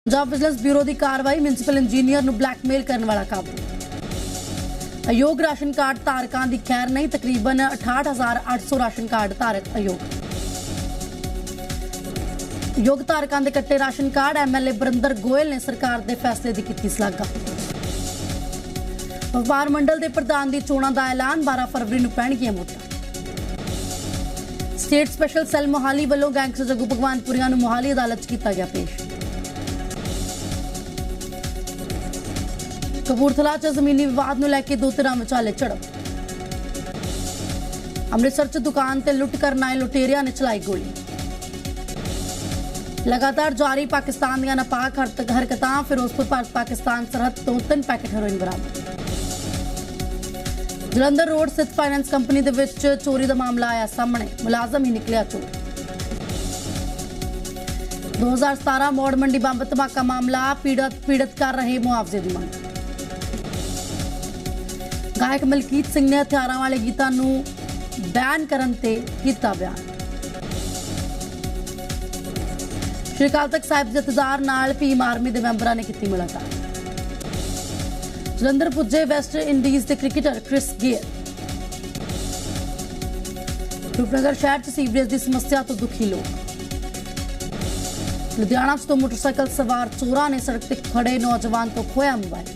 Punjab vigilance bureau की कार्रवाई municipal engineer ਨੂੰ ब्लैकमेल करने वाला काबू। अयोग राशन कार्ड धारकों की खैर नहीं, तकरीबन 68,800 राशन कार्ड धारक अयोग। योग धारकों के कट्टे ration card, MLA Barinder Goyal ने सरकार के फैसले की की सलाघा। व्यापार मंडल के प्रधान की चोणों का ऐलान, 12 फरवरी को पैणगियां वोटां। स्टेट स्पैशल सैल मोहाली वालों गैंगस्टर जग्गू भगवानपुरिया नूं मोहाली अदालत किया गया पेश। कपूरथला च जमीनी विवाद नूं लैके दो धिरां विचाले झड़प। अमृतसर च दुकान ते लुट करन आए लुटेरिया ने चलाई गोली। लगातार जारी पाकिस्तान दीआं नापाक हरकतां, फिरोजपुर भारत पाकिस्तान सरहद तो 3 पैकेट हेरोइन बरामद। जलंधर रोड स्थित फाइनेंस कंपनी दे विच चोरी का मामला आया सामने, मुलाजम ही निकलिया चोर। 2017 मौड़ मंडी बंब धमाका मामला, पीड़ित कर रहे मुआवजे की मांग। गायक मलकीत सिंह ने हथियारों वाले गीतों नूं बैन करन ते कीता बयान। श्री अकाल तख्त साहिब जथेदार नाल भीम आर्मी के मैंबरां ने की मुलाकात। जलंधर पुजे वैस्ट इंडीज़ के क्रिकेटर क्रिस गेल। रूपनगर शहर च सीवरेज की समस्या तो दुखी लोग। लुधियाना च 2 मोटरसाइकिल सवार चोरां ने सड़क पर खड़े नौजवान तो खोया मोबाइल।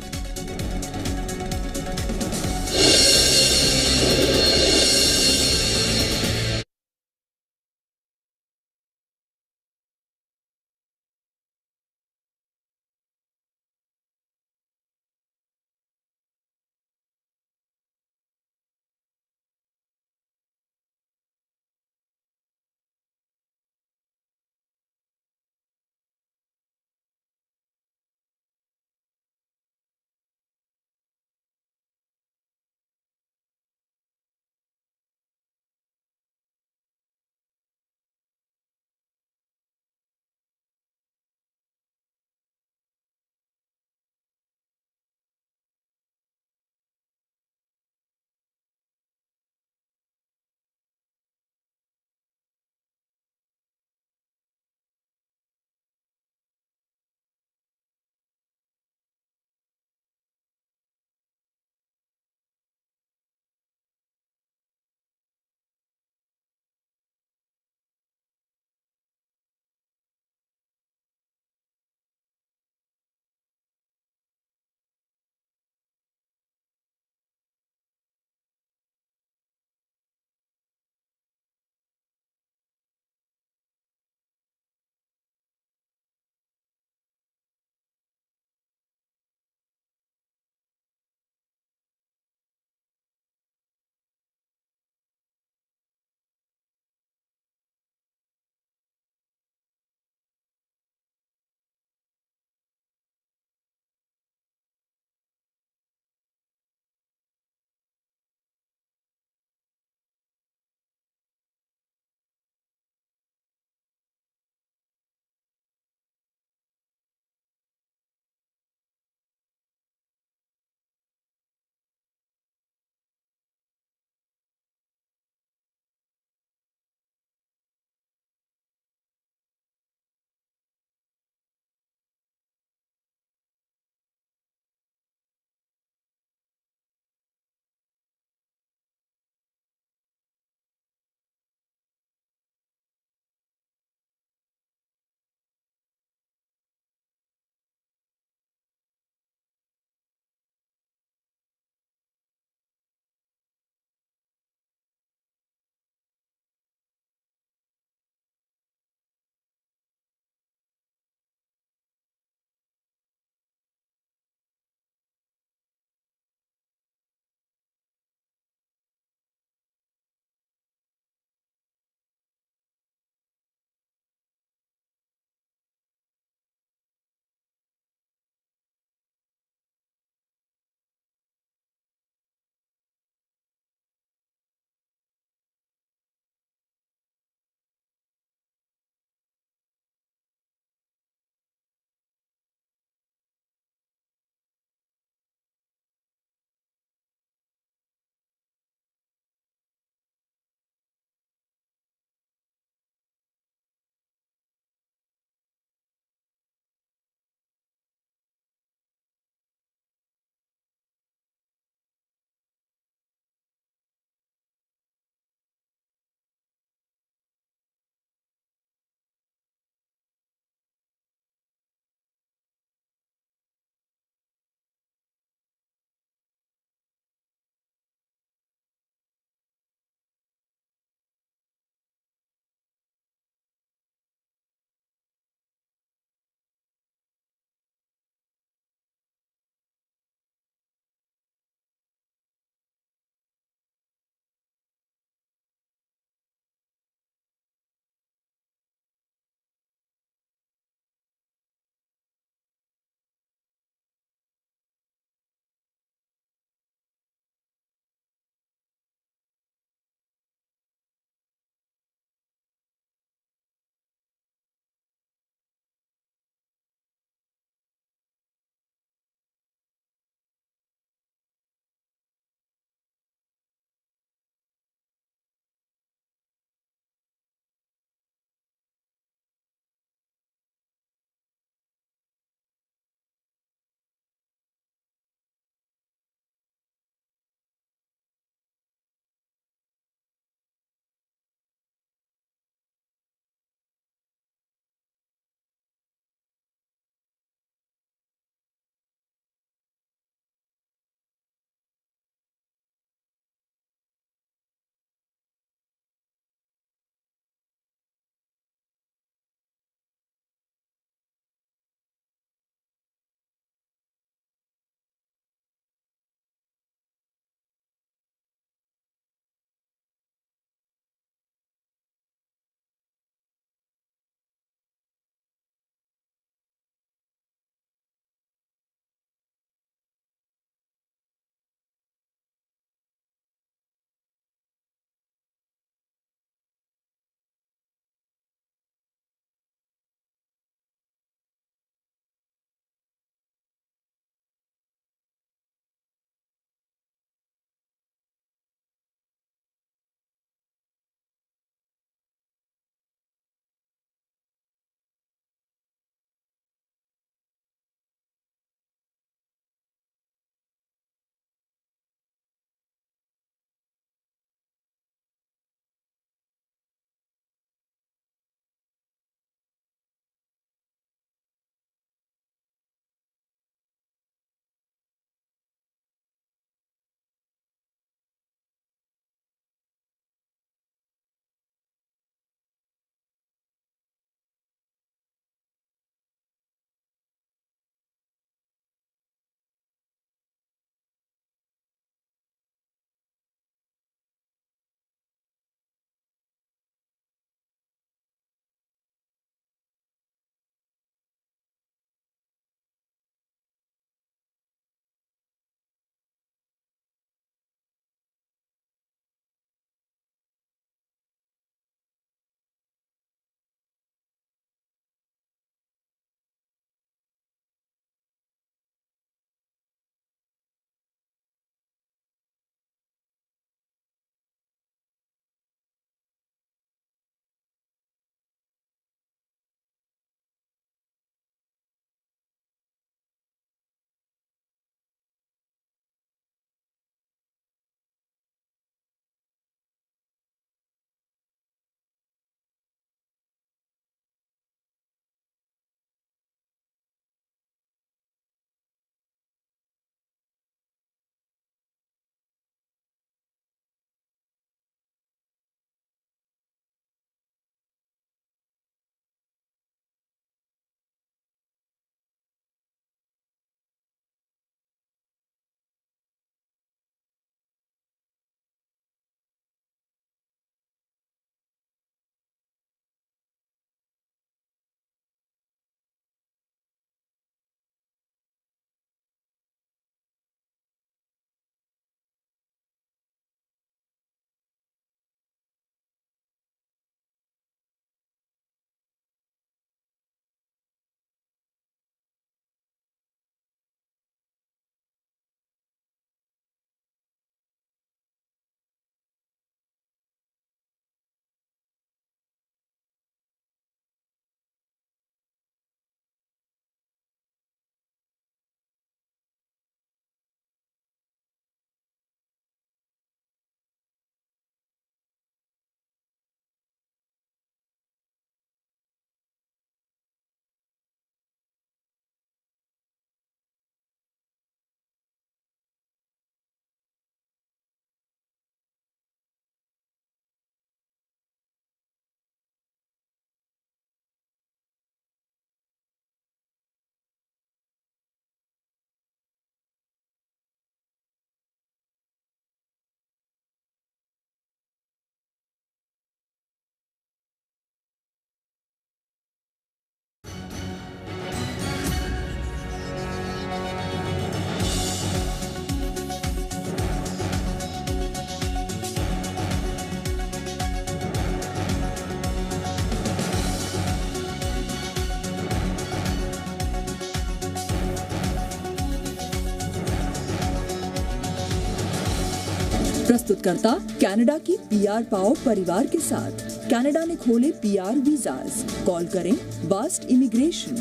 प्रस्तुतकर्ता कनाडा की पीआर पाओ परिवार के साथ। कनाडा ने खोले पीआर वीजाज। कॉल करें वास्ट इमिग्रेशन।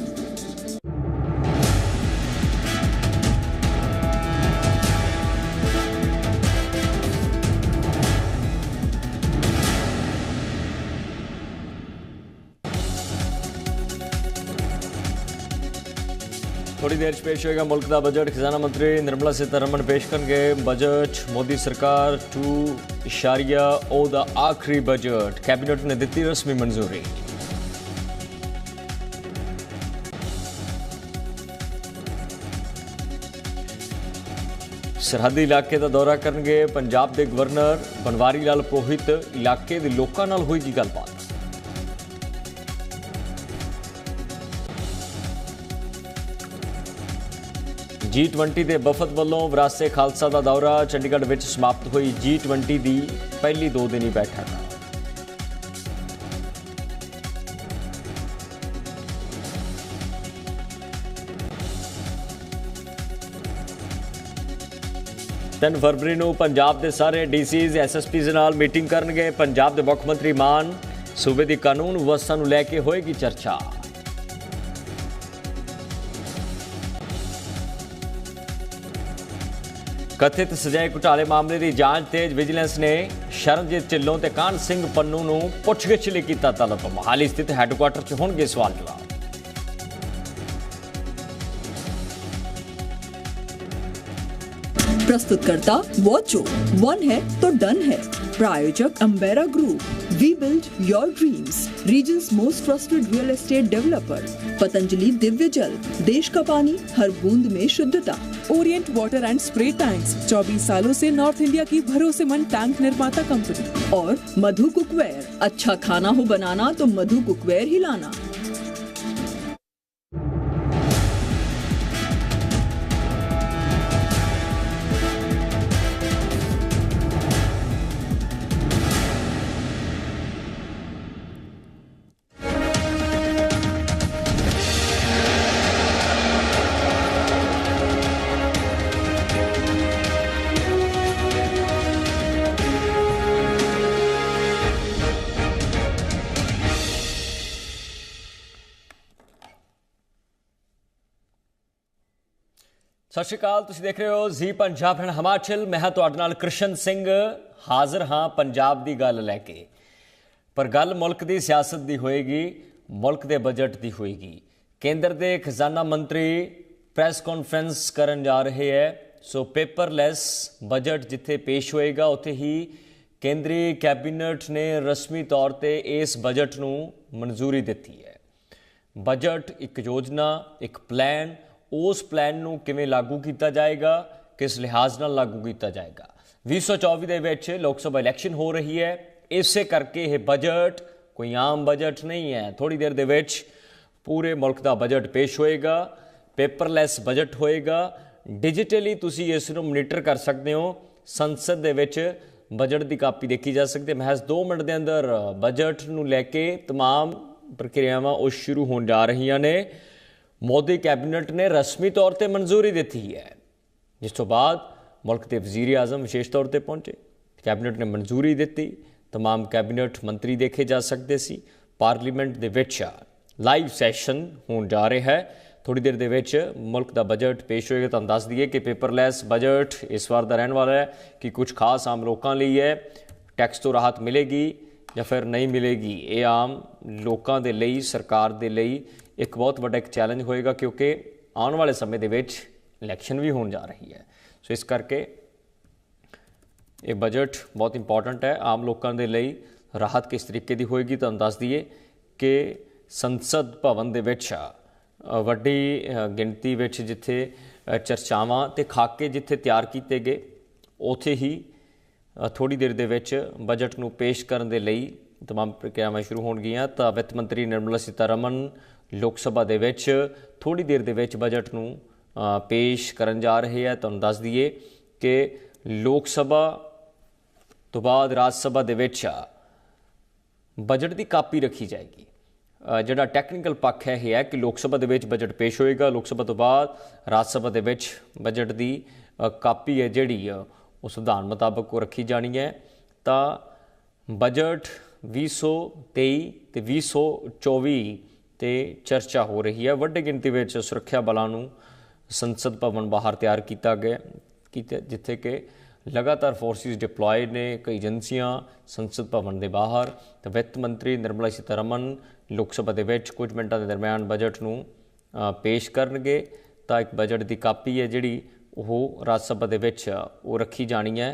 थोड़ी देर पेश होगा मुल्क का बजट। खजाना मंत्री निर्मला सीतारमन पेश करेंगे बजट। मोदी सरकार 2.0 का आखिरी बजट कैबिनेट ने दी रस्मी मंजूरी। सरहदी इलाके का दौरा करेंगे पंजाब के गवर्नर बनवारी लाल पुरोहित। इलाके के लोगों नाल होएगी गलबात। G20 के वफद वालों विरासत खालसा का दौरा। चंडीगढ़ में समाप्त हुई G20 की पहली 2 दिनी बैठक। तीन फरवरी को पंजाब के सारे DCs SSPs नाल मीटिंग करनगे। पंजाब के मुख्यमंत्री मान सूबे की कानून व्यवस्था को लैके होएगी चर्चा। कथित सजाए घोटाले मामले की जांच तेज। विजिलेंस ने शरणजीत ढिल्लों ते कान सिंह पन्नू नूं पुछगिछ लई कीता तलब। मोहाली स्थित हैडकुआटर च होणगे सवाल जवाब। प्रस्तुतकर्ता वॉचो, वन है तो डन है। प्रायोजक Ambera group. We build your dreams. Region's most trusted real estate developer. Patanjali Divya Jal, देश का पानी हर बूंद में शुद्धता। Orient water and spray tanks, 24 सालों से नॉर्थ इंडिया की भरोसेमंद टैंक निर्माता कंपनी। और मधु कुकवेयर, अच्छा खाना हो बनाना तो मधु कुकवेयर ही लाना। सत श्री अकाल, तुसीं देख रहे हो जी पंजाब हरियाणा हिमाचल। मैं तुहाडे नाल कृष्ण सिंह हाज़र हाँ पंजाब की गल लैके। पर गल मुल्क की सियासत की होएगी, मुल्क के बजट की होएगी। केंद्र के खजाना मंत्री प्रैस कॉन्फ्रेंस करन जा रहे हैं। सो पेपरलैस बजट जिथे पेश होएगा उत्थे ही केंद्रीय कैबिनेट ने रस्मी तौर पर इस बजट नूं मंजूरी दी है। बजट एक योजना, एक प्लान, उस प्लान नूं किवें लागू किया जाएगा, किस लिहाज नाल लागू किया जाएगा। 2024 दे विच लोक सभा इलैक्शन हो रही है, इसे करके यह बजट कोई आम बजट नहीं है। थोड़ी देर दे विच पूरे मुल्क का बजट पेश होएगा। पेपरलैस बजट होएगा। डिजिटली तुसी इस नूं मॉनीटर कर सकते हो। संसद दे विच बजट की कापी देखी जा सकती है। महज 2 मिनट के अंदर बजट नूं लैके तमाम प्रक्रियावां उह शुरू होण जा रही ने। मोदी कैबिनेट ने रस्मी तौर पर मंजूरी दी है, जिस तो बाद मुल्क के वजीर आजम विशेष तौर पर पहुंचे। कैबिनेट ने मंजूरी दी। तमाम कैबिनेट मंत्री देखे जा सकते सी। पार्लीमेंट दे विच लाइव सैशन होने जा रहा है। थोड़ी देर दे विच मुल्क का बजट पेश होएगा। तुहानूं दस दईए कि पेपरलैस बजट इस बार का रहने वाला है कि कुछ खास आम लोगों लिए है। टैक्स तो राहत मिलेगी या फिर नहीं मिलेगी, ये आम लोगों के लिए, सरकार के लिए एक बहुत बड़ा एक चैलेंज होएगा, क्योंकि आने वाले समय के विच इलैक्शन भी होने जा रही है। सो इस करके ये बजट बहुत इंपॉर्टेंट है आम लोगों के लिए। राहत किस तरीके की होएगी तुहानूं दस दईए कि संसद भवन दे विच वड्डी गिणती विच जिथे चर्चावां ते खाके जिथे तैयार किए गए, उत्थे ही थोड़ी देर दे विच बजट नूं पेश करन दे लई तमाम प्रक्रियावां शुरू होणगीਆਂ। तो वित्त मंत्री निर्मला सीतारमन लोक सभा दे विच थोड़ी देर दे विच बजट नूं पेश करन जा रहे हैं। तुहानूं दस दईए कि लोक सभा तो बाद राज सभा दे विच बजट की कापी रखी जाएगी। जिहड़ा टैक्नीकल पक्ष है यह है कि लोक सभा दे विच बजट पेश होएगा। लोक सभा तो बाद राज सभा दे विच बजट की कापी है जिहड़ी ਉਹ ਸੰਵਿਧਾਨ ਮੁਤਾਬਕ ਉਹ ਰੱਖੀ ਜਾਣੀ ਹੈ। ਤਾਂ ਬਜਟ 2023 ਤੇ 2024 ਤੇ ਚਰਚਾ ਹੋ ਰਹੀ ਹੈ। ਵੱਡੀ ਗਿਣਤੀ ਵਿੱਚ ਸੁਰੱਖਿਆ ਬਲਾਂ ਨੂੰ ਸੰਸਦ ਭਵਨ ਬਾਹਰ ਤਿਆਰ ਕੀਤਾ ਗਿਆ, ਜਿੱਥੇ ਕਿ लगातार फोर्सिस डिप्लॉयड ने। कई एजेंसियां संसद भवन के बाहर। तो वित्त मंत्री निर्मला सीतारमन लोक सभा के कुछ मिनटों के दरम्यान बजट नूं पेश करनगे। तो एक बजट की कापी है जिहड़ी वो राज सभा के वो रखी जानी है।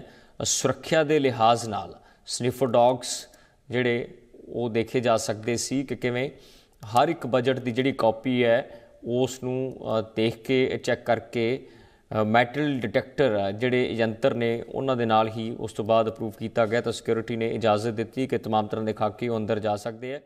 सुरक्षा के लिहाज नाल स्निफर डॉग्स जिहड़े वो देखे जा सकते सी कि किवें हर एक बजट की जिहड़ी कापी है उस नूं देख के चैक करके मैटल डिटेक्टर जिहड़े यंत्र ने उन्हां दे नाल ही उस तो बाद अप्रूव किया गया। तो सिक्योरिटी ने इजाजत दी कि तमाम तरह के खाके अंदर जा सकते हैं।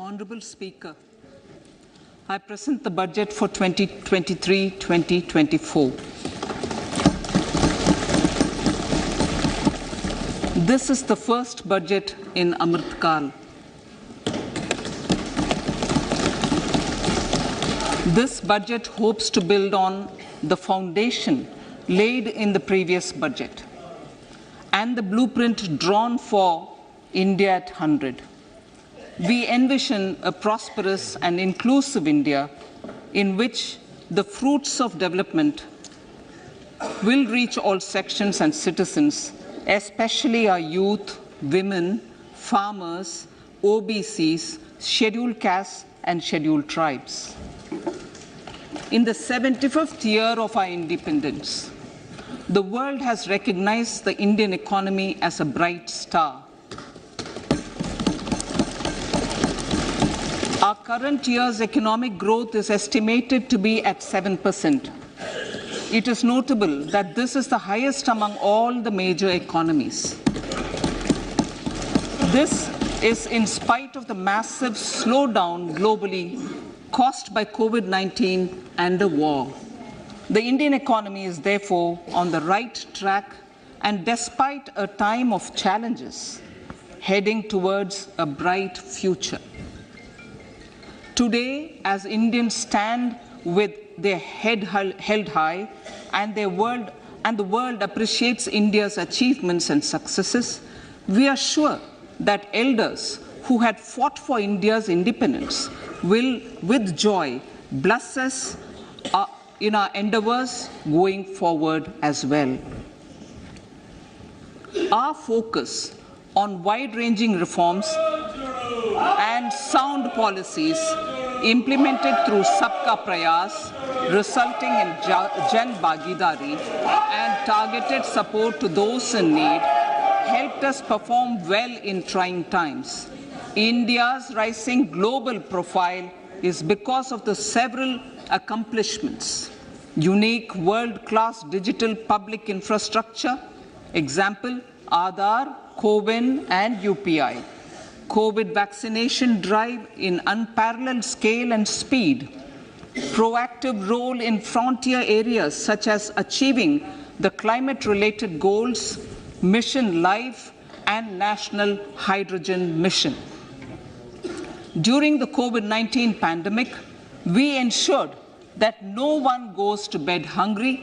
Honourable Speaker, I present the budget for 2023-2024. This is the first budget in Amrit Kal. This budget hopes to build on the foundation laid in the previous budget and the blueprint drawn for India at 100. We envision a prosperous and inclusive India in which the fruits of development will reach all sections and citizens, especially our youth, women, farmers, OBCs, scheduled castes and scheduled tribes. In the 75th year of our independence, the world has recognized the Indian economy as a bright star. Our current year's economic growth is estimated to be at 7%. It is notable that this is the highest among all the major economies. This is in spite of the massive slowdown globally caused by COVID-19 and the war. The Indian economy is therefore on the right track and despite a time of challenges, heading towards a bright future. Today, as Indians stand with their head held high and the world appreciates India's achievements and successes, we are sure that elders who had fought for India's independence will, with joy, bless us in our endeavors going forward as well. Our focus on wide-ranging reforms and sound policies implemented through Sabka Prayas, resulting in Jan Bhagidari and targeted support to those in need, helped us perform well in trying times. India's rising global profile is because of the several accomplishments: unique world-class digital public infrastructure, example Aadhaar, CoWIN and UPI, COVID vaccination drive in unparalleled scale and speed, proactive role in frontier areas such as achieving the climate-related goals, Mission Life and National Hydrogen Mission. During the COVID-19 pandemic, we ensured that no one goes to bed hungry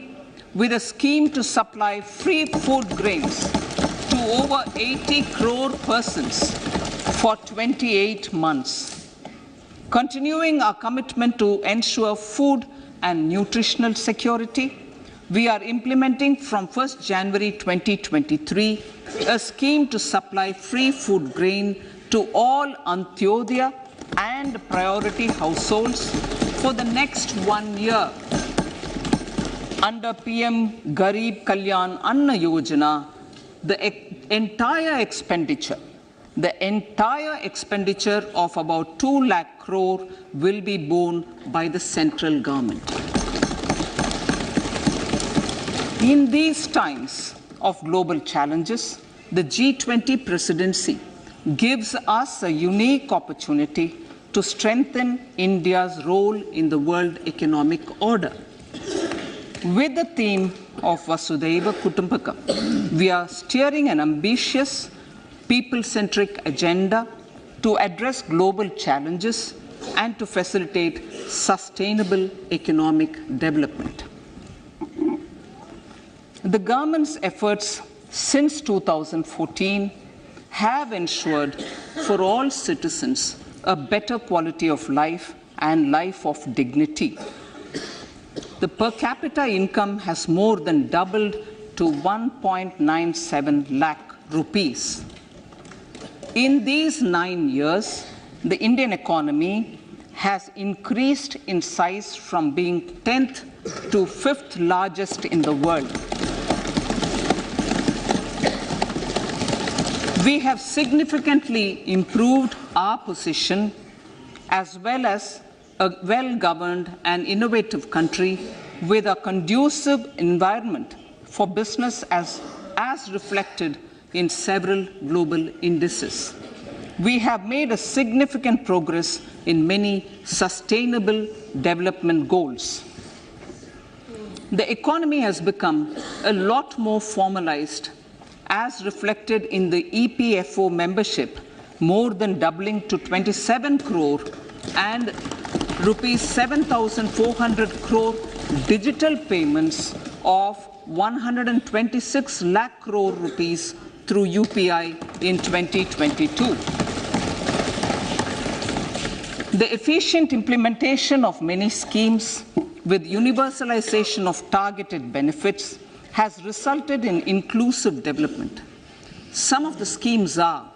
with a scheme to supply free food grains to over 80 crore persons for 28 months. Continuing our commitment to ensure food and nutritional security, we are implementing from 1st January 2023 a scheme to supply free food grain to all Antyodaya and priority households for the next 1 year. Under PM Garib Kalyan Anna Yojana, the entire expenditure of about 2 lakh crore will be borne by the central government. In these times of global challenges, the G20 presidency gives us a unique opportunity to strengthen India's role in the world economic order. With the theme of Vasudhaiva Kutumbakam, we are steering an ambitious, people-centric agenda to address global challenges and to facilitate sustainable economic development. The government's efforts since 2014 have ensured for all citizens a better quality of life and life of dignity. The per capita income has more than doubled to 1.97 lakh rupees. In these 9 years, the Indian economy has increased in size from being 10th to 5th largest in the world. We have significantly improved our position as well as a well-governed and innovative country with a conducive environment for business as reflected in several global indices. We have made a significant progress in many sustainable development goals. The economy has become a lot more formalized as reflected in the EPFO membership, more than doubling to 27 crore and rupees 7,400 crore digital payments of 126 lakh crore rupees through UPI in 2022. The efficient implementation of many schemes with universalization of targeted benefits has resulted in inclusive development. Some of the schemes are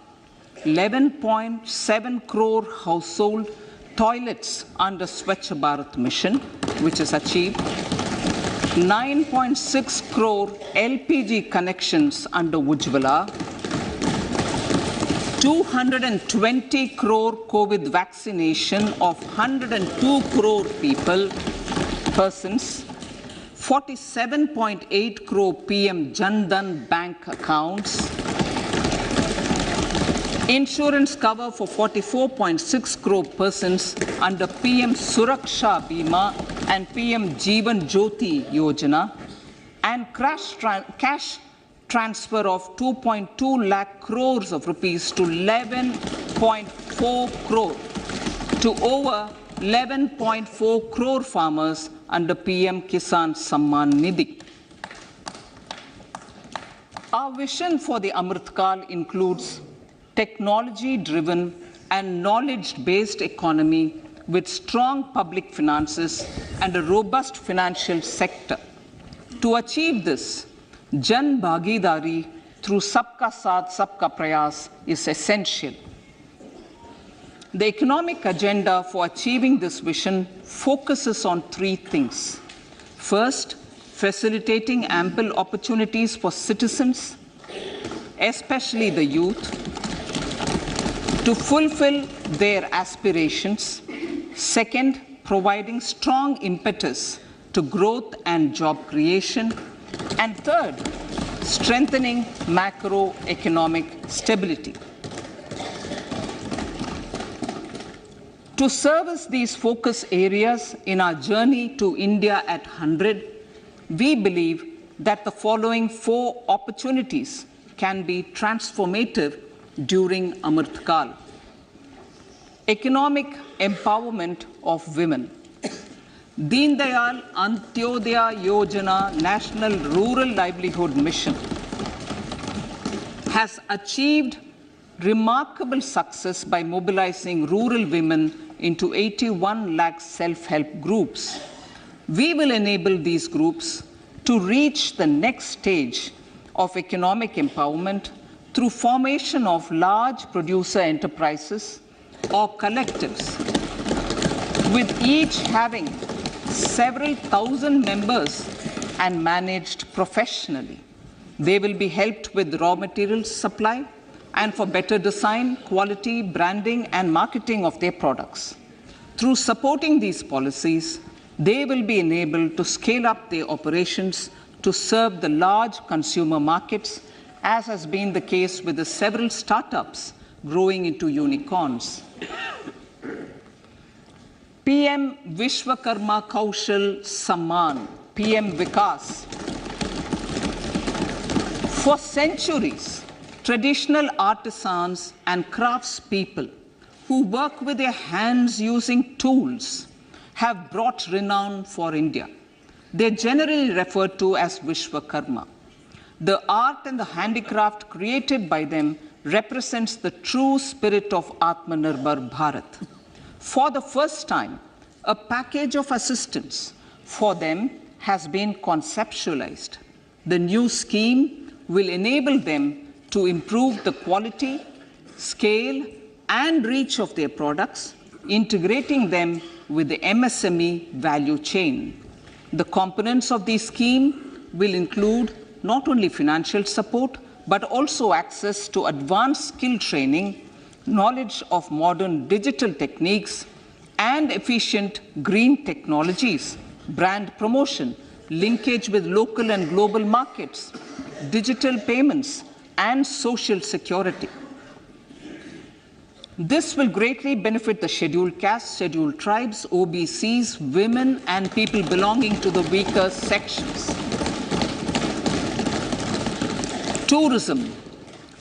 11.7 crore household toilets under Swachh Bharat mission, which is achieved, 9.6 crore LPG connections under Ujjwala, 220 crore COVID vaccination of 102 crore persons, 47.8 crore PM Jan Dhan bank accounts, insurance cover for 44.6 crore persons under PM Suraksha Bima and PM Jeevan Jyoti Yojana, and cash transfer of 2.2 lakh crores of rupees to 11.4 crore to over 11.4 crore farmers under PM Kisan Samman Nidhi. Our vision for the Amrit Kal includes technology-driven and knowledge-based economy with strong public finances and a robust financial sector. To achieve this, Jan Bhagidari through Sabka Saath Sabka Prayas is essential. The economic agenda for achieving this vision focuses on three things. First, facilitating ample opportunities for citizens, especially the youth, to fulfill their aspirations. Second, providing strong impetus to growth and job creation. And third, strengthening macroeconomic stability. To service these focus areas in our journey to India at 100, we believe that the following 4 opportunities can be transformative during Amrit Kal. Economic empowerment of women. Deen Dayal Antyodaya Yojana National Rural Livelihood Mission has achieved remarkable success by mobilizing rural women into 81 lakh self-help groups. We will enable these groups to reach the next stage of economic empowerment through formation of large producer enterprises or collectives, with each having several thousand members and managed professionally. They will be helped with raw materials supply and for better design, quality, branding, and marketing of their products. Through supporting these policies, they will be enabled to scale up their operations to serve the large consumer markets, as has been the case with the several startups growing into unicorns. PM Vishwakarma Kaushal Samman, PM Vikas. For centuries, traditional artisans and craftspeople who work with their hands using tools have brought renown for India. They are generally referred to as Vishwakarma. The art and the handicraft created by them represents the true spirit of Atmanirbhar Bharat. For the first time, a package of assistance for them has been conceptualized. The new scheme will enable them to improve the quality, scale, and reach of their products, integrating them with the MSME value chain. The components of the scheme will include not only financial support, but also access to advanced skill training, knowledge of modern digital techniques, and efficient green technologies, brand promotion, linkage with local and global markets, digital payments, and social security. This will greatly benefit the scheduled castes, scheduled tribes, OBCs, women, and people belonging to the weaker sections. Tourism.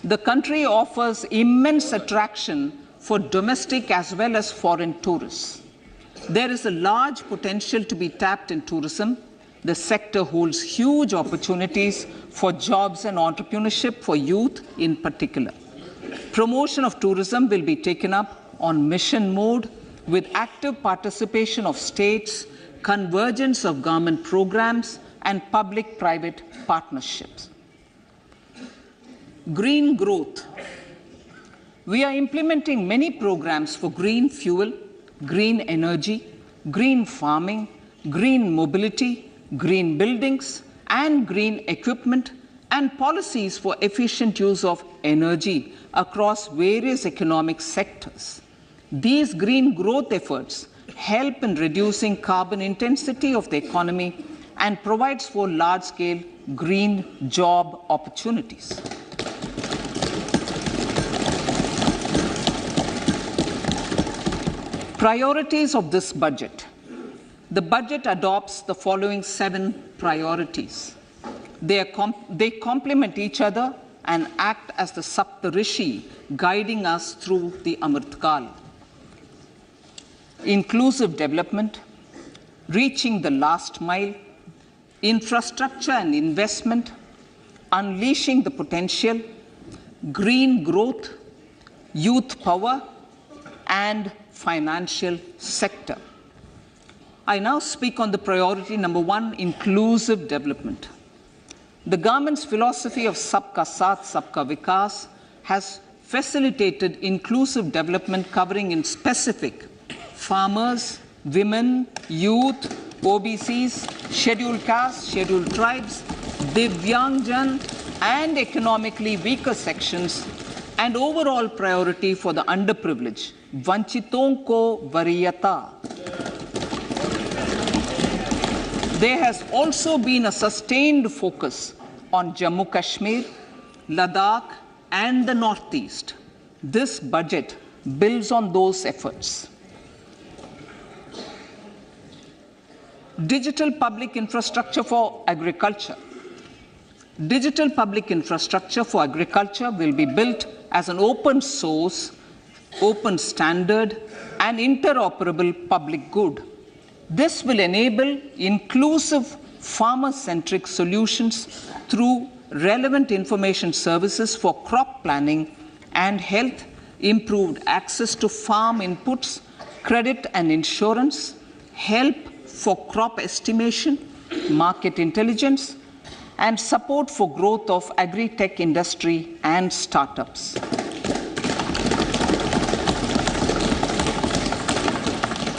The country offers immense attraction for domestic as well as foreign tourists. There is a large potential to be tapped in tourism. The sector holds huge opportunities for jobs and entrepreneurship for youth in particular. Promotion of tourism will be taken up on mission mode with active participation of states, convergence of government programs, and public-private partnerships. Green growth. We are implementing many programs for green fuel, green energy, green farming, green mobility, green buildings, and green equipment, and policies for efficient use of energy across various economic sectors. These green growth efforts help in reducing carbon intensity of the economy and provides for large-scale green job opportunities. Priorities of this budget. The budget adopts the following 7 priorities. They complement each other and act as the Saptarishi guiding us through the Amritkal. Inclusive development, reaching the last mile, infrastructure and investment, unleashing the potential, green growth, youth power, and financial sector. I now speak on the priority number 1, inclusive development. The government's philosophy of Sabka Saath, Sabka Vikas has facilitated inclusive development covering in specific farmers, women, youth, OBCs, scheduled castes, scheduled tribes, Divyangjan, and economically weaker sections, and overall priority for the underprivileged, Vanchiton ko Variyata. There has also been a sustained focus on Jammu Kashmir, Ladakh, and the Northeast. This budget builds on those efforts. Digital public infrastructure for agriculture. Digital public infrastructure for agriculture will be built as an open source, open standard, and interoperable public good. This will enable inclusive farmer-centric solutions through relevant information services for crop planning and health, improved access to farm inputs, credit and insurance, help for crop estimation, market intelligence, and support for growth of agri-tech industry and startups.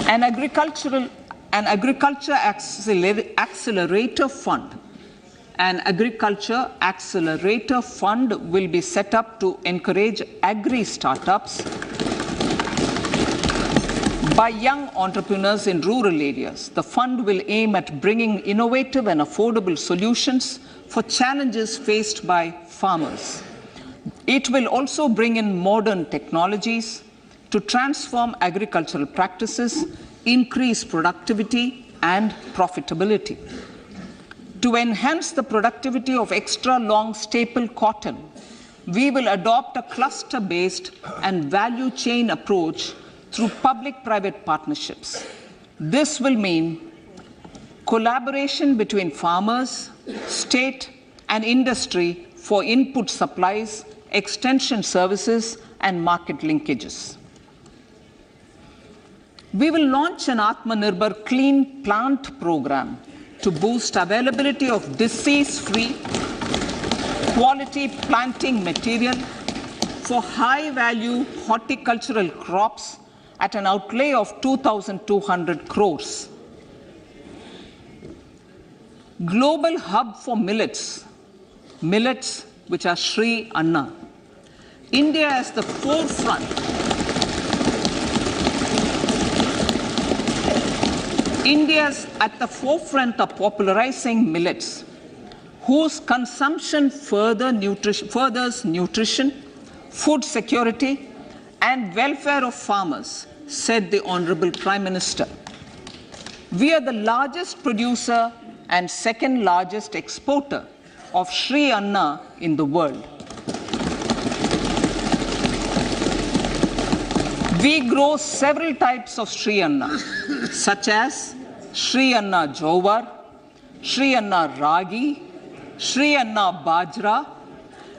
An agriculture accelerator fund. An agriculture accelerator fund will be set up to encourage agri-startups by young entrepreneurs in rural areas. The fund will aim at bringing innovative and affordable solutions for challenges faced by farmers. It will also bring in modern technologies to transform agricultural practices, increase productivity and profitability. To enhance the productivity of extra long staple cotton, we will adopt a cluster-based and value chain approach through public-private partnerships. This will mean collaboration between farmers, state, and industry for input supplies, extension services, and market linkages. We will launch an Atmanirbhar Clean Plant program to boost availability of disease-free, quality planting material for high-value horticultural crops at an outlay of 2,200 crores. Global hub for millets which are Sri Anna. India is the forefront. India's at the forefront of popularizing millets, whose consumption furthers nutrition, food security, and welfare of farmers, said the Honorable Prime Minister. We are the largest producer and second largest exporter of Sri Anna in the world. We grow several types of Sri Anna, such as Sri Anna Jowar, Sri Anna Ragi, Sri Anna Bajra,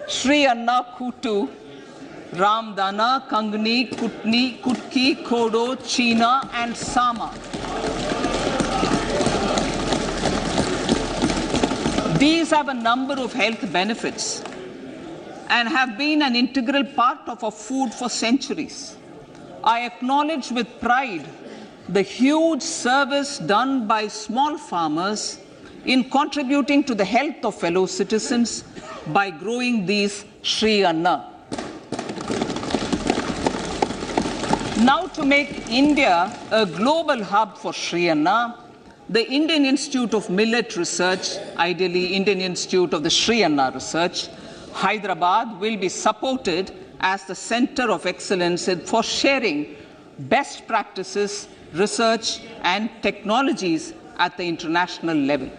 Sri Anna Kutu, Ramdana, Kangni, Kutni, Kutki, Kodo, China, and Sama. These have a number of health benefits and have been an integral part of our food for centuries. I acknowledge with pride the huge service done by small farmers in contributing to the health of fellow citizens by growing these Sri Anna. Now, to make India a global hub for Sri Anna, the Indian Institute of Millet Research, ideally Indian Institute of the Sri Anna Research, Hyderabad, will be supported as the center of excellence for sharing best practices, research, and technologies at the international level.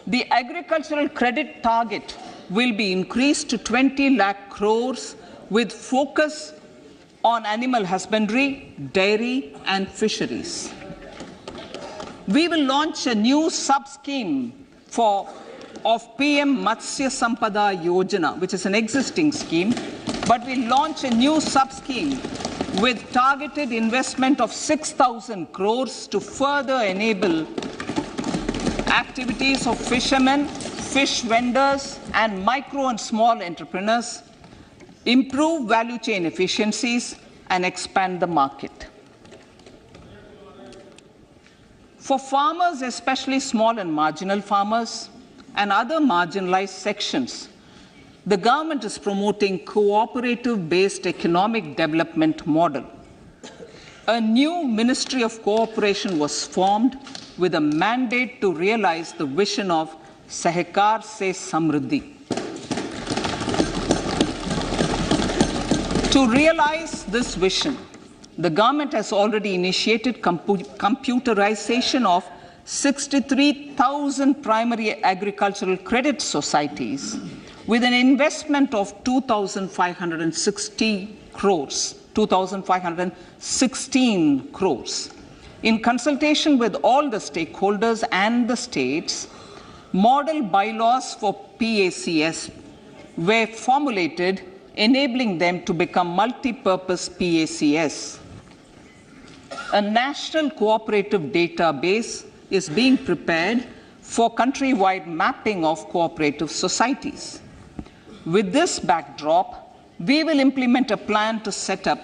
The agricultural credit target will be increased to 20 lakh crores with focus on animal husbandry, dairy, and fisheries. We will launch a new sub-scheme of PM Matsya Sampada Yojana, which is an existing scheme, but we'll launch a new sub-scheme with targeted investment of 6,000 crores to further enable activities of fishermen, fish vendors, and micro and small entrepreneurs, improve value chain efficiencies, and expand the market. For farmers, especially small and marginal farmers and other marginalized sections, the government is promoting cooperative-based economic development model. A new Ministry of Cooperation was formed with a mandate to realize the vision of Sahkar Se Samriddhi. To realize this vision, the government has already initiated computerization of 63,000 primary agricultural credit societies with an investment of 2,516 crores. In consultation with all the stakeholders and the states, model bylaws for PACS were formulated, enabling them to become multi-purpose PACS. A national cooperative database is being prepared for countrywide mapping of cooperative societies. With this backdrop, we will implement a plan to set up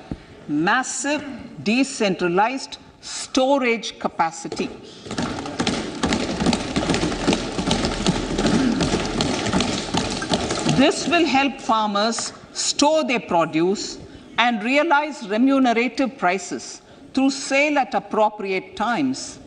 massive decentralized storage capacity. This will help farmers store their produce and realize remunerative prices through sale at appropriate times.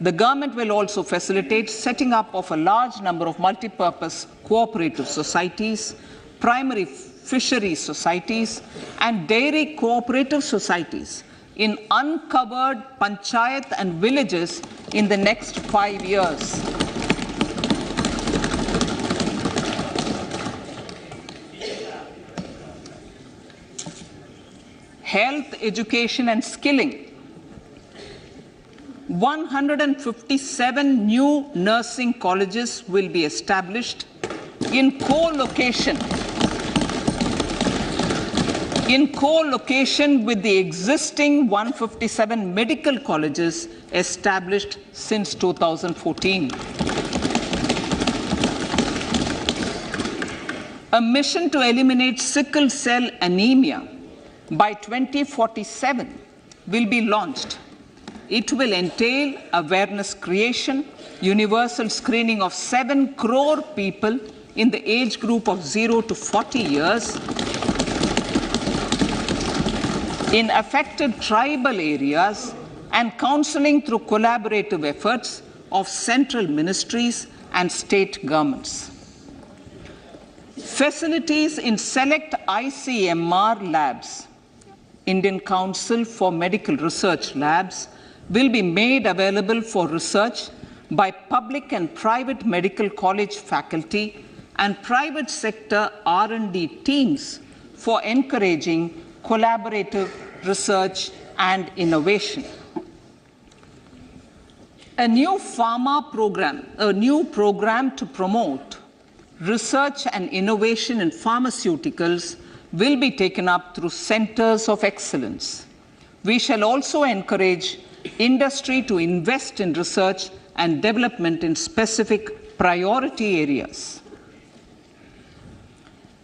The government will also facilitate setting up of a large number of multi-purpose cooperative societies, primary fisheries societies, and dairy cooperative societies in uncovered panchayat and villages in the next 5 years. Health, education and skilling. 157 new nursing colleges will be established in co-location with the existing 157 medical colleges established since 2014. A mission to eliminate sickle cell anemia by 2047 will be launched. It will entail awareness creation, universal screening of 7 crore people in the age group of 0 to 40 years in affected tribal areas, and counseling through collaborative efforts of central ministries and state governments. Facilities in select ICMR labs, Indian Council for Medical Research Labs, will be made available for research by public and private medical college faculty and private sector R&D teams for encouraging collaborative research and innovation. A new program to promote research and innovation in pharmaceuticals will be taken up through centers of excellence. We shall also encourage industry to invest in research and development in specific priority areas.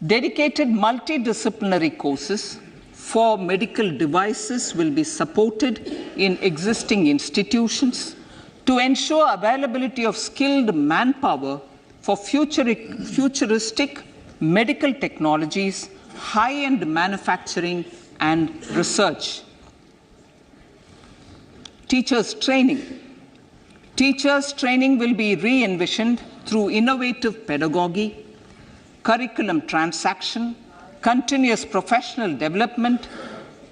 Dedicated multidisciplinary courses for medical devices will be supported in existing institutions to ensure availability of skilled manpower for futuristic medical technologies, high-end manufacturing and research. Teachers' training. Teachers' training will be re-envisioned through innovative pedagogy, curriculum transaction, continuous professional development,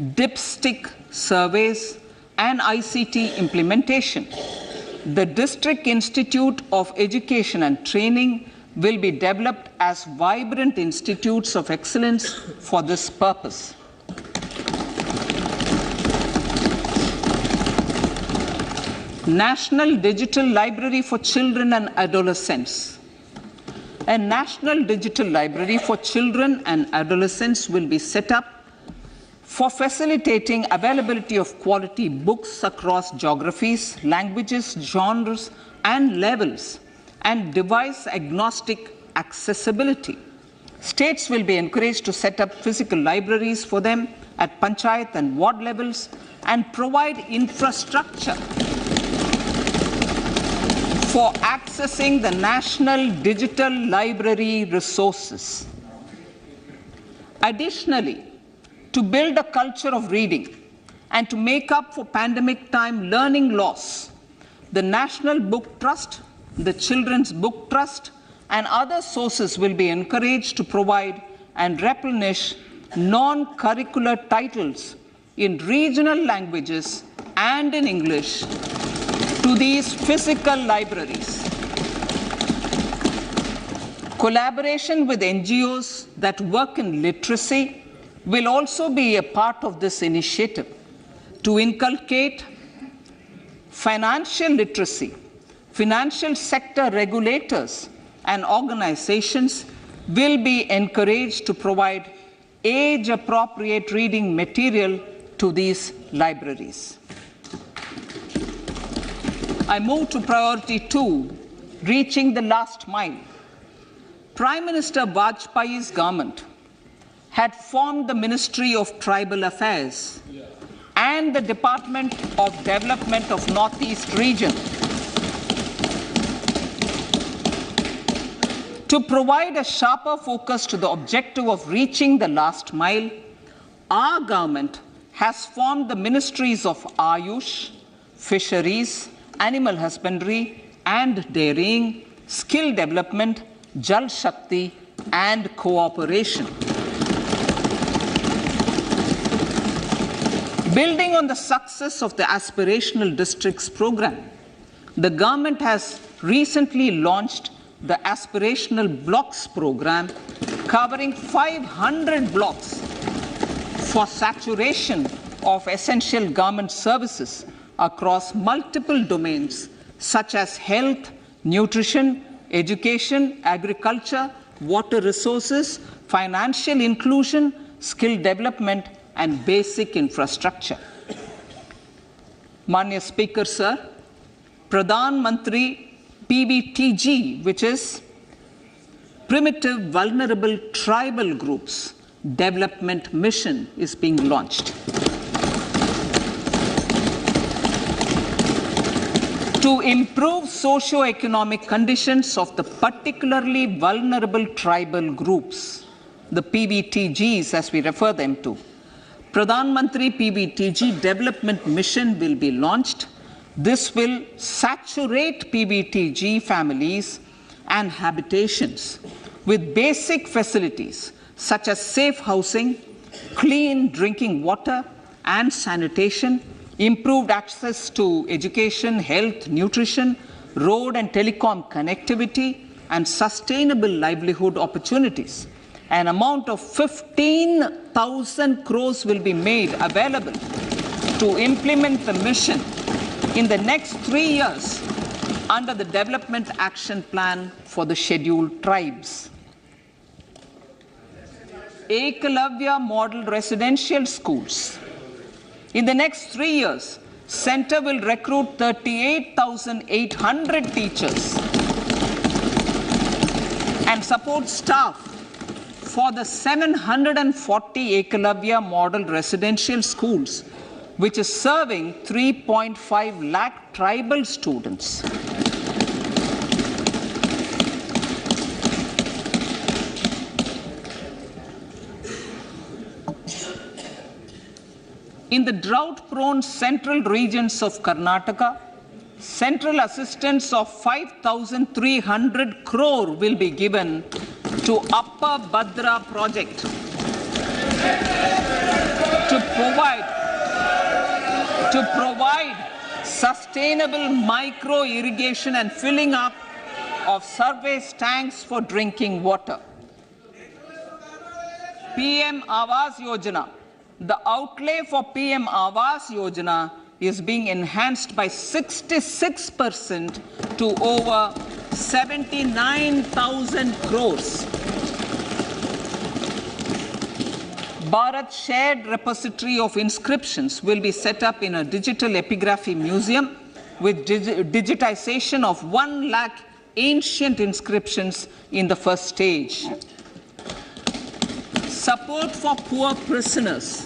dipstick surveys, and ICT implementation. The District Institute of Education and Training will be developed as vibrant institutes of excellence for this purpose. National Digital Library for Children and Adolescents. A National Digital Library for Children and Adolescents will be set up for facilitating availability of quality books across geographies, languages, genres, and levels, and device-agnostic accessibility. States will be encouraged to set up physical libraries for them at panchayat and ward levels and provide infrastructure for accessing the national digital library resources. Additionally, to build a culture of reading and to make up for pandemic time learning loss, the National Book Trust, the Children's Book Trust, and other sources will be encouraged to provide and replenish non-curricular titles in regional languages and in English to these physical libraries. Collaboration with NGOs that work in literacy will also be a part of this initiative to inculcate financial literacy. Financial sector regulators and organizations will be encouraged to provide age-appropriate reading material to these libraries. I move to priority 2, reaching the last mile. Prime Minister Vajpayee's government had formed the Ministry of Tribal Affairs and the Department of Development of Northeast Region to provide a sharper focus to the objective of reaching the last mile. Our government has formed the Ministries of Ayush, Fisheries, Animal Husbandry and Dairying, Skill Development, Jal Shakti and Cooperation. Building on the success of the Aspirational Districts program, the government has recently launched the Aspirational Blocks program, covering 500 blocks for saturation of essential government services across multiple domains such as health, nutrition, education, agriculture, water resources, financial inclusion, skill development, and basic infrastructure. Manya Speaker, sir, Pradhan Mantri PBTG, which is Primitive Vulnerable Tribal Groups Development Mission, is being launched. To improve socio-economic conditions of the particularly vulnerable tribal groups, the PBTGs as we refer them to, Pradhan Mantri PBTG Development Mission will be launched. This will saturate PBTG families and habitations with basic facilities such as safe housing, clean drinking water and sanitation, improved access to education, health, nutrition, road and telecom connectivity, and sustainable livelihood opportunities. An amount of 15,000 crores will be made available to implement the mission in the next 3 years under the Development Action Plan for the Scheduled Tribes. Ekalavya Model Residential Schools. In the next 3 years, Center will recruit 38,800 teachers and support staff for the 740 Ekalavya Model Residential Schools, which is serving 3.5 lakh tribal students. In the drought-prone central regions of Karnataka, central assistance of 5,300 crore will be given to Upper Bhadra project to provide sustainable micro-irrigation and filling up of surface tanks for drinking water. PM Awas Yojana. The outlay for PM Awas Yojana is being enhanced by 66% to over 79,000 crores. Bharat Shared Repository of Inscriptions will be set up in a digital epigraphy museum with digitization of 1 lakh ancient inscriptions in the first stage. Support for poor prisoners.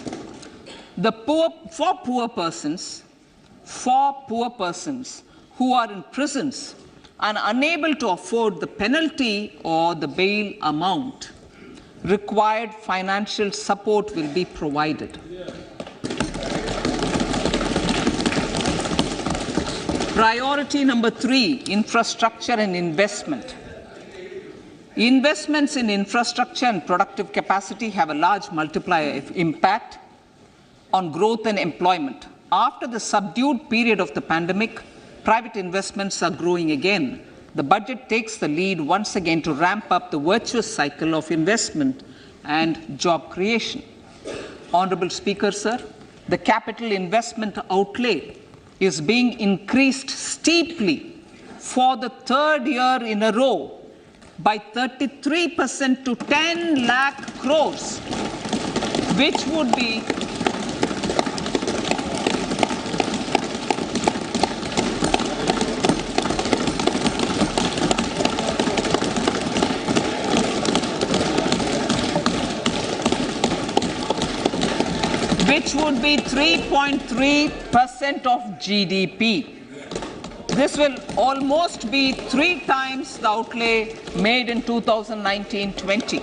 For poor persons who are in prisons and unable to afford the penalty or the bail amount, required financial support will be provided. Priority number 3, infrastructure and investment. Investments in infrastructure and productive capacity have a large multiplier impact on growth and employment. After the subdued period of the pandemic, private investments are growing again. The budget takes the lead once again to ramp up the virtuous cycle of investment and job creation. Honorable Speaker, sir, the capital investment outlay is being increased steeply for the 3rd year in a row by 33% to 10 lakh crores, which would be which would be 3.3% of GDP. This will almost be 3 times the outlay made in 2019-20.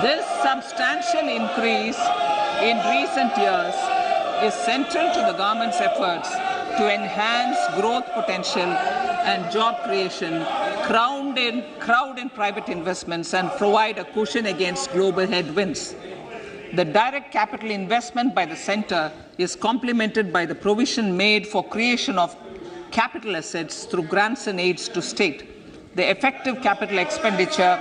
This substantial increase in recent years is central to the government's efforts to enhance growth potential and job creation, crowd in private investments, and provide a cushion against global headwinds. The direct capital investment by the centre is complemented by the provision made for creation of capital assets through grants and aids to state. The effective capital expenditure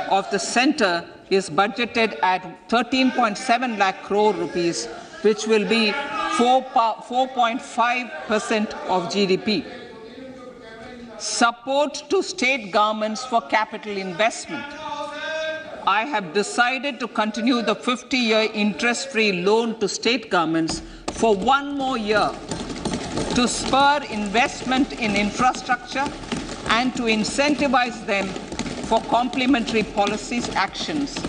of the centre is budgeted at 13.7 lakh crore rupees, which will be 4.5% of GDP. Support to state governments for capital investment. I have decided to continue the 50-year interest-free loan to state governments for one more year to spur investment in infrastructure and to incentivize them for complementary policies actions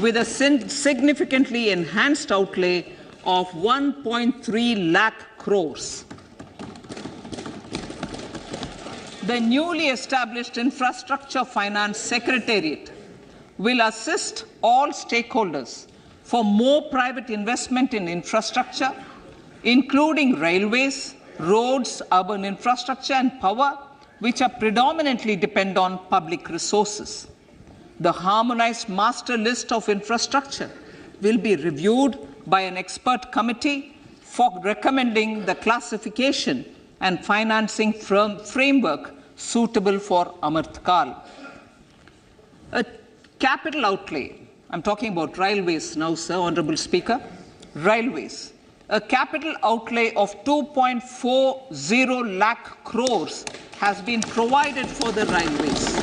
with a significantly enhanced outlay of 1.3 lakh crores. The newly established Infrastructure Finance Secretariat will assist all stakeholders for more private investment in infrastructure, including railways, roads, urban infrastructure, and power, which are predominantly depend on public resources. The harmonized master list of infrastructure will be reviewed by an expert committee for recommending the classification and financing framework suitable for Amartkal. A capital outlay, I'm talking about railways now, sir, Honorable Speaker, railways. A capital outlay of 2.40 lakh crores has been provided for the railways.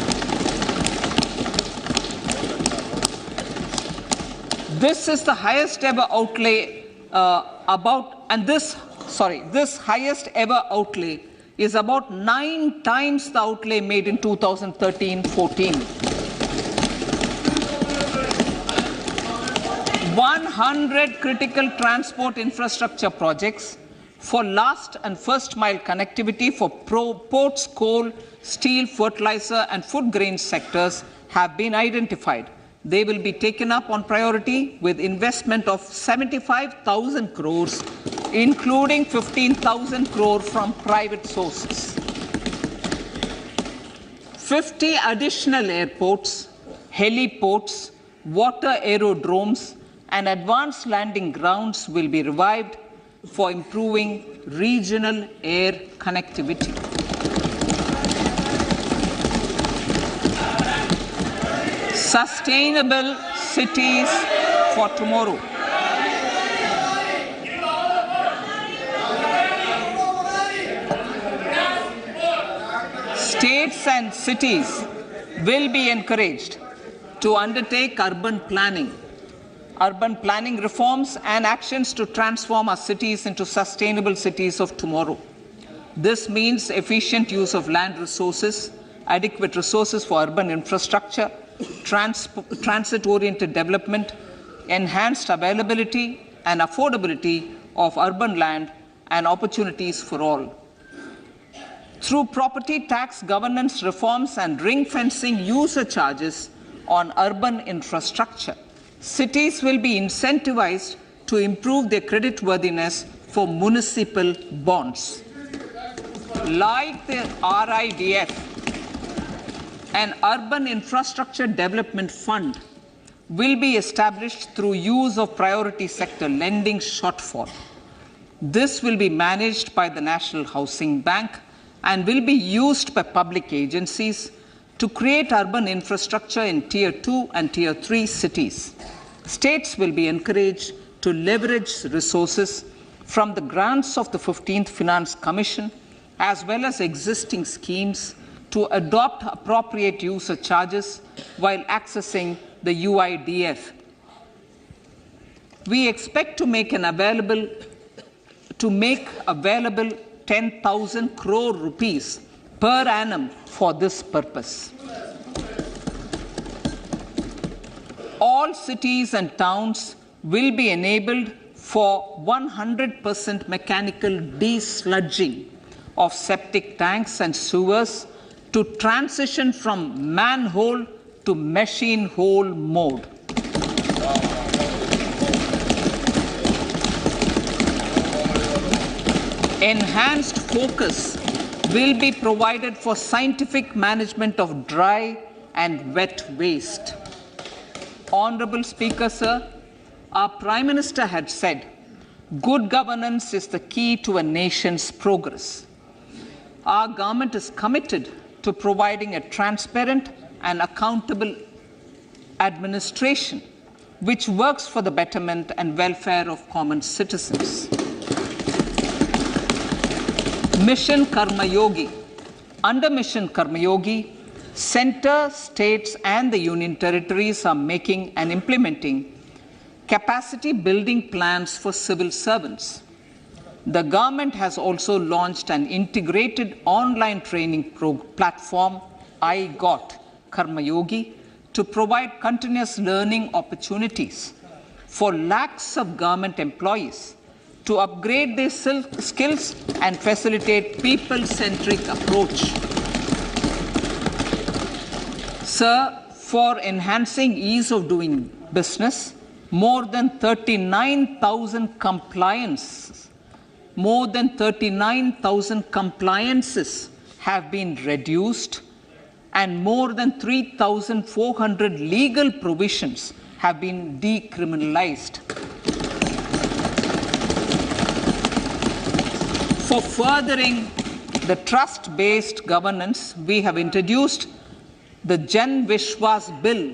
This is the highest ever outlay this highest ever outlay is about 9 times the outlay made in 2013-14. 100 critical transport infrastructure projects for last and first mile connectivity for ports, coal, steel, fertilizer and food grain sectors have been identified. They will be taken up on priority with investment of 75,000 crores, including 15,000 crore from private sources. 50 additional airports, heliports, water aerodromes, and advanced landing grounds will be revived for improving regional air connectivity. Sustainable cities for tomorrow. States and cities will be encouraged to undertake urban planning reforms and actions to transform our cities into sustainable cities of tomorrow. This means efficient use of land resources, adequate resources for urban infrastructure, transit-oriented development, enhanced availability and affordability of urban land and opportunities for all. Through property tax governance reforms and ring-fencing user charges on urban infrastructure, cities will be incentivized to improve their creditworthiness for municipal bonds. Like the RIDF, an urban infrastructure development fund will be established through use of priority sector lending shortfall. This will be managed by the National Housing Bank and will be used by public agencies to create urban infrastructure in Tier 2 and Tier 3 cities. States will be encouraged to leverage resources from the grants of the 15th Finance Commission as well as existing schemes to adopt appropriate user charges while accessing the UIDF. We expect to make available 10,000 crore rupees per annum for this purpose. All cities and towns will be enabled for 100% mechanical desludging of septic tanks and sewers to transition from manhole to machine hole mode. Enhanced focus will be provided for scientific management of dry and wet waste. Honorable Speaker, sir, our Prime Minister had said, good governance is the key to a nation's progress. Our government is committed to providing a transparent and accountable administration which works for the betterment and welfare of common citizens. Mission Karma Yogi. Under Mission Karma Yogi, centre, states and the union territories are making and implementing capacity building plans for civil servants. The government has also launched an integrated online training platform, I Got Karma Yogi, to provide continuous learning opportunities for lakhs of government employees to upgrade their skills and facilitate people-centric approach. Sir, for enhancing ease of doing business, more than 39,000 compliances have been reduced and more than 3,400 legal provisions have been decriminalized. For furthering the trust-based governance, we have introduced the Jan Vishwas Bill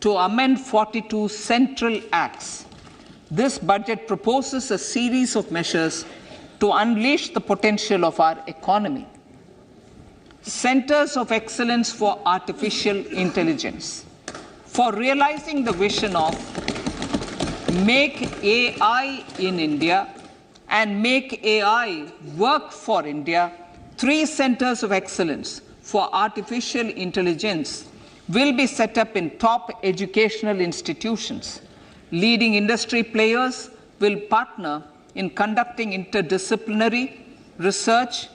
to amend 42 central acts. This budget proposes a series of measures to unleash the potential of our economy. Centers of Excellence for Artificial Intelligence. For realizing the vision of Make AI in India and Make AI Work for India, 3 centers of excellence for artificial intelligence will be set up in top educational institutions. Leading industry players will partner in conducting interdisciplinary research,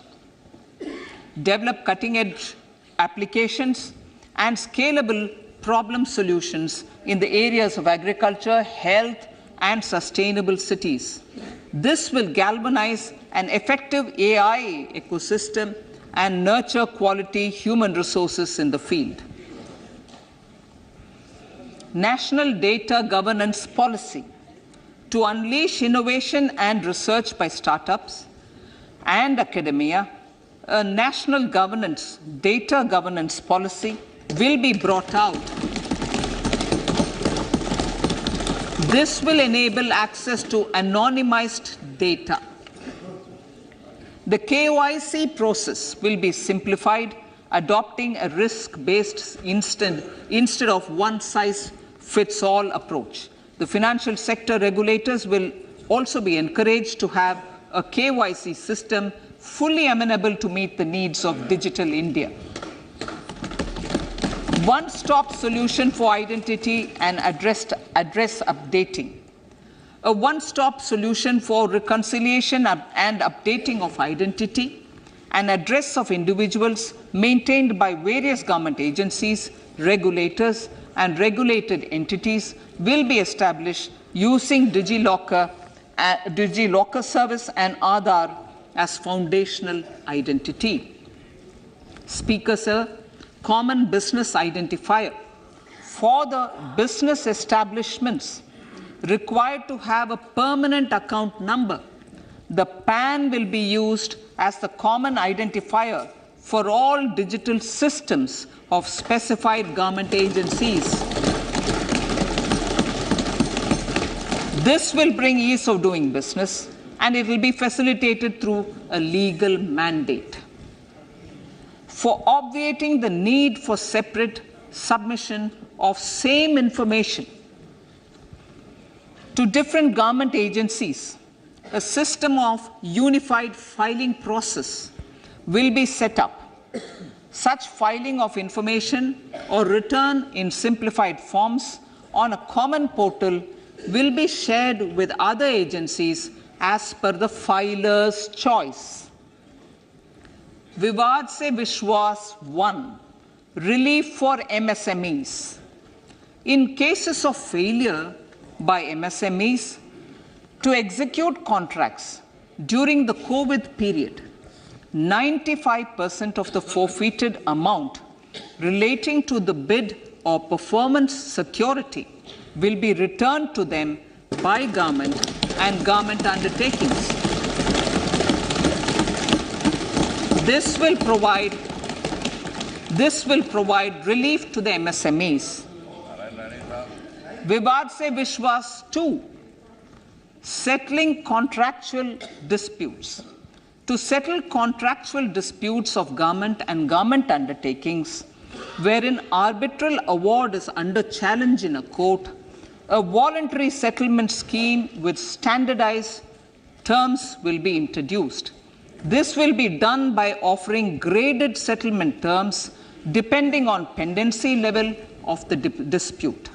develop cutting-edge applications, and scalable problem solutions in the areas of agriculture, health, and sustainable cities. This will galvanize an effective AI ecosystem and nurture quality human resources in the field. National Data Governance Policy. To unleash innovation and research by startups and academia, a national data governance policy will be brought out. This will enable access to anonymized data. The KYC process will be simplified, adopting a risk-based instead of one-size-fits-all approach. The financial sector regulators will also be encouraged to have a KYC system fully amenable to meet the needs of digital India. One-stop solution for identity and address updating. A one-stop solution for reconciliation and updating of identity and address of individuals maintained by various government agencies, regulators, and regulated entities will be established using DigiLocker service and Aadhaar as foundational identity. Speaker, sir, common business identifier. For the business establishments required to have a permanent account number, the PAN will be used as the common identifier for all digital systems of specified government agencies. This will bring ease of doing business, and it will be facilitated through a legal mandate. For obviating the need for separate submission of same information to different government agencies, a system of unified filing process will be set up. Such filing of information or return in simplified forms on a common portal will be shared with other agencies as per the filer's choice. Vivad Se Vishwas 1. Relief for MSMEs. In cases of failure by MSMEs to execute contracts during the COVID period, 95% of the forfeited amount relating to the bid or performance security will be returned to them by government and government undertakings. This will provide relief to the MSMEs. Vivad Se Vishwas 2, settling contractual disputes. To settle contractual disputes of government and government undertakings, wherein arbitral award is under challenge in a court, a voluntary settlement scheme with standardized terms will be introduced. This will be done by offering graded settlement terms depending on pendency level of the dispute.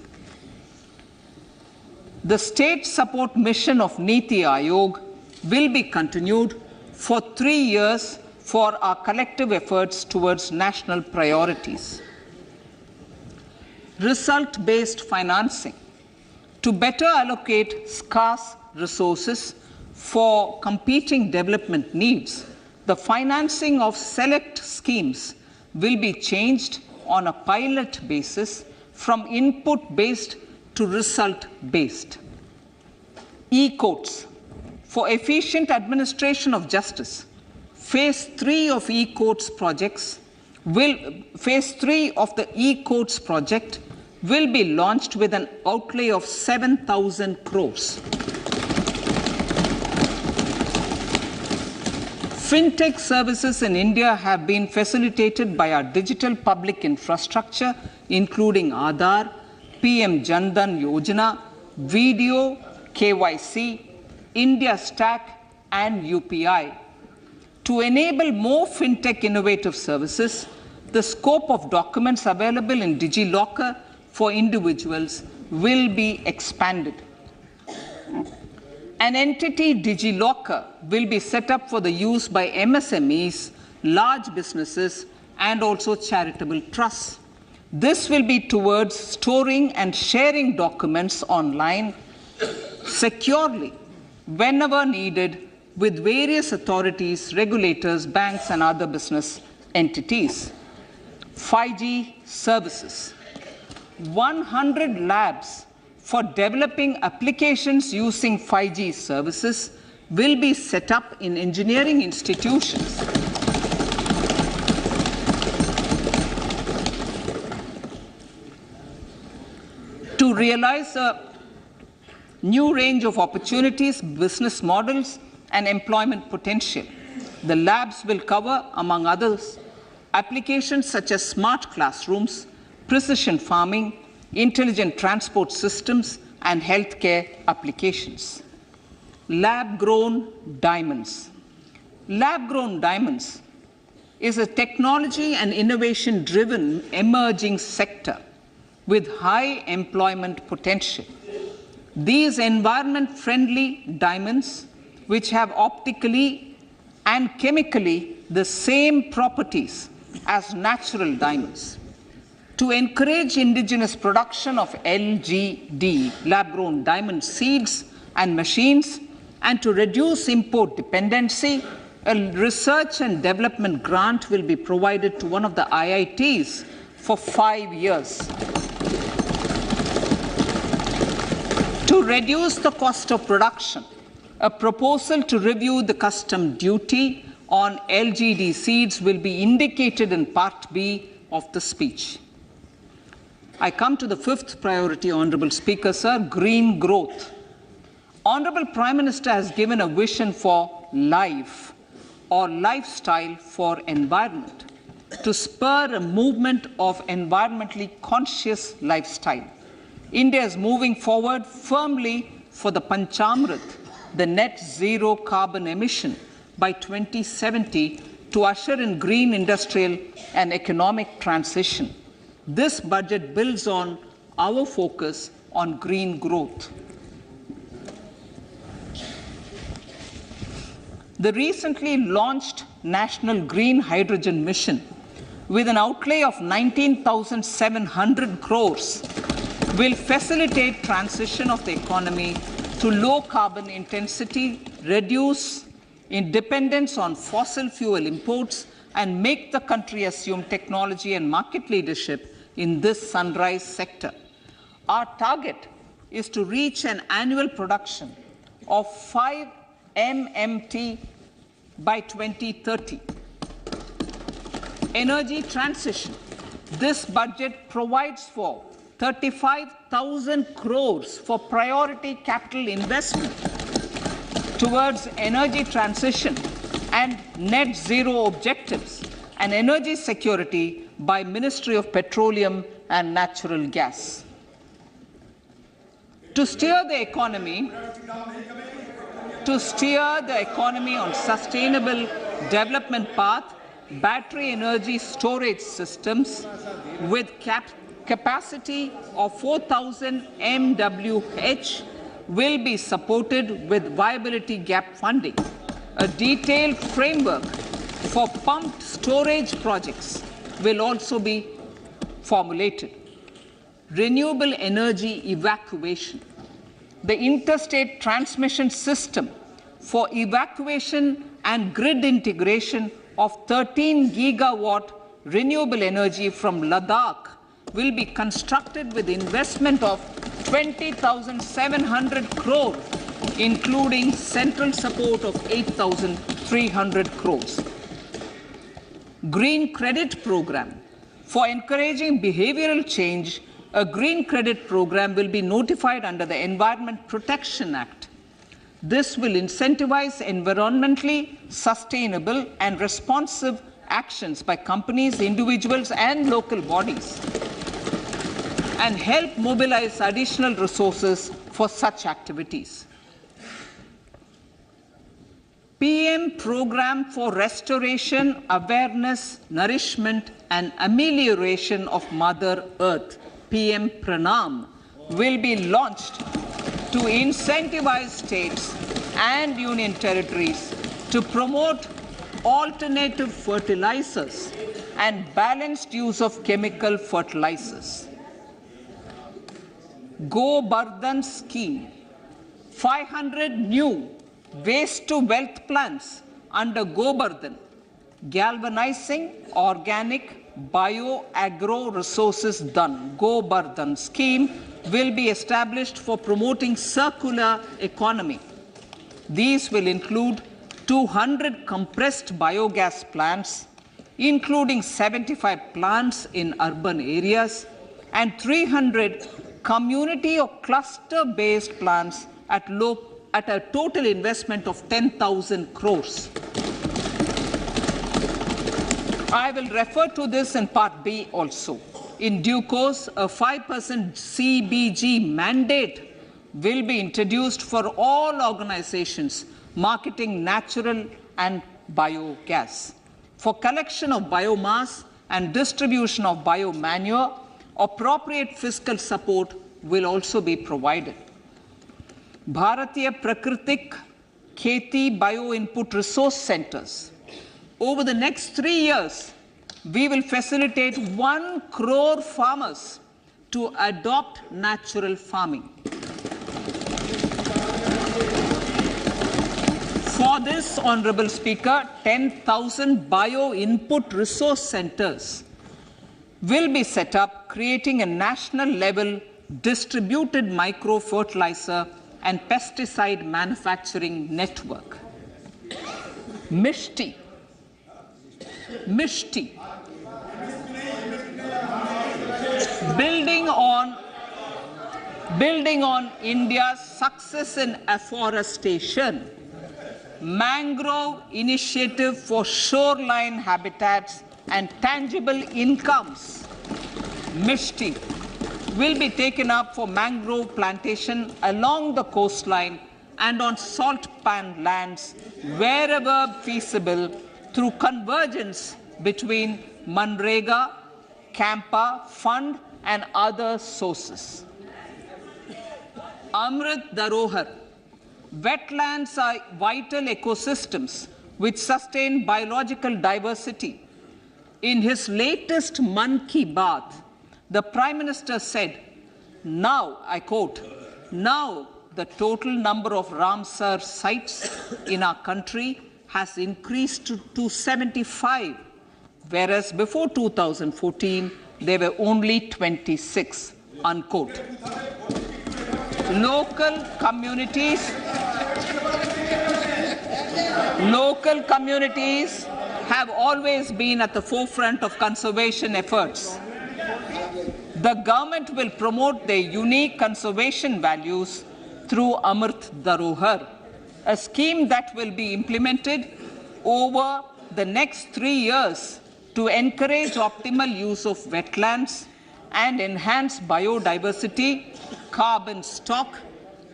The state support mission of Niti Aayog will be continued for 3 years for our collective efforts towards national priorities. Result-based financing. To better allocate scarce resources for competing development needs, the financing of select schemes will be changed on a pilot basis from input-based to result-based. E-courts. For efficient administration of justice, Phase 3 of the e-courts project will be launched with an outlay of 7,000 crores. Fintech services in India have been facilitated by our digital public infrastructure, including Aadhaar, PM Jan Dhan Yojana, Video, KYC, India Stack, and UPI. To enable more fintech innovative services, the scope of documents available in DigiLocker for individuals will be expanded. An entity, DigiLocker, will be set up for the use by MSMEs, large businesses, and also charitable trusts. This will be towards storing and sharing documents online securely whenever needed with various authorities, regulators, banks, and other business entities. 5G services. 100 labs for developing applications using 5G services will be set up in engineering institutions. To realize a new range of opportunities, business models, and employment potential, the labs will cover, among others, applications such as smart classrooms, precision farming, intelligent transport systems, and healthcare applications. Lab-grown diamonds. Lab-grown diamonds is a technology and innovation-driven emerging sector with high employment potential. These environment-friendly diamonds, which have optically and chemically the same properties as natural diamonds. To encourage indigenous production of LGD, lab-grown diamond seeds and machines, and to reduce import dependency, a research and development grant will be provided to one of the IITs for 5 years. To reduce the cost of production, a proposal to review the custom duty on LGD seeds will be indicated in Part B of the speech. I come to the fifth priority, Honourable Speaker, sir, green growth. Honourable Prime Minister has given a vision for life or lifestyle for environment to spur a movement of environmentally conscious lifestyle. India is moving forward firmly for the Panchamrit, the net zero carbon emission by 2070 to usher in green industrial and economic transition. This budget builds on our focus on green growth. The recently launched National Green Hydrogen Mission, with an outlay of 19,700 crores, will facilitate transition of the economy to low carbon intensity, reduce independence on fossil fuel imports, and make the country assume technology and market leadership in this sunrise sector. Our target is to reach an annual production of 5 MMT by 2030. Energy transition. This budget provides for 35,000 crores for priority capital investment towards energy transition and net zero objectives and energy security by Ministry of Petroleum and Natural Gas. To steer the economy on sustainable development path, battery energy storage systems with capacity of 4,000 MWH will be supported with viability gap funding. A detailed framework for pumped storage projects will also be formulated. Renewable energy evacuation. The interstate transmission system for evacuation and grid integration of 13 gigawatt renewable energy from Ladakh will be constructed with investment of 20,700 crore, including central support of 8,300 crores. Green credit program. For encouraging behavioral change, a green credit program will be notified under the Environment Protection Act. This will incentivize environmentally sustainable and responsive actions by companies, individuals, and local bodies, and help mobilize additional resources for such activities. PM Program for Restoration, Awareness, Nourishment, and Amelioration of Mother Earth, PM Pranam, will be launched to incentivize states and union territories to promote alternative fertilizers and balanced use of chemical fertilizers. Go Bardhan scheme. 500 new waste to wealth plants under Go Bardhan, galvanizing organic bio-agro resources done. Go Bardhan scheme will be established for promoting circular economy. These will include 200 compressed biogas plants, including 75 plants in urban areas, and 300 community or cluster-based plants at a total investment of 10,000 crores. I will refer to this in Part B also. In due course, a 5% CBG mandate will be introduced for all organizations marketing natural and biogas. For collection of biomass and distribution of biomanure, appropriate fiscal support will also be provided. Bharatiya Prakritik Kheti Bio Input Resource Centers. Over the next 3 years, we will facilitate 1 crore farmers to adopt natural farming. For this, Honorable Speaker, 10,000 bio input resource centers will be set up, creating a national level distributed micro fertilizer and pesticide manufacturing network. Mishti. Building on India's success in afforestation, mangrove initiative for shoreline habitats and tangible incomes, Mishti, will be taken up for mangrove plantation along the coastline and on salt pan lands wherever feasible through convergence between Manrega, Campa Fund and other sources. Amrit Dharohar. Wetlands are vital ecosystems which sustain biological diversity. In his latest Mann Ki Baat, the Prime Minister said, now, I quote, now the total number of Ramsar sites in our country has increased to 75, whereas before 2014, there were only 26, unquote. Local communities have always been at the forefront of conservation efforts. The government will promote their unique conservation values through Amrit Dharohar, a scheme that will be implemented over the next 3 years to encourage optimal use of wetlands and enhance biodiversity, carbon stock,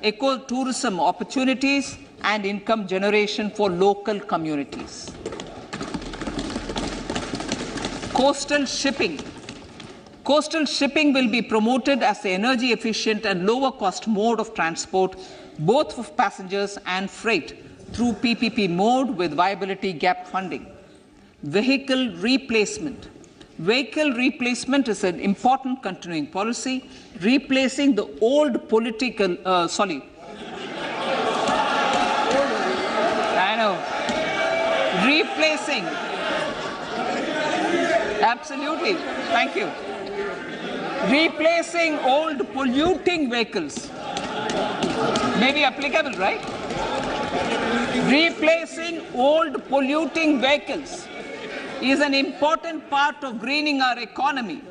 ecotourism opportunities, and income generation for local communities. Coastal shipping. Coastal shipping will be promoted as the energy efficient and lower cost mode of transport, both for passengers and freight, through PPP mode with viability gap funding. Vehicle replacement. Vehicle replacement is an important continuing policy, replacing the old political, replacing, absolutely, thank you. Replacing old polluting vehicles. Maybe applicable, right? Replacing old polluting vehicles is an important part of greening our economy.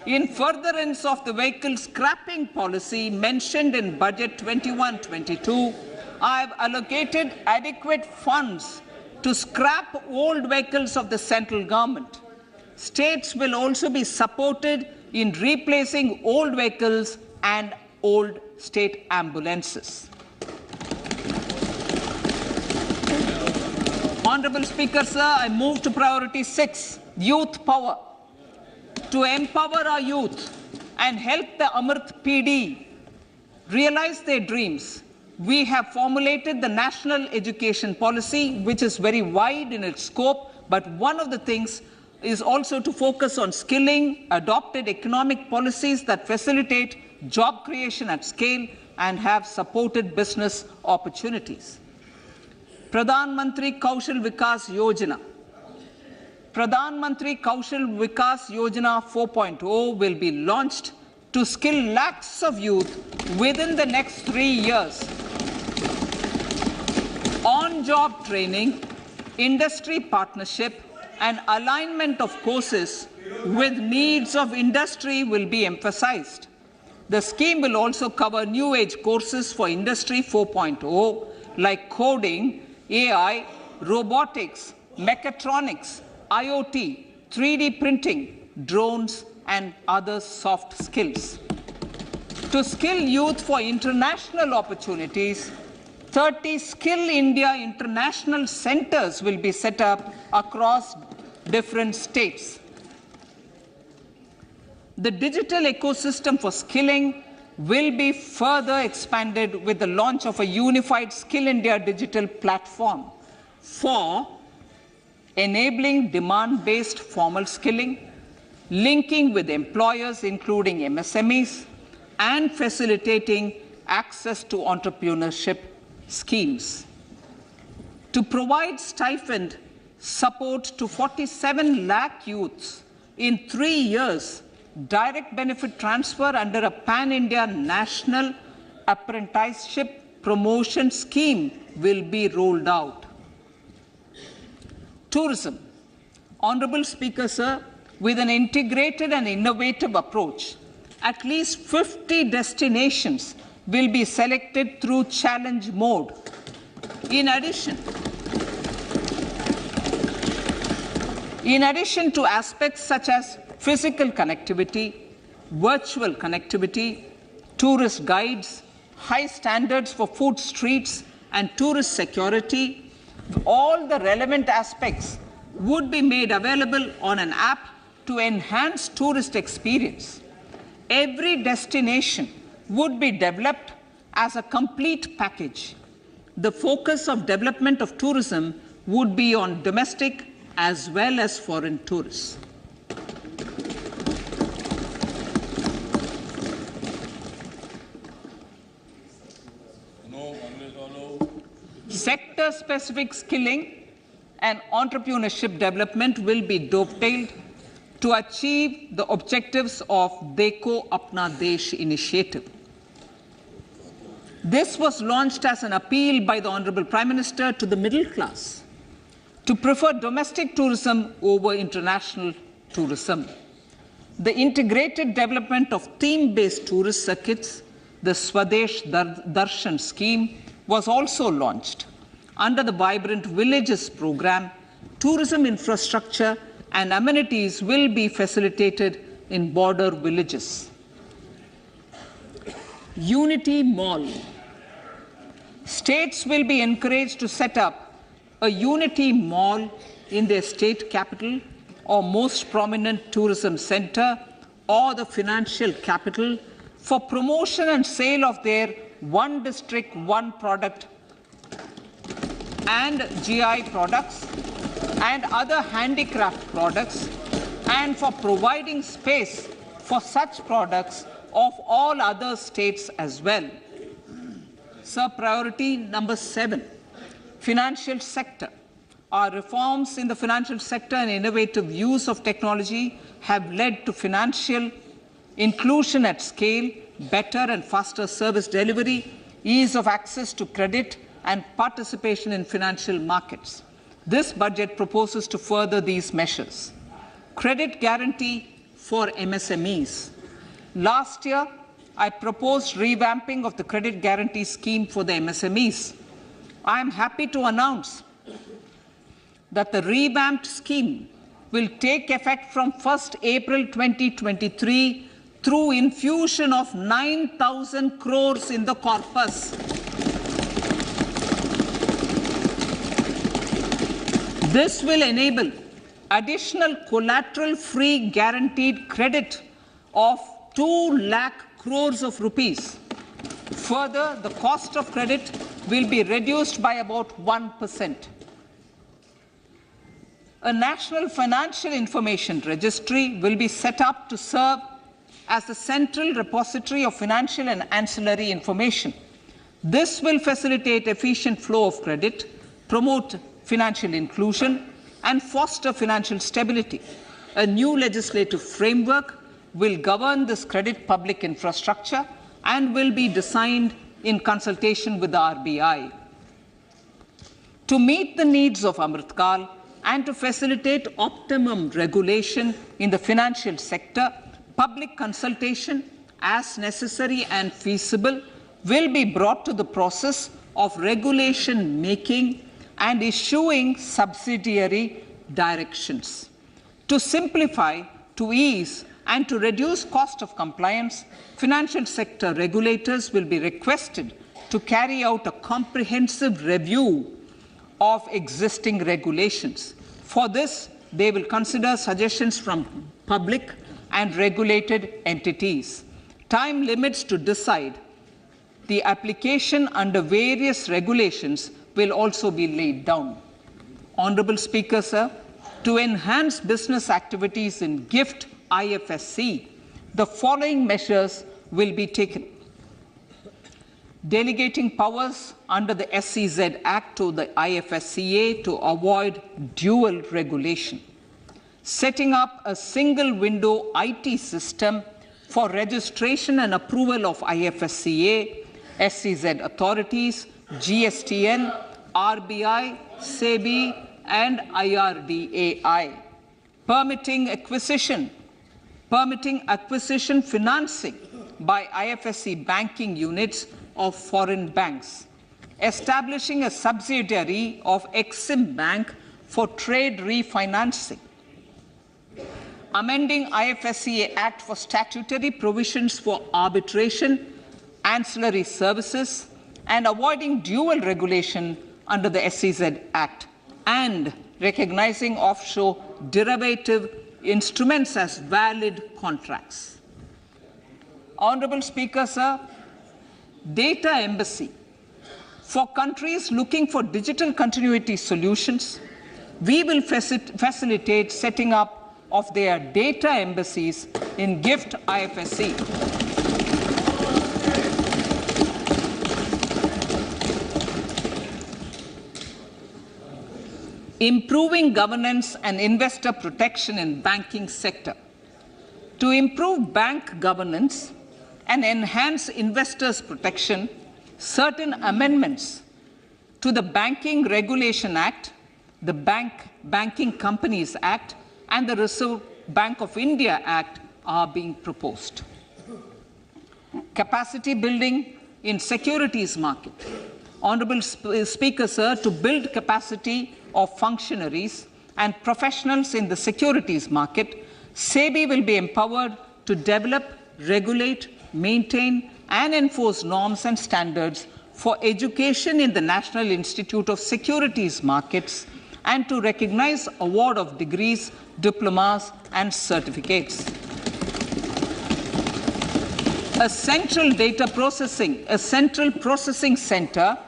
In furtherance of the vehicle scrapping policy mentioned in Budget 21-22, I have allocated adequate funds to scrap old vehicles of the central government. States will also be supported in replacing old vehicles and old state ambulances. Honorable Speaker, sir, I move to priority 6, youth power. To empower our youth and help the Amrit PD realize their dreams, we have formulated the National Education Policy, which is very wide in its scope, but one of the things is also to focus on skilling, adopted economic policies that facilitate job creation at scale and have supported business opportunities. Pradhan Mantri Kaushal Vikas Yojana. Pradhan Mantri Kaushal Vikas Yojana 4.0 will be launched to skill lakhs of youth within the next 3 years. On-job training, industry partnership, and alignment of courses with needs of industry will be emphasized. The scheme will also cover new age courses for Industry 4.0 like coding, AI, robotics, mechatronics, IoT, 3D printing, drones, and other soft skills. To skill youth for international opportunities, 30 Skill India international centers will be set up across different states. The digital ecosystem for skilling will be further expanded with the launch of a unified Skill India digital platform for enabling demand-based formal skilling, linking with employers including MSMEs, and facilitating access to entrepreneurship schemes. To provide stipend support to 47 lakh youths in 3 years, direct benefit transfer under a pan-India national apprenticeship promotion scheme will be rolled out. Tourism. Honorable Speaker, sir, with an integrated and innovative approach, at least 50 destinations will be selected through challenge mode. In addition to aspects such as physical connectivity, virtual connectivity, tourist guides, high standards for food streets, and tourist security, all the relevant aspects would be made available on an app to enhance tourist experience. Every destination would be developed as a complete package. The focus of development of tourism would be on domestic as well as foreign tourists. Sector sector-specific skilling and entrepreneurship development will be dovetailed to achieve the objectives of Dekho Apna Desh initiative. This was launched as an appeal by the Honorable Prime Minister to the middle class to prefer domestic tourism over international tourism. The integrated development of theme-based tourist circuits, the Swadesh Darshan scheme, was also launched. Under the Vibrant Villages program, tourism infrastructure and amenities will be facilitated in border villages. Unity Mall. States will be encouraged to set up a Unity Mall in their state capital or most prominent tourism center or the financial capital for promotion and sale of their one district, one product and GI products and other handicraft products, and for providing space for such products of all other states as well. Sir, priority number 7, financial sector. Our reforms in the financial sector and innovative use of technology have led to financial inclusion at scale, better and faster service delivery, ease of access to credit, and participation in financial markets. This budget proposes to further these measures. Credit guarantee for MSMEs. Last year, I proposed revamping of the credit guarantee scheme for the MSMEs. I am happy to announce that the revamped scheme will take effect from 1st April 2023 through infusion of 9,000 crores in the corpus. This will enable additional collateral-free guaranteed credit of 2 lakh crores of rupees. Further, the cost of credit will be reduced by about 1%. A national financial information registry will be set up to serve as the central repository of financial and ancillary information. This will facilitate efficient flow of credit, promote financial inclusion, and foster financial stability. A new legislative framework will govern this credit public infrastructure and will be designed in consultation with the RBI. To meet the needs of Amritkal and to facilitate optimum regulation in the financial sector, public consultation, as necessary and feasible, will be brought to the process of regulation making and issuing subsidiary directions. To simplify, to ease, and to reduce cost of compliance, financial sector regulators will be requested to carry out a comprehensive review of existing regulations. For this, they will consider suggestions from public and regulated entities. Time limits to decide the application under various regulations will also be laid down. Honorable Speaker, sir, to enhance business activities in GIFT IFSC, the following measures will be taken. Delegating powers under the SEZ Act to the IFSCA to avoid dual regulation. Setting up a single window IT system for registration and approval of IFSCA, SEZ authorities, GSTN, RBI, SEBI, and IRDAI. Permitting acquisition financing by IFSC banking units of foreign banks. Establishing a subsidiary of Exim Bank for trade refinancing. Amending IFSCA Act for statutory provisions for arbitration, ancillary services, and avoiding dual regulation under the SEZ Act, and recognizing offshore derivative instruments as valid contracts. Honorable Speaker, sir, data embassy. For countries looking for digital continuity solutions, we will facilitate setting up of their data embassies in GIFT IFSC. improving governance and investor protection in banking sector. To improve bank governance and enhance investors' protection, certain amendments to the Banking Regulation Act, the Banking Companies Act, and the Reserve Bank of India Act are being proposed. Capacity building in securities market. Honorable Speaker, sir, to build capacity of functionaries and professionals in the securities market, SEBI will be empowered to develop, regulate, maintain, and enforce norms and standards for education in the National Institute of Securities Markets and to recognize award of degrees, diplomas, and certificates. A central processing center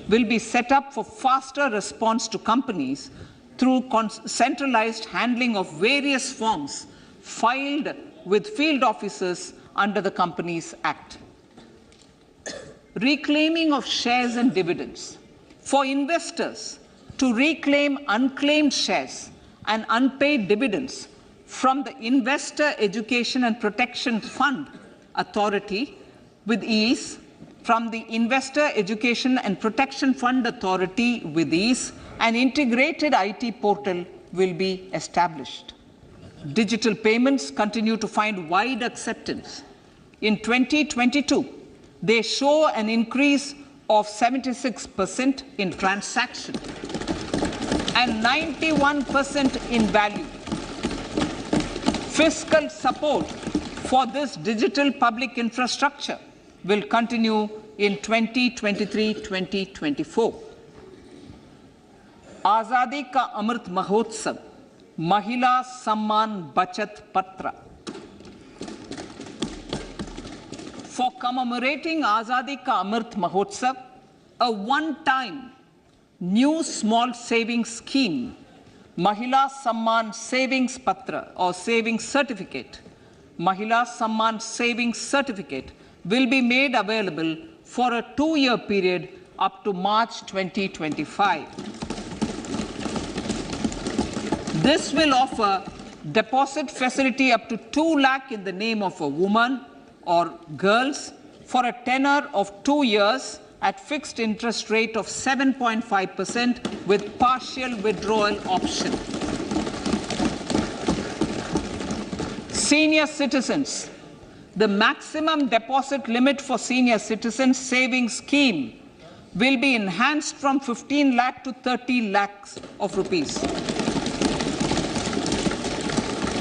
will be set up for faster response to companies through centralized handling of various forms filed with field officers under the Companies Act. Reclaiming of shares and dividends. For investors to reclaim unclaimed shares and unpaid dividends from the Investor Education and Protection Fund Authority with ease, an integrated IT portal will be established. Digital payments continue to find wide acceptance. In 2022, they show an increase of 76% in transaction and 91% in value. Fiscal support for this digital public infrastructure will continue in 2023-2024. Azadi ka Amrit Mahotsav, Mahila Samman Bachat Patra. For commemorating Azadi ka Amrit Mahotsav, a one-time new small savings scheme, Mahila Samman Savings Patra or Savings Certificate, Mahila Samman Savings Certificate will be made available for a 2-year period up to March 2025. This will offer deposit facility up to 2 lakh in the name of a woman or girls for a tenure of 2 years at fixed interest rate of 7.5% with partial withdrawal option. Senior citizens. The maximum deposit limit for senior citizens savings scheme will be enhanced from 15 lakh to 30 lakhs of rupees.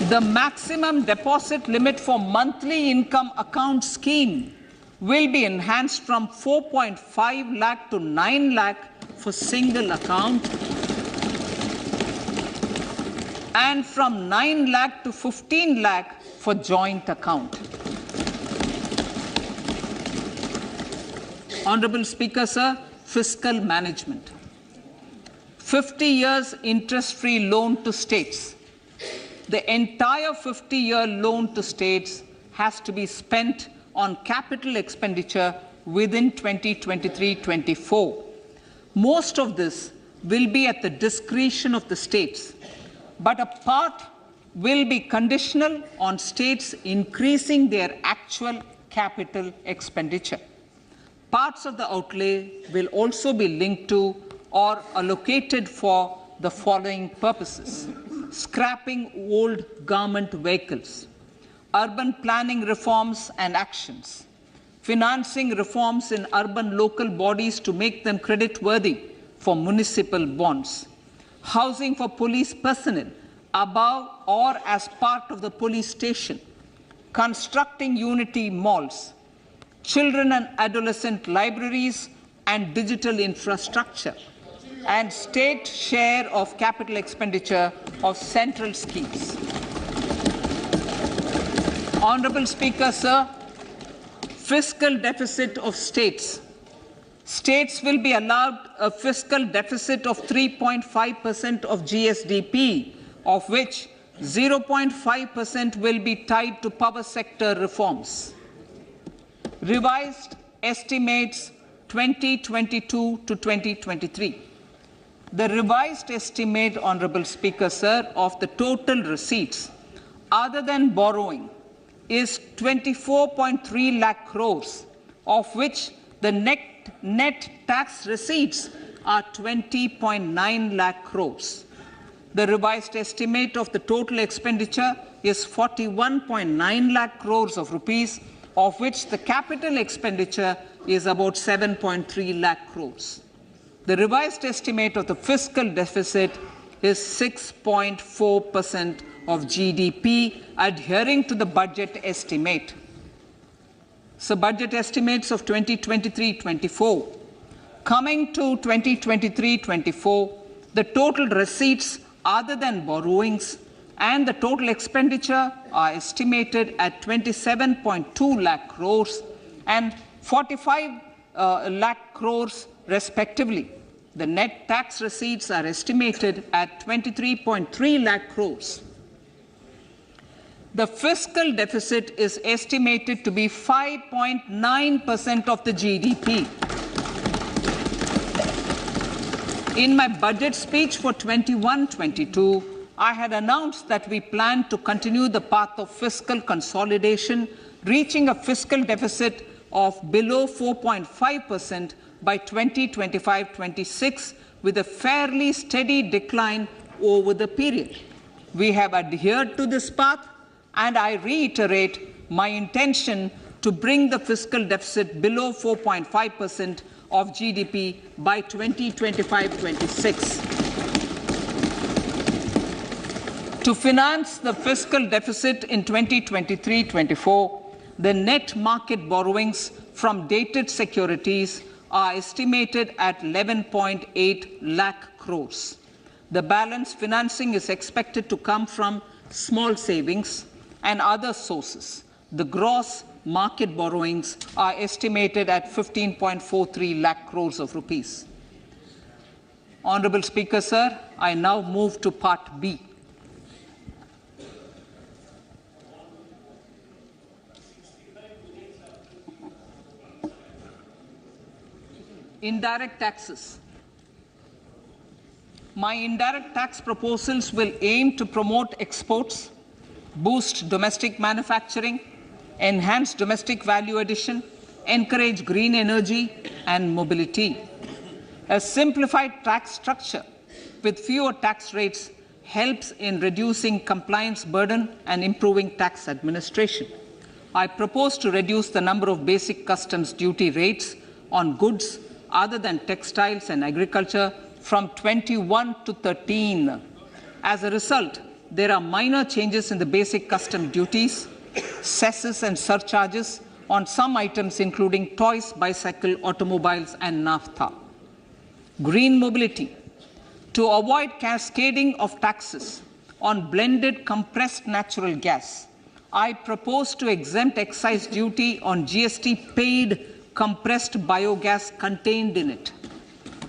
The maximum deposit limit for monthly income account scheme will be enhanced from 4.5 lakh to 9 lakh for single account and from 9 lakh to 15 lakh for joint account. Honorable Speaker, sir, fiscal management. 50 years interest-free loan to states. The entire 50-year loan to states has to be spent on capital expenditure within 2023-24. Most of this will be at the discretion of the states, but a part will be conditional on states increasing their actual capital expenditure. Parts of the outlay will also be linked to or allocated for the following purposes: scrapping old government vehicles, urban planning reforms and actions, financing reforms in urban local bodies to make them credit-worthy for municipal bonds, housing for police personnel above or as part of the police station, constructing unity malls, children and adolescent libraries and digital infrastructure, and state share of capital expenditure of central schemes. Honorable Speaker, sir, fiscal deficit of states. States will be allowed a fiscal deficit of 3.5% of GSDP, of which 0.5% will be tied to power sector reforms. Revised estimates 2022 to 2023. The revised estimate, Honourable Speaker, sir, of the total receipts other than borrowing is 24.3 lakh crores, of which the net tax receipts are 20.9 lakh crores. The revised estimate of the total expenditure is 41.9 lakh crores of rupees, of which the capital expenditure is about 7.3 lakh crores. The revised estimate of the fiscal deficit is 6.4% of GDP, adhering to the budget estimate. So budget estimates of 2023-24. Coming to 2023-24, the total receipts other than borrowings and the total expenditure are estimated at 27.2 lakh crores and 45 lakh crores respectively. The net tax receipts are estimated at 23.3 lakh crores. The fiscal deficit is estimated to be 5.9% of the GDP. In my budget speech for 21-22, I had announced that we plan to continue the path of fiscal consolidation, reaching a fiscal deficit of below 4.5% by 2025-26, with a fairly steady decline over the period. We have adhered to this path, and I reiterate my intention to bring the fiscal deficit below 4.5% of GDP by 2025-26. To finance the fiscal deficit in 2023-24, the net market borrowings from dated securities are estimated at 11.8 lakh crores. The balance financing is expected to come from small savings and other sources. The gross market borrowings are estimated at 15.43 lakh crores of rupees. Honourable Speaker, sir, I now move to Part B. Indirect taxes. My indirect tax proposals will aim to promote exports, boost domestic manufacturing, enhance domestic value addition, encourage green energy and mobility. A simplified tax structure with fewer tax rates helps in reducing compliance burden and improving tax administration. I propose to reduce the number of basic customs duty rates on goods other than textiles and agriculture from 21 to 13. As a result, there are minor changes in the basic custom duties, cesses and surcharges on some items including toys, bicycle, automobiles and naphtha. Green mobility. To avoid cascading of taxes on blended compressed natural gas, I propose to exempt excise duty on GST paid compressed biogas contained in it.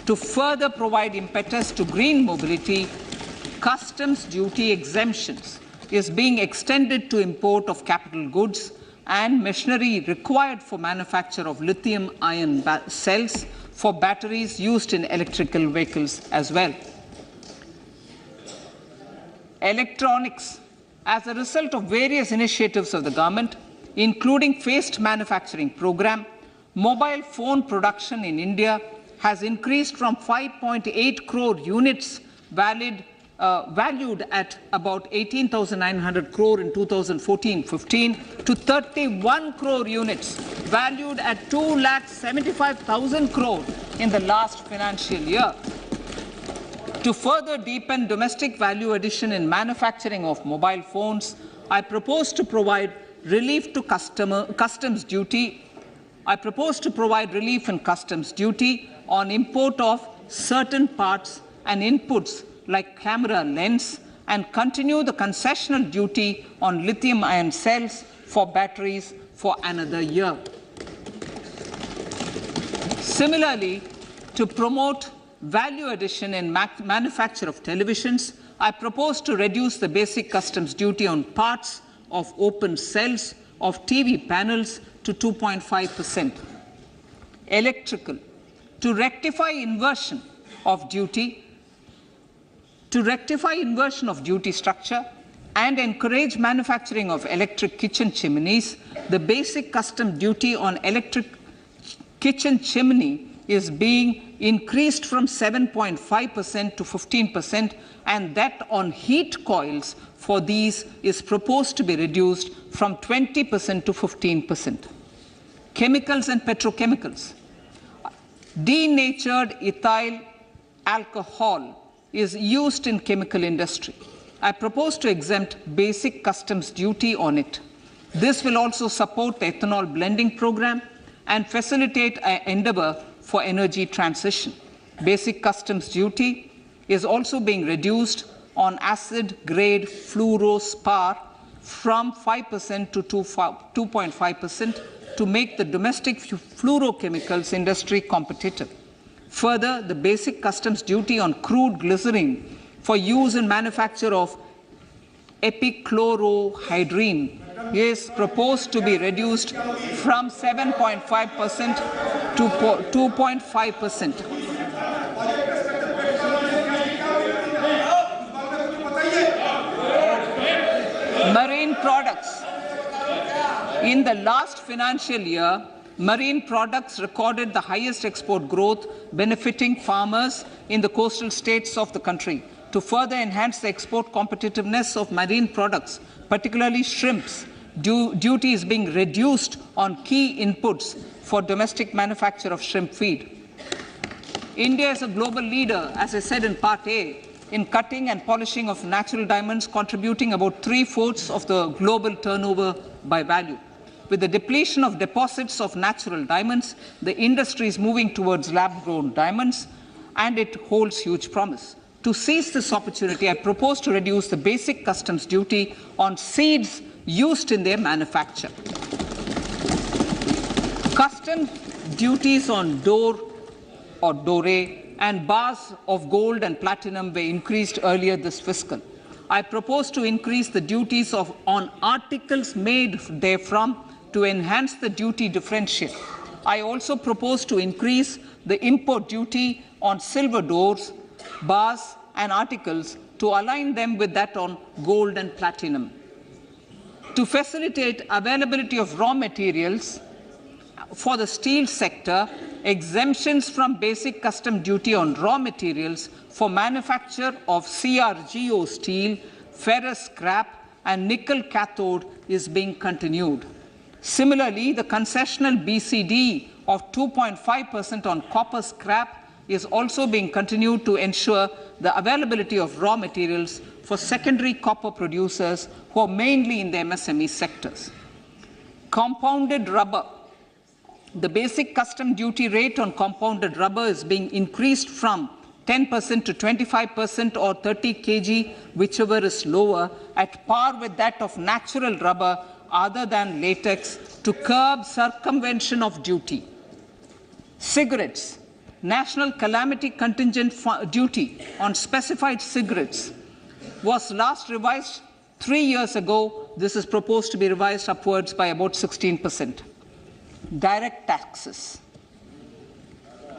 To further provide impetus to green mobility, customs duty exemptions is being extended to import of capital goods and machinery required for manufacture of lithium-ion cells for batteries used in electrical vehicles as well. Electronics. As a result of various initiatives of the government, including phased manufacturing program, mobile phone production in India has increased from 5.8 crore units valued at about 18,900 crore in 2014-15 to 31 crore units valued at 2,75,000 crore in the last financial year. To further deepen domestic value addition in manufacturing of mobile phones, I propose to provide relief to customs duty. I propose to provide relief in customs duty on import of certain parts and inputs like camera lens and continue the concessional duty on lithium-ion cells for batteries for another year. Similarly, to promote value addition in manufacture of televisions, I propose to reduce the basic customs duty on parts of open cells of TV panels to 2.5%. Electrical. to rectify inversion of duty structure and encourage manufacturing of electric kitchen chimneys, the basic custom duty on electric kitchen chimney is being increased from 7.5% to 15%, and that on heat coils for these is proposed to be reduced from 20% to 15%. Chemicals and petrochemicals. Denatured ethyl alcohol is used in chemical industry. I propose to exempt basic customs duty on it. This will also support the ethanol blending program and facilitate an endeavor for energy transition. Basic customs duty is also being reduced on acid-grade fluorospar from 5% to 2.5% to make the domestic fluorochemicals industry competitive. Further, the basic customs duty on crude glycerin for use in manufacture of epichlorohydrin is proposed to be reduced from 7.5% to 2.5%. Marine products. In the last financial year, marine products recorded the highest export growth, benefiting farmers in the coastal states of the country. To further enhance the export competitiveness of marine products, particularly shrimps, duty is being reduced on key inputs for domestic manufacture of shrimp feed. India is a global leader, as I said in Part A, in cutting and polishing of natural diamonds, contributing about 3/4 of the global turnover by value. With the depletion of deposits of natural diamonds, the industry is moving towards lab-grown diamonds, and it holds huge promise. To seize this opportunity, I propose to reduce the basic customs duty on seeds used in their manufacture. Customs duties on door or doré and bars of gold and platinum were increased earlier this fiscal. I propose to increase the duties on articles made therefrom to enhance the duty differential. I also propose to increase the import duty on silver doors, bars, and articles to align them with that on gold and platinum. To facilitate availability of raw materials for the steel sector, exemptions from basic custom duty on raw materials for manufacture of CRGO steel, ferrous scrap, and nickel cathode is being continued. Similarly, the concessional BCD of 2.5% on copper scrap is also being continued to ensure the availability of raw materials for secondary copper producers who are mainly in the MSME sectors. Compounded rubber. The basic custom duty rate on compounded rubber is being increased from 10% to 25% or 30 kg, whichever is lower, at par with that of natural rubber other than latex, to curb circumvention of duty. Cigarettes. National calamity contingent duty on specified cigarettes was last revised 3 years ago. This is proposed to be revised upwards by about 16%. Direct taxes.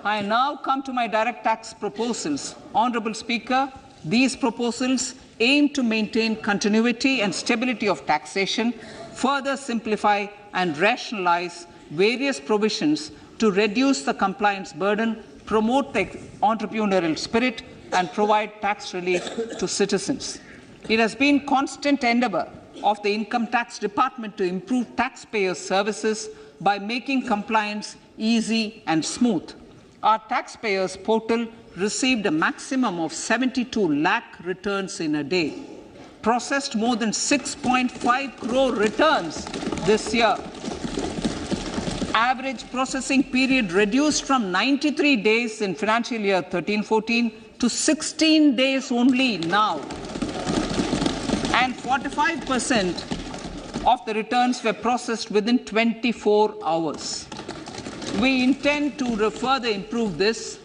I now come to my direct tax proposals. Honourable Speaker, these proposals aim to maintain continuity and stability of taxation, further simplify and rationalise various provisions to reduce the compliance burden, promote the entrepreneurial spirit, and provide tax relief to citizens. It has been constant endeavour of the Income Tax Department to improve taxpayers' services by making compliance easy and smooth. Our taxpayers portal received a maximum of 72 lakh returns in a day, processed more than 6.5 crore returns this year. Average processing period reduced from 93 days in financial year 13-14 to 16 days only now. And 45% of the returns were processed within 24 hours. We intend to further improve this,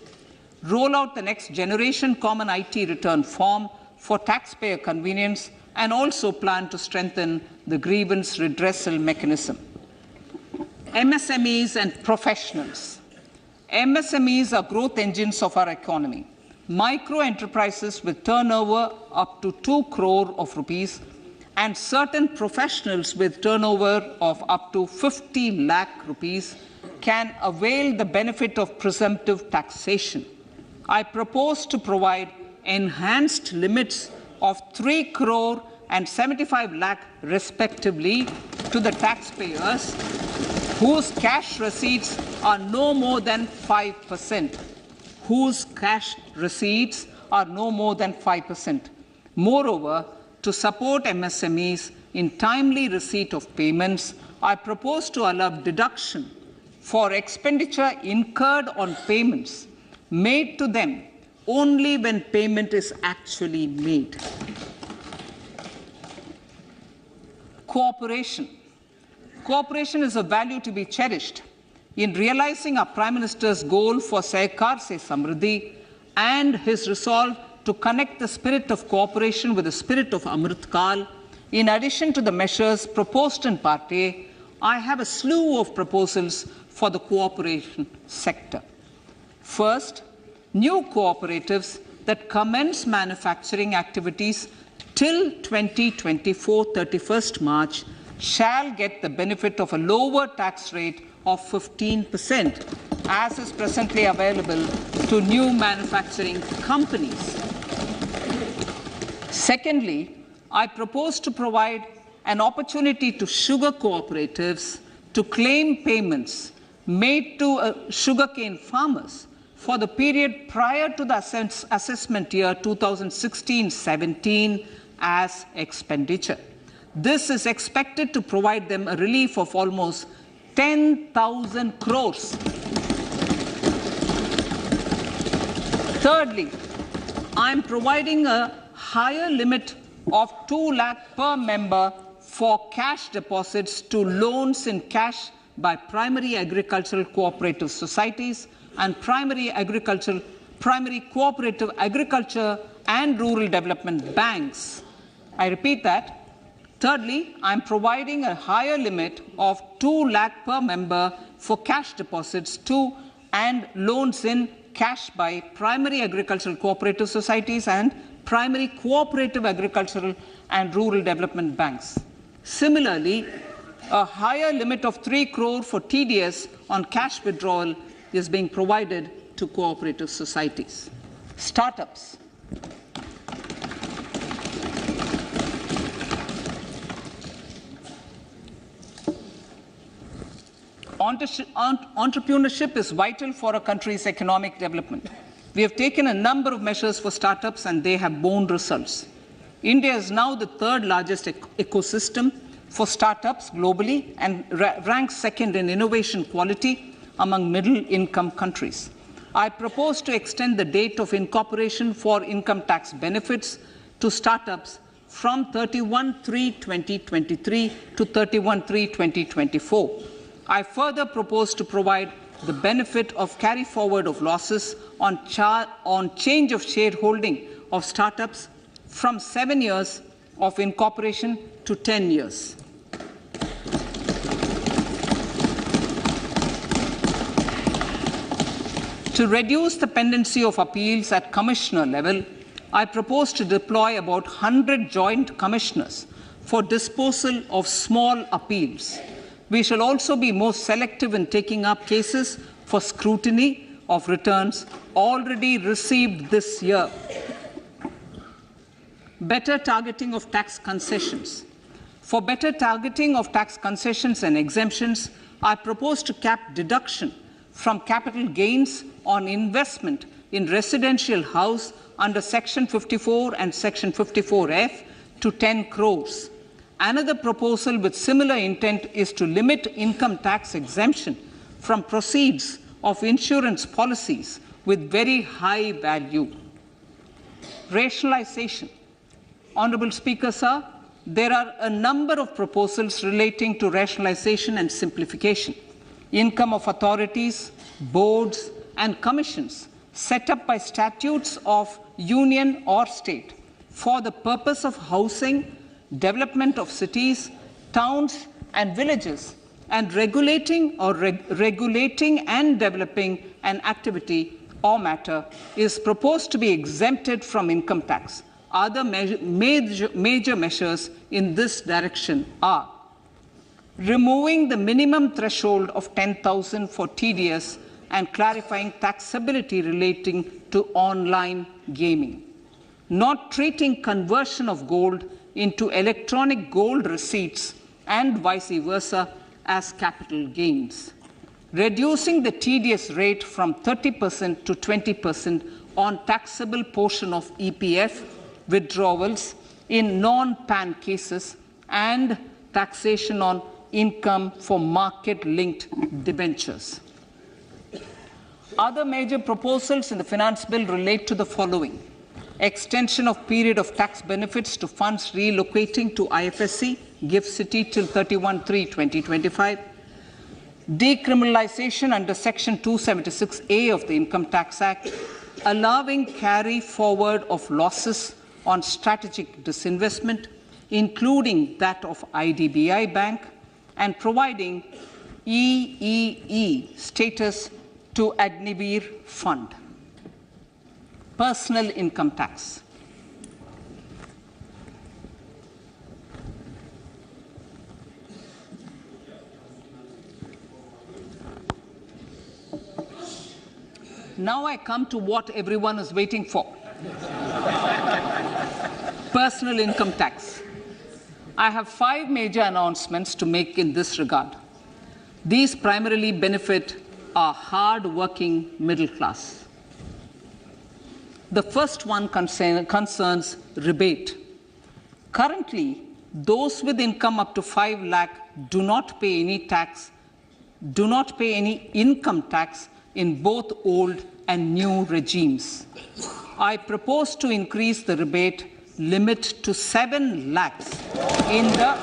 roll out the next generation common IT return form for taxpayer convenience, and also plan to strengthen the grievance redressal mechanism. MSMEs and professionals. MSMEs are growth engines of our economy. Micro enterprises with turnover up to 2 crore of rupees and certain professionals with turnover of up to 50 lakh rupees can avail the benefit of presumptive taxation. I propose to provide enhanced limits of 3 crore and 75 lakh respectively to the taxpayers whose cash receipts are no more than 5%. Whose cash receipts are no more than 5%. Moreover, to support MSMEs in timely receipt of payments, I propose to allow deduction for expenditure incurred on payments made to them only when payment is actually made. Cooperation. Cooperation is a value to be cherished. In realizing our Prime Minister's goal for Sehkar Se Samriddhi and his resolve to connect the spirit of cooperation with the spirit of Amrit Kal, in addition to the measures proposed in Part A, I have a slew of proposals for the cooperation sector. First, new cooperatives that commence manufacturing activities till 2024, 31st March, shall get the benefit of a lower tax rate of 15%, as is presently available to new manufacturing companies. Secondly, I propose to provide an opportunity to sugar cooperatives to claim payments made to sugarcane farmers for the period prior to the assessment year 2016-17 as expenditure. This is expected to provide them a relief of almost 10,000 crores. Thirdly, I am providing a higher limit of 2 lakh per member for cash deposits to loans in cash by primary agricultural cooperative societies and primary cooperative agriculture and rural development banks. I repeat that. Thirdly, I am providing a higher limit of 2 lakh per member for cash deposits to and loans in cash by primary agricultural cooperative societies and primary cooperative agricultural and rural development banks. Similarly, a higher limit of 3 crore for TDS on cash withdrawal is being provided to cooperative societies. Startups. Entrepreneurship is vital for a country's economic development. We have taken a number of measures for startups and they have borne results. India is now the third largest ecosystem for startups globally and ranks second in innovation quality among middle-income countries. I propose to extend the date of incorporation for income tax benefits to startups from 31/3/2023 to 31/3/2024. I further propose to provide the benefit of carry forward of losses on change of shareholding of startups from 7 years of incorporation to 10 years. To reduce the pendency of appeals at commissioner level, I propose to deploy about 100 joint commissioners for disposal of small appeals. We shall also be more selective in taking up cases for scrutiny of returns already received this year. Better targeting of tax concessions. For better targeting of tax concessions and exemptions, I propose to cap deduction from capital gains on investment in residential house under Section 54 and Section 54F to 10 crores. Another proposal with similar intent is to limit income tax exemption from proceeds of insurance policies with very high value. Rationalization. Honourable Speaker, sir, there are a number of proposals relating to rationalization and simplification. Income of authorities, boards, and commissions set up by statutes of union or state for the purpose of housing, development of cities, towns, and villages, and regulating and developing an activity or matter is proposed to be exempted from income tax. Other major measures in this direction are removing the minimum threshold of 10,000 for TDS and clarifying taxability relating to online gaming, not treating conversion of gold into electronic gold receipts and vice versa as capital gains, reducing the TDS rate from 30% to 20% on taxable portion of EPF withdrawals in non-PAN cases, and taxation on income for market-linked debentures. Other major proposals in the finance bill relate to the following: extension of period of tax benefits to funds relocating to IFSC, GIFT City till 31/3/2025, decriminalization under Section 276A of the Income Tax Act, allowing carry forward of losses on strategic disinvestment, including that of IDBI Bank, and providing EEE status to Agnivir Fund. Personal income tax. Now I come to what everyone is waiting for. Personal income tax. I have 5 major announcements to make in this regard. These primarily benefit our hard-working middle class. The first one concerns rebate. Currently, those with income up to 5 lakh do not pay any income tax in both old and new regimes. I propose to increase the rebate limit to 7 lakhs in the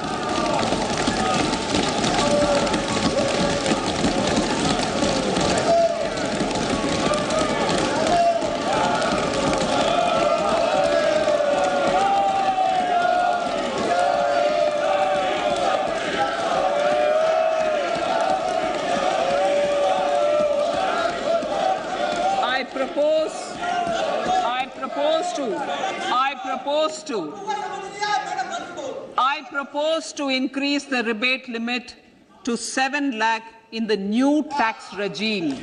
I propose to increase the rebate limit to 7 lakh in the new tax regime.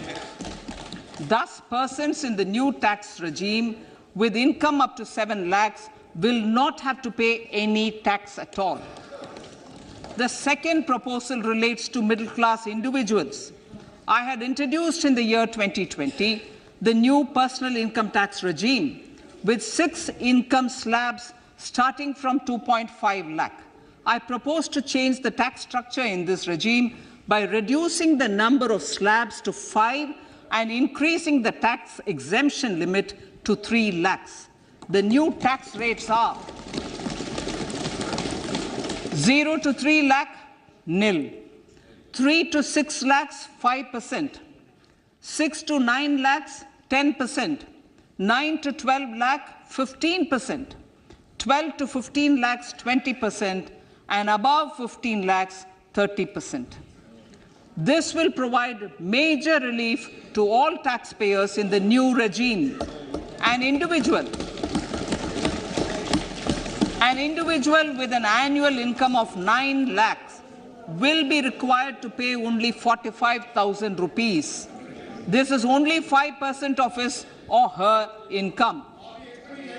Thus, persons in the new tax regime with income up to 7 lakhs will not have to pay any tax at all. The second proposal relates to middle-class individuals. I had introduced in the year 2020 the new personal income tax regime with 6 income slabs starting from 2.5 lakh. I propose to change the tax structure in this regime by reducing the number of slabs to 5 and increasing the tax exemption limit to 3 lakhs. The new tax rates are 0 to 3 lakh, nil. 3 to 6 lakhs, 5%. 6 to 9 lakhs, 10%. 9 to 12 lakh, 15%. 12 to 15 lakhs, 20%. And above 15 lakhs, 30%. This will provide major relief to all taxpayers in the new regime. An individual with an annual income of 9 lakhs will be required to pay only 45,000 rupees. This is only 5% of his or her income.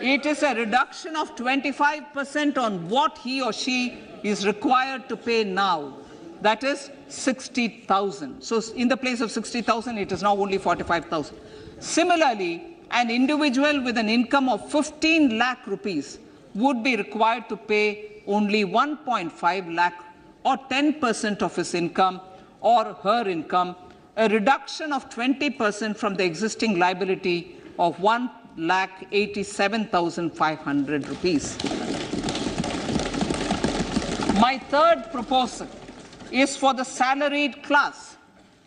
It is a reduction of 25% on what he or she is required to pay now. That is 60,000. So in the place of 60,000, it is now only 45,000. Similarly, an individual with an income of 15 lakh rupees would be required to pay only 1.5 lakh or 10% of his income or her income, a reduction of 20% from the existing liability of 1,87,500 rupees. My third proposal is for the salaried class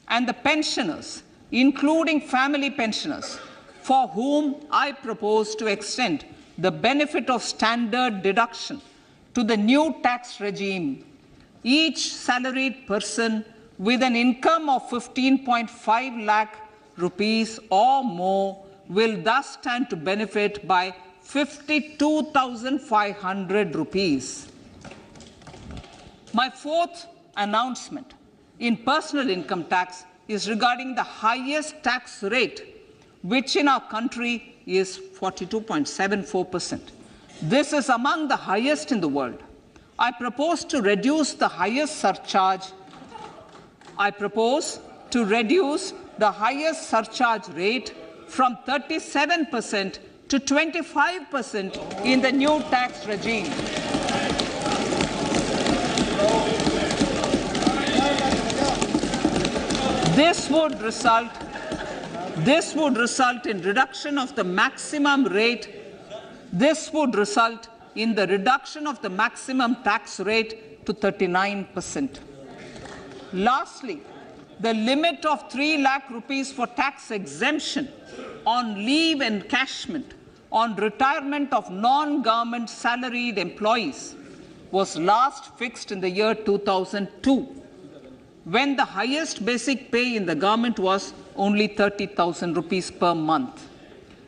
and the pensioners, including family pensioners, for whom I propose to extend the benefit of standard deduction to the new tax regime. Each salaried person with an income of 15.5 lakh rupees or more will thus stand to benefit by 52,500 rupees. My fourth announcement in personal income tax is regarding the highest tax rate, which in our country is 42.74%. This is among the highest in the world. I propose to reduce the highest surcharge rate from 37% to 25% in the new tax regime. This would result in reduction of the maximum rate. This would result in the reduction of the maximum tax rate to 39%. Lastly, the limit of 3 lakh rupees for tax exemption on leave encashment on retirement of non-government salaried employees was last fixed in the year 2002, when the highest basic pay in the government was only 30,000 rupees per month.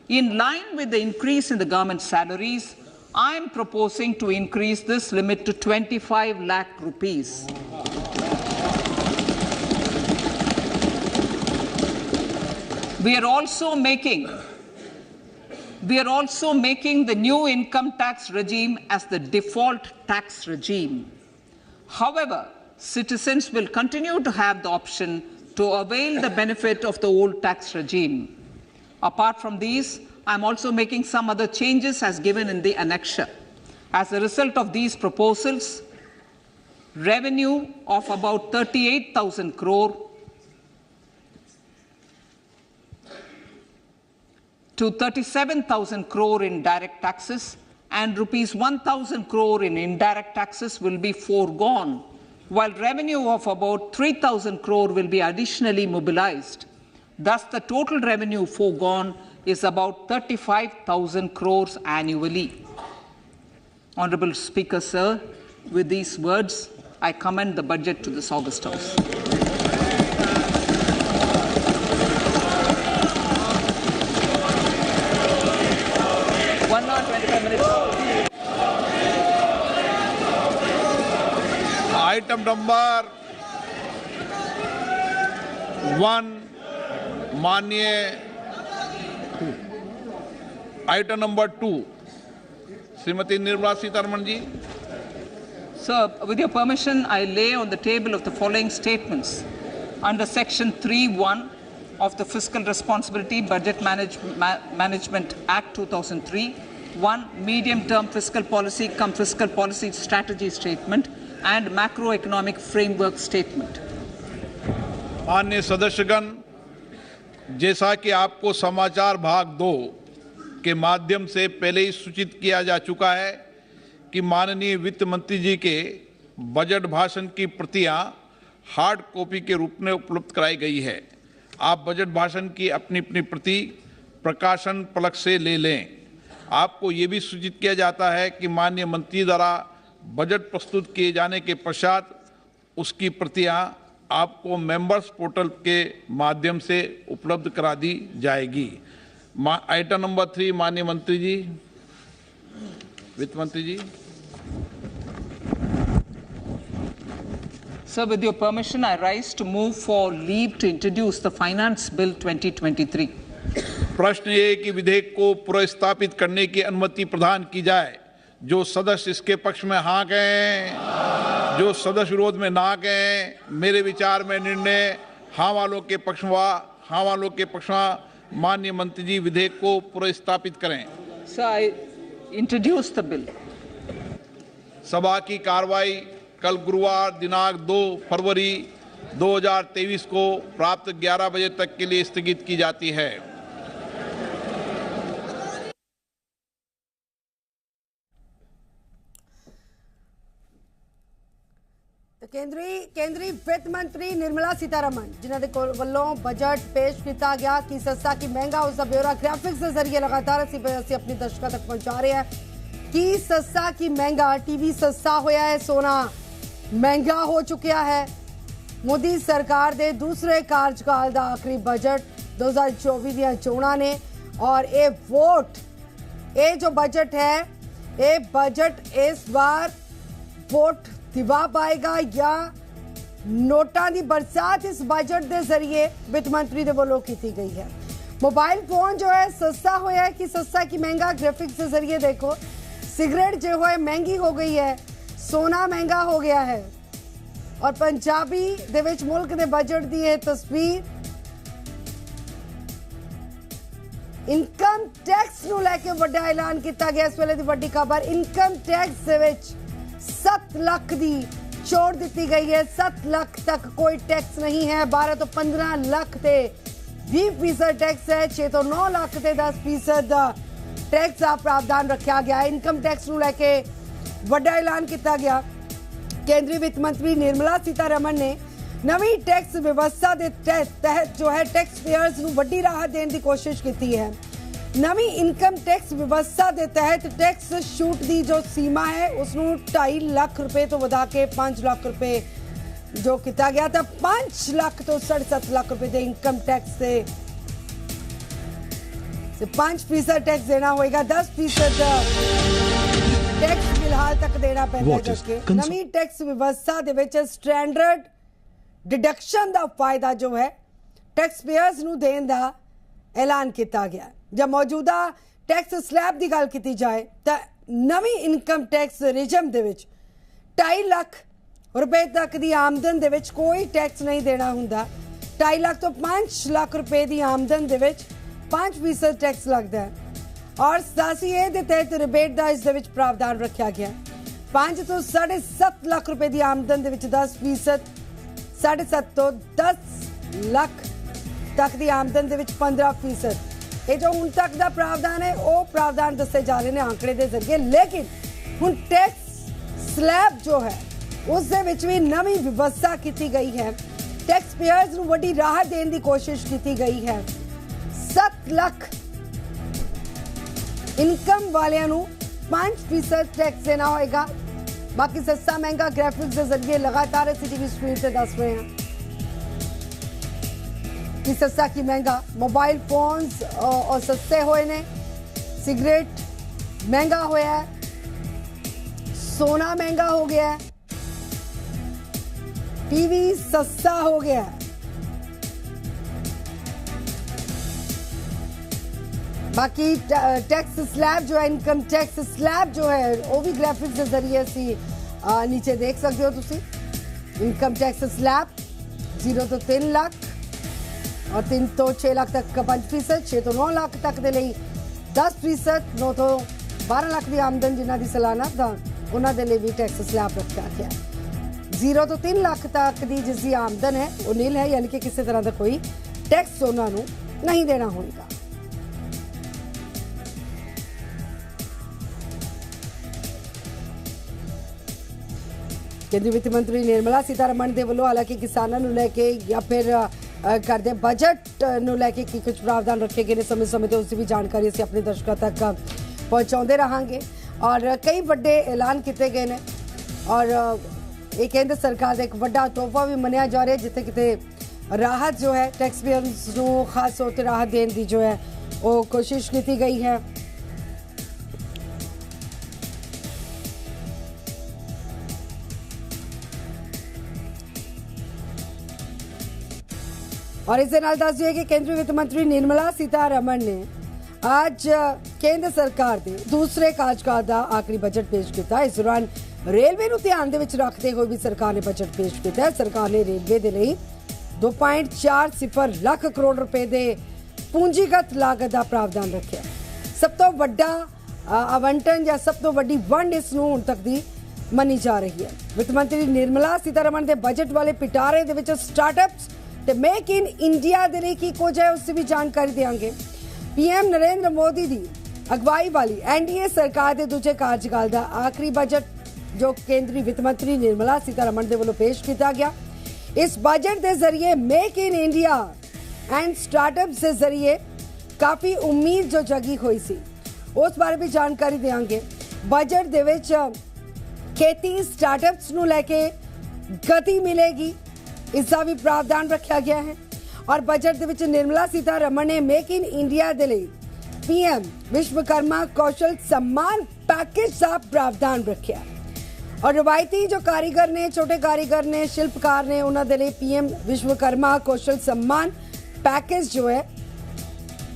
In line with the increase in the government salaries, I am proposing to increase this limit to 25 lakh rupees. We are also making the new income tax regime as the default tax regime. However, citizens will continue to have the option to avail the benefit of the old tax regime. Apart from these, I am also making some other changes as given in the annexure. As a result of these proposals, revenue of about 38,000 crore to 37,000 crore in direct taxes and rupees 1,000 crore in indirect taxes will be foregone, while revenue of about 3,000 crore will be additionally mobilized. Thus, the total revenue foregone is about 35,000 crores annually. Honorable Speaker, sir, with these words, I commend the budget to this August House. Item number 1 माननीय item number 2 Shrimati Nirmala Sitharaman ji. Sir, with your permission, I lay on the table of the following statements. Under Section 3(1) of the Fiscal Responsibility Budget Management Act 2003, 1. Medium-term fiscal policy cum fiscal policy strategy statement and macroeconomic framework statement. माननीय सदस्यगण, जैसा कि आपको समाचार भाग 2 के माध्यम से पहले ही सूचित किया जा चुका है कि माननीय वित्त मंत्री जी के बजट भाषण की प्रतियां हार्ड कॉपी के रूप में उपलब्ध कराई गई है. आप बजट भाषण की अपनी अपनी प्रति प्रकाशन पलक से ले लें. आपको ये भी सूचित किया जाता है कि माननीय मंत्री द्वारा बजट प्रस्तुत किए जाने के पश्चात उसकी प्रतियां आपको मेंबर्स पोर्टल के माध्यम से उपलब्ध करा दी जाएगी. आइटम नंबर 3 माननीय मंत्री जी, वित्त मंत्री जी. Sir, with your permission, I rise to move for leave to introduce the Finance Bill 2023. प्रश्न ये कि विधेयक को पुनर्स्थापित करने की अनुमति प्रदान की जाए. जो सदस्य इसके पक्ष में हाँ कहें, जो सदस्य विरोध में ना कहें. मेरे विचार में निर्णय हाँ वालों के पक्ष में माननीय मंत्री जी विधेयक को पुनर्स्थापित करें. Sir, I introduce the bill. सभा की कार्रवाई कल गुरुवार दिनांक 2 फरवरी 2023 को प्राप्त 11 बजे तक के लिए स्थगित की जाती है. केंद्रीय वित्त मंत्री निर्मला सीतारमन जिन्होंने वालों बजट पेश किया गया कि सस्ता की महंगा, उसका ब्यौरा ग्राफिक्स के जरिए लगातार असी अपनी दर्शकों तक पहुंचा रहे हैं कि सस्ता की महंगा. टीवी सस्ता होया है, सोना महंगा हो चुका है. मोदी सरकार के दूसरे कार्यकाल का आखिरी बजट 2024 ਦੀਆਂ ਚੋਣਾਂ ਨੇ और ये वोट ये जो बजट है ये बजट इस बार वोट दिवा पाएगा या नोटां दी बरसात इस बजट के जरिए वित्त मंत्री के वालों की गई है। मोबाइल फोन जो है सस्ता होया है कि सस्ता की महंगा ग्राफिक्स के जरिए देखो सिगरेट जो है महंगी हो गई है, सोना महंगा हो गया है और पंजाबी दे विच मुल्क के बजट की यह तस्वीर इनकम टैक्स ਨੂੰ ਲੈ ਕੇ ਵੱਡਾ ਐਲਾਨ ਕੀਤਾ ਗਿਆ। ਇਸ ਵੇਲੇ ਦੀ ਵੱਡੀ ਖਬਰ ਇਨਕਮ ਟੈਕਸ ਦੇ ਵਿੱਚ 7 ਲੱਖ ਦੀ ਛੋਟ ਦਿੱਤੀ ਗਈ ਹੈ। 7 ਲੱਖ ਤੱਕ ਕੋਈ ਟੈਕਸ ਨਹੀਂ ਹੈ। 12 ਤੋਂ 15 ਲੱਖ ਤੇ 20% ਟੈਕਸ ਹੈ। 6 ਤੋਂ 9 ਲੱਖ ਤੇ 10% ਟੈਕਸ ਦਾ ਪ੍ਰਾਵਧਾਨ ਰੱਖਿਆ ਗਿਆ। ਇਨਕਮ ਟੈਕਸ ਨੂੰ ਲੈ ਕੇ ਵੱਡਾ ਐਲਾਨ ਕੀਤਾ ਗਿਆ। ਕੇਂਦਰੀ ਵਿੱਤ ਮੰਤਰੀ ਨਿਰਮਲਾ ਸੀਤਾਰਮਨ ਨੇ नवी टैक्स व्यवस्था के तहत जो है टैक्स पेयर्स ਨੂੰ ਵੱਡੀ ਰਾਹਤ ਦੇਣ ਦੀ ਕੋਸ਼ਿਸ਼ ਕੀਤੀ है। नवी इनकम टैक्स व्यवस्था के तहत टैक्स छूट की जो सीमा है उसनू 2.5 लाख रुपए तो बढ़ा के 5 लाख रुपए जो किया गया था। 5 लाख तो 7.5 लाख रुपए के इनकम टैक्स से 5% टैक्स देना होगा। 10% टैक्स फिलहाल तक देना पैंदा। नवी टैक्स व्यवस्था के विच स्टैंडर्ड डिडक्शन का फायदा जो है टैक्स पेयर्स नू देण दा ऐलान किया गया। जब मौजूदा टैक्स स्लैब की गल की जाए तो नवी इनकम टैक्स रिजम दे विच 2.5 लाख रुपए तक की आमदन दे विच कोई टैक्स नहीं देना हुंदा। 2.5 लाख तो 5 लाख रुपए की आमदन दे विच 5% टैक्स लगता है और 87A के तहत रिबेट का इस दे विच प्रावधान रखा गया। 5 तो 7.5 लाख रुपए की आमदन दे विच 10%, 7.5 तो 10 लाख तक की आमदन दे विच 15%। ये जो हुण तक का प्रावधान है वो प्रावधान दसे जा रहे हैं आंकड़े के जरिए, लेकिन हुण टैक्स स्लैब जो है उस दे विच भी नवी व्यवस्था की गई है। टैक्स पेयर्स नूं वड्डी राहत देने की कोशिश की गई है। 7 लाख इनकम वालियां नूं 5% टैक्स देना होगा। बाकी सस्ता महंगा ग्राफिक्स के जरिए लगातार सीटीवी स्क्रीन से दस रहे हैं कि सस्ता की महंगा मोबाइल फोन्स और सस्ते होए ने, सिगरेट महंगा होया है, सोना महंगा हो गया है, टीवी सस्ता हो गया है। बाकी टैक्स स्लैब जो है इनकम टैक्स स्लैब जो है वो भी ग्राफिक्स के जरिए सी नीचे देख सकते हो तुसी। इनकम टैक्स स्लैब 0 तो 3 लाख और 3 तो 6 लाख तक 5%, 6 तो 9 लाख तक के लिए 10%, 9 तो 12 लाख की आमदन जिन्हों की सालाना था उन्होंने लिए भी टैक्स स्लैब रखा गया। 0 तो 3 लाख तक की जिसकी आमदन है वो नील है, यानी कि किसी तरह का कोई टैक्स उन्होंने नहीं देना होगा। केंद्रीय वित्त मंत्री निर्मला सीतारमन के वालों हालांकि किसानों को लैके या फिर करते बजट को लैके की कुछ प्रावधान रखे गए समय समय तो उसकी भी जानकारी असीं अपने दर्शकों तक पहुँचाते रहांगे और कई बड़े ऐलान किए गए हैं और ये केंद्र सरकार का एक बड़ा तोहफा भी मनिया जा रहा है जिथे किते राहत जो है टैक्स पेयर्स को खास तौर पर राहत देने की जो है वो कोशिश की गई है। और इस दस दिए कि केंद्रीय वित्त मंत्री निर्मला सीतारमन ने आज केंद्र सरकार के दूसरे कार्यकाल का आखिरी बजट पेश किया। इस दौरान रेलवे को ध्यान रखते हुए भी सरकार ने बजट पेश किया। सरकार ने रेलवे के लिए 2.40 लाख करोड़ रुपए के पूंजीगत लागत का प्रावधान रखा। सब तो बड़ा आवंटन या सब तो वड्डी वंड इस हुण तक की मनी जा रही है। वित्त मंत्री निर्मला सीतारमन के बजट वाले पिटारे दे विच स्टार्टअप्स ते मेक इन इंडिया दे लिए की कुछ है उसकी भी जानकारी देंगे। पीएम नरेंद्र मोदी की अगवाई वाली एनडीए सरकार के दूसरे कार्यकाल का आखिरी बजट जो केंद्रीय वित्त मंत्री निर्मला सीतारमन के वालों पेश किया गया। इस बजट के जरिए make in India and startups के जरिए काफ़ी उम्मीद जो जगी हुई सी उस बारे भी जानकारी देंगे। बजट दे विच खेती स्टार्टअप्स नूं लैके गति मिलेगी, इसका भी प्रावधान रखा गया है और बजट दे विच निर्मला सीतारमण ने मेक इन इंडिया दे लई पीएम विश्वकर्मा कौशल सम्मान पैकेज का प्रावधान रखा और रवायती जो कारीगर ने, छोटे कारीगर ने, शिल्पकार ने, उन्होंने लिए पीएम विश्वकर्मा कौशल सम्मान पैकेज जो है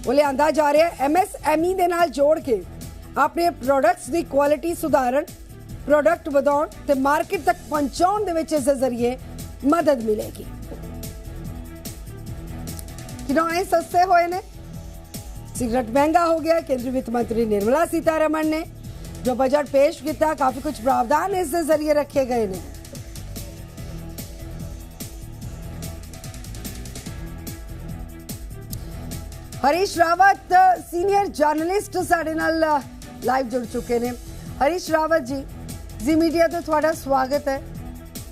वो लिया जा रहा है। MSME दे नाल जोड़ के अपने प्रोडक्ट्स की क्वालिटी सुधारन, प्रोडक्ट वधाउण ते मार्केट तक पहुंचाउण दे विच इस जरिए मदद मिलेगी। खिलौने सस्ते होए ने, सिगरेट महंगा हो गया। केंद्रीय वित्त मंत्री निर्मला सीतारमण ने जो बजट पेश किया, काफी कुछ प्रावधान इस जरिए रखे गए ने। हरीश रावत सीनियर जर्नलिस्ट साडे नाल लाइव जुड़ चुके ने। हरीश रावत जी, जी मीडिया तो थोड़ा स्वागत है।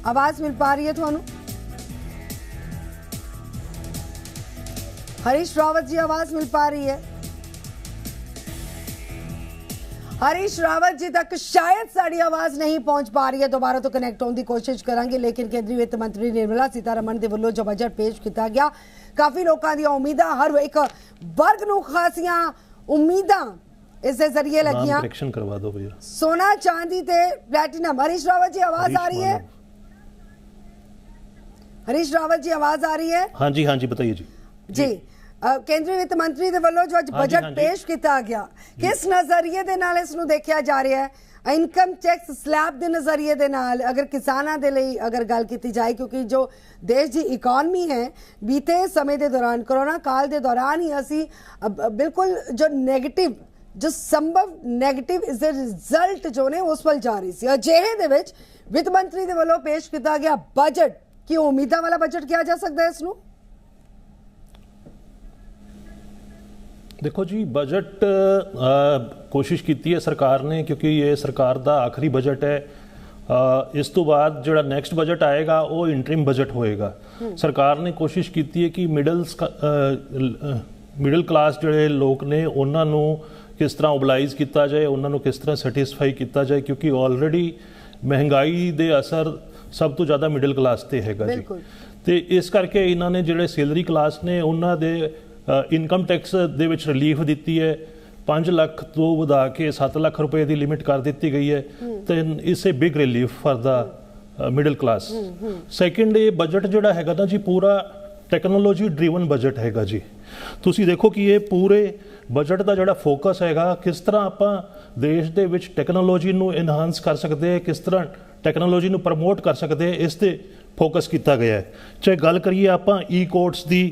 आवाज मिल पा रही है थानू? हरीश रावत जी, आवाज मिल पा रही है? हरीश रावत जी तक शायद साड़ी आवाज नहीं पहुंच पा रही है। दोबारा तो कनेक्ट होने की कोशिश करांगे, लेकिन केंद्रीय वित्त मंत्री निर्मला सीतारमण के वल्लों जो बजट पेश किया गया, काफी लोगों दी उम्मीदां, हर एक वर्ग नूं खासियां उम्मीदां इस दे जरिए लगियां। करेक्शन करवा दो भैया। सोना, चांदी ते प्लैटिनम। हरीश रावत जी, आवाज आ रही है? हरीश रावत जी, आवाज आ रही है? हाँ जी बताइए जी। जी, केंद्रीय वित्त मंत्री दे वल्लों जो अज बजट पेश किया गया, किस नजरिए दे नाल इस नूं देखिया जा रहा है? इनकम टैक्स स्लैब के नजरिए दे नाल, अगर किसानां दे लई अगर गल की जाए, क्योंकि जो देश की इकॉनमी है बीते समय के दौरान, कोरोना काल के दौरान ही असी बिल्कुल जो नैगेटिव, जो संभव नैगेटिव इस रिजल्ट जो ने उस वल जा रही सी। अजिहे दे विच वित्त मंत्री दे वल्लों पेश किया गया बजट, की उम्मीदां वाला बजट किया जा सकता है इसनूं? देखो जी, बजट कोशिश की है सरकार ने, क्योंकि ये सरकार का आखिरी बजट है। इस तो बाद जो नैक्सट बजट आएगा वो इंटरिम बजट होएगा। सरकार ने कोशिश की है कि मिडल क्लास जोड़े लोग ने उन्होंने किस तरह मोबलाइज किया जाए, उन्होंने किस तरह सैटिस्फाई किया जाए, क्योंकि ऑलरेडी महंगाई के असर सब तो ज़्यादा मिडल क्लास ते हैगा जी। तो इस करके इन्होंने जोड़े सैलरी क्लास ने उन्होंने इनकम टैक्स दे विच रिलीफ दी है। 5 लाख तो वधा के 7 लाख रुपए की लिमिट कर दी गई है। तो इस a big relief for the middle class. Second, ये बजट जोड़ा है ना जी, पूरा टैक्नोलॉजी ड्रिवन बजट हैगा जी। तुसी देखो कि ये पूरे बजट का जोड़ा फोकस हैगा, किस तरह आप देश दे विच टैक्नोलॉजी नूं इनहांस कर सकते हैं, किस तरह टैक्नोलॉजी नूं प्रमोट कर सकते हैं, इस ते फोकस किया गया है। चाहे गल करिए आप ई कोर्ट्स की,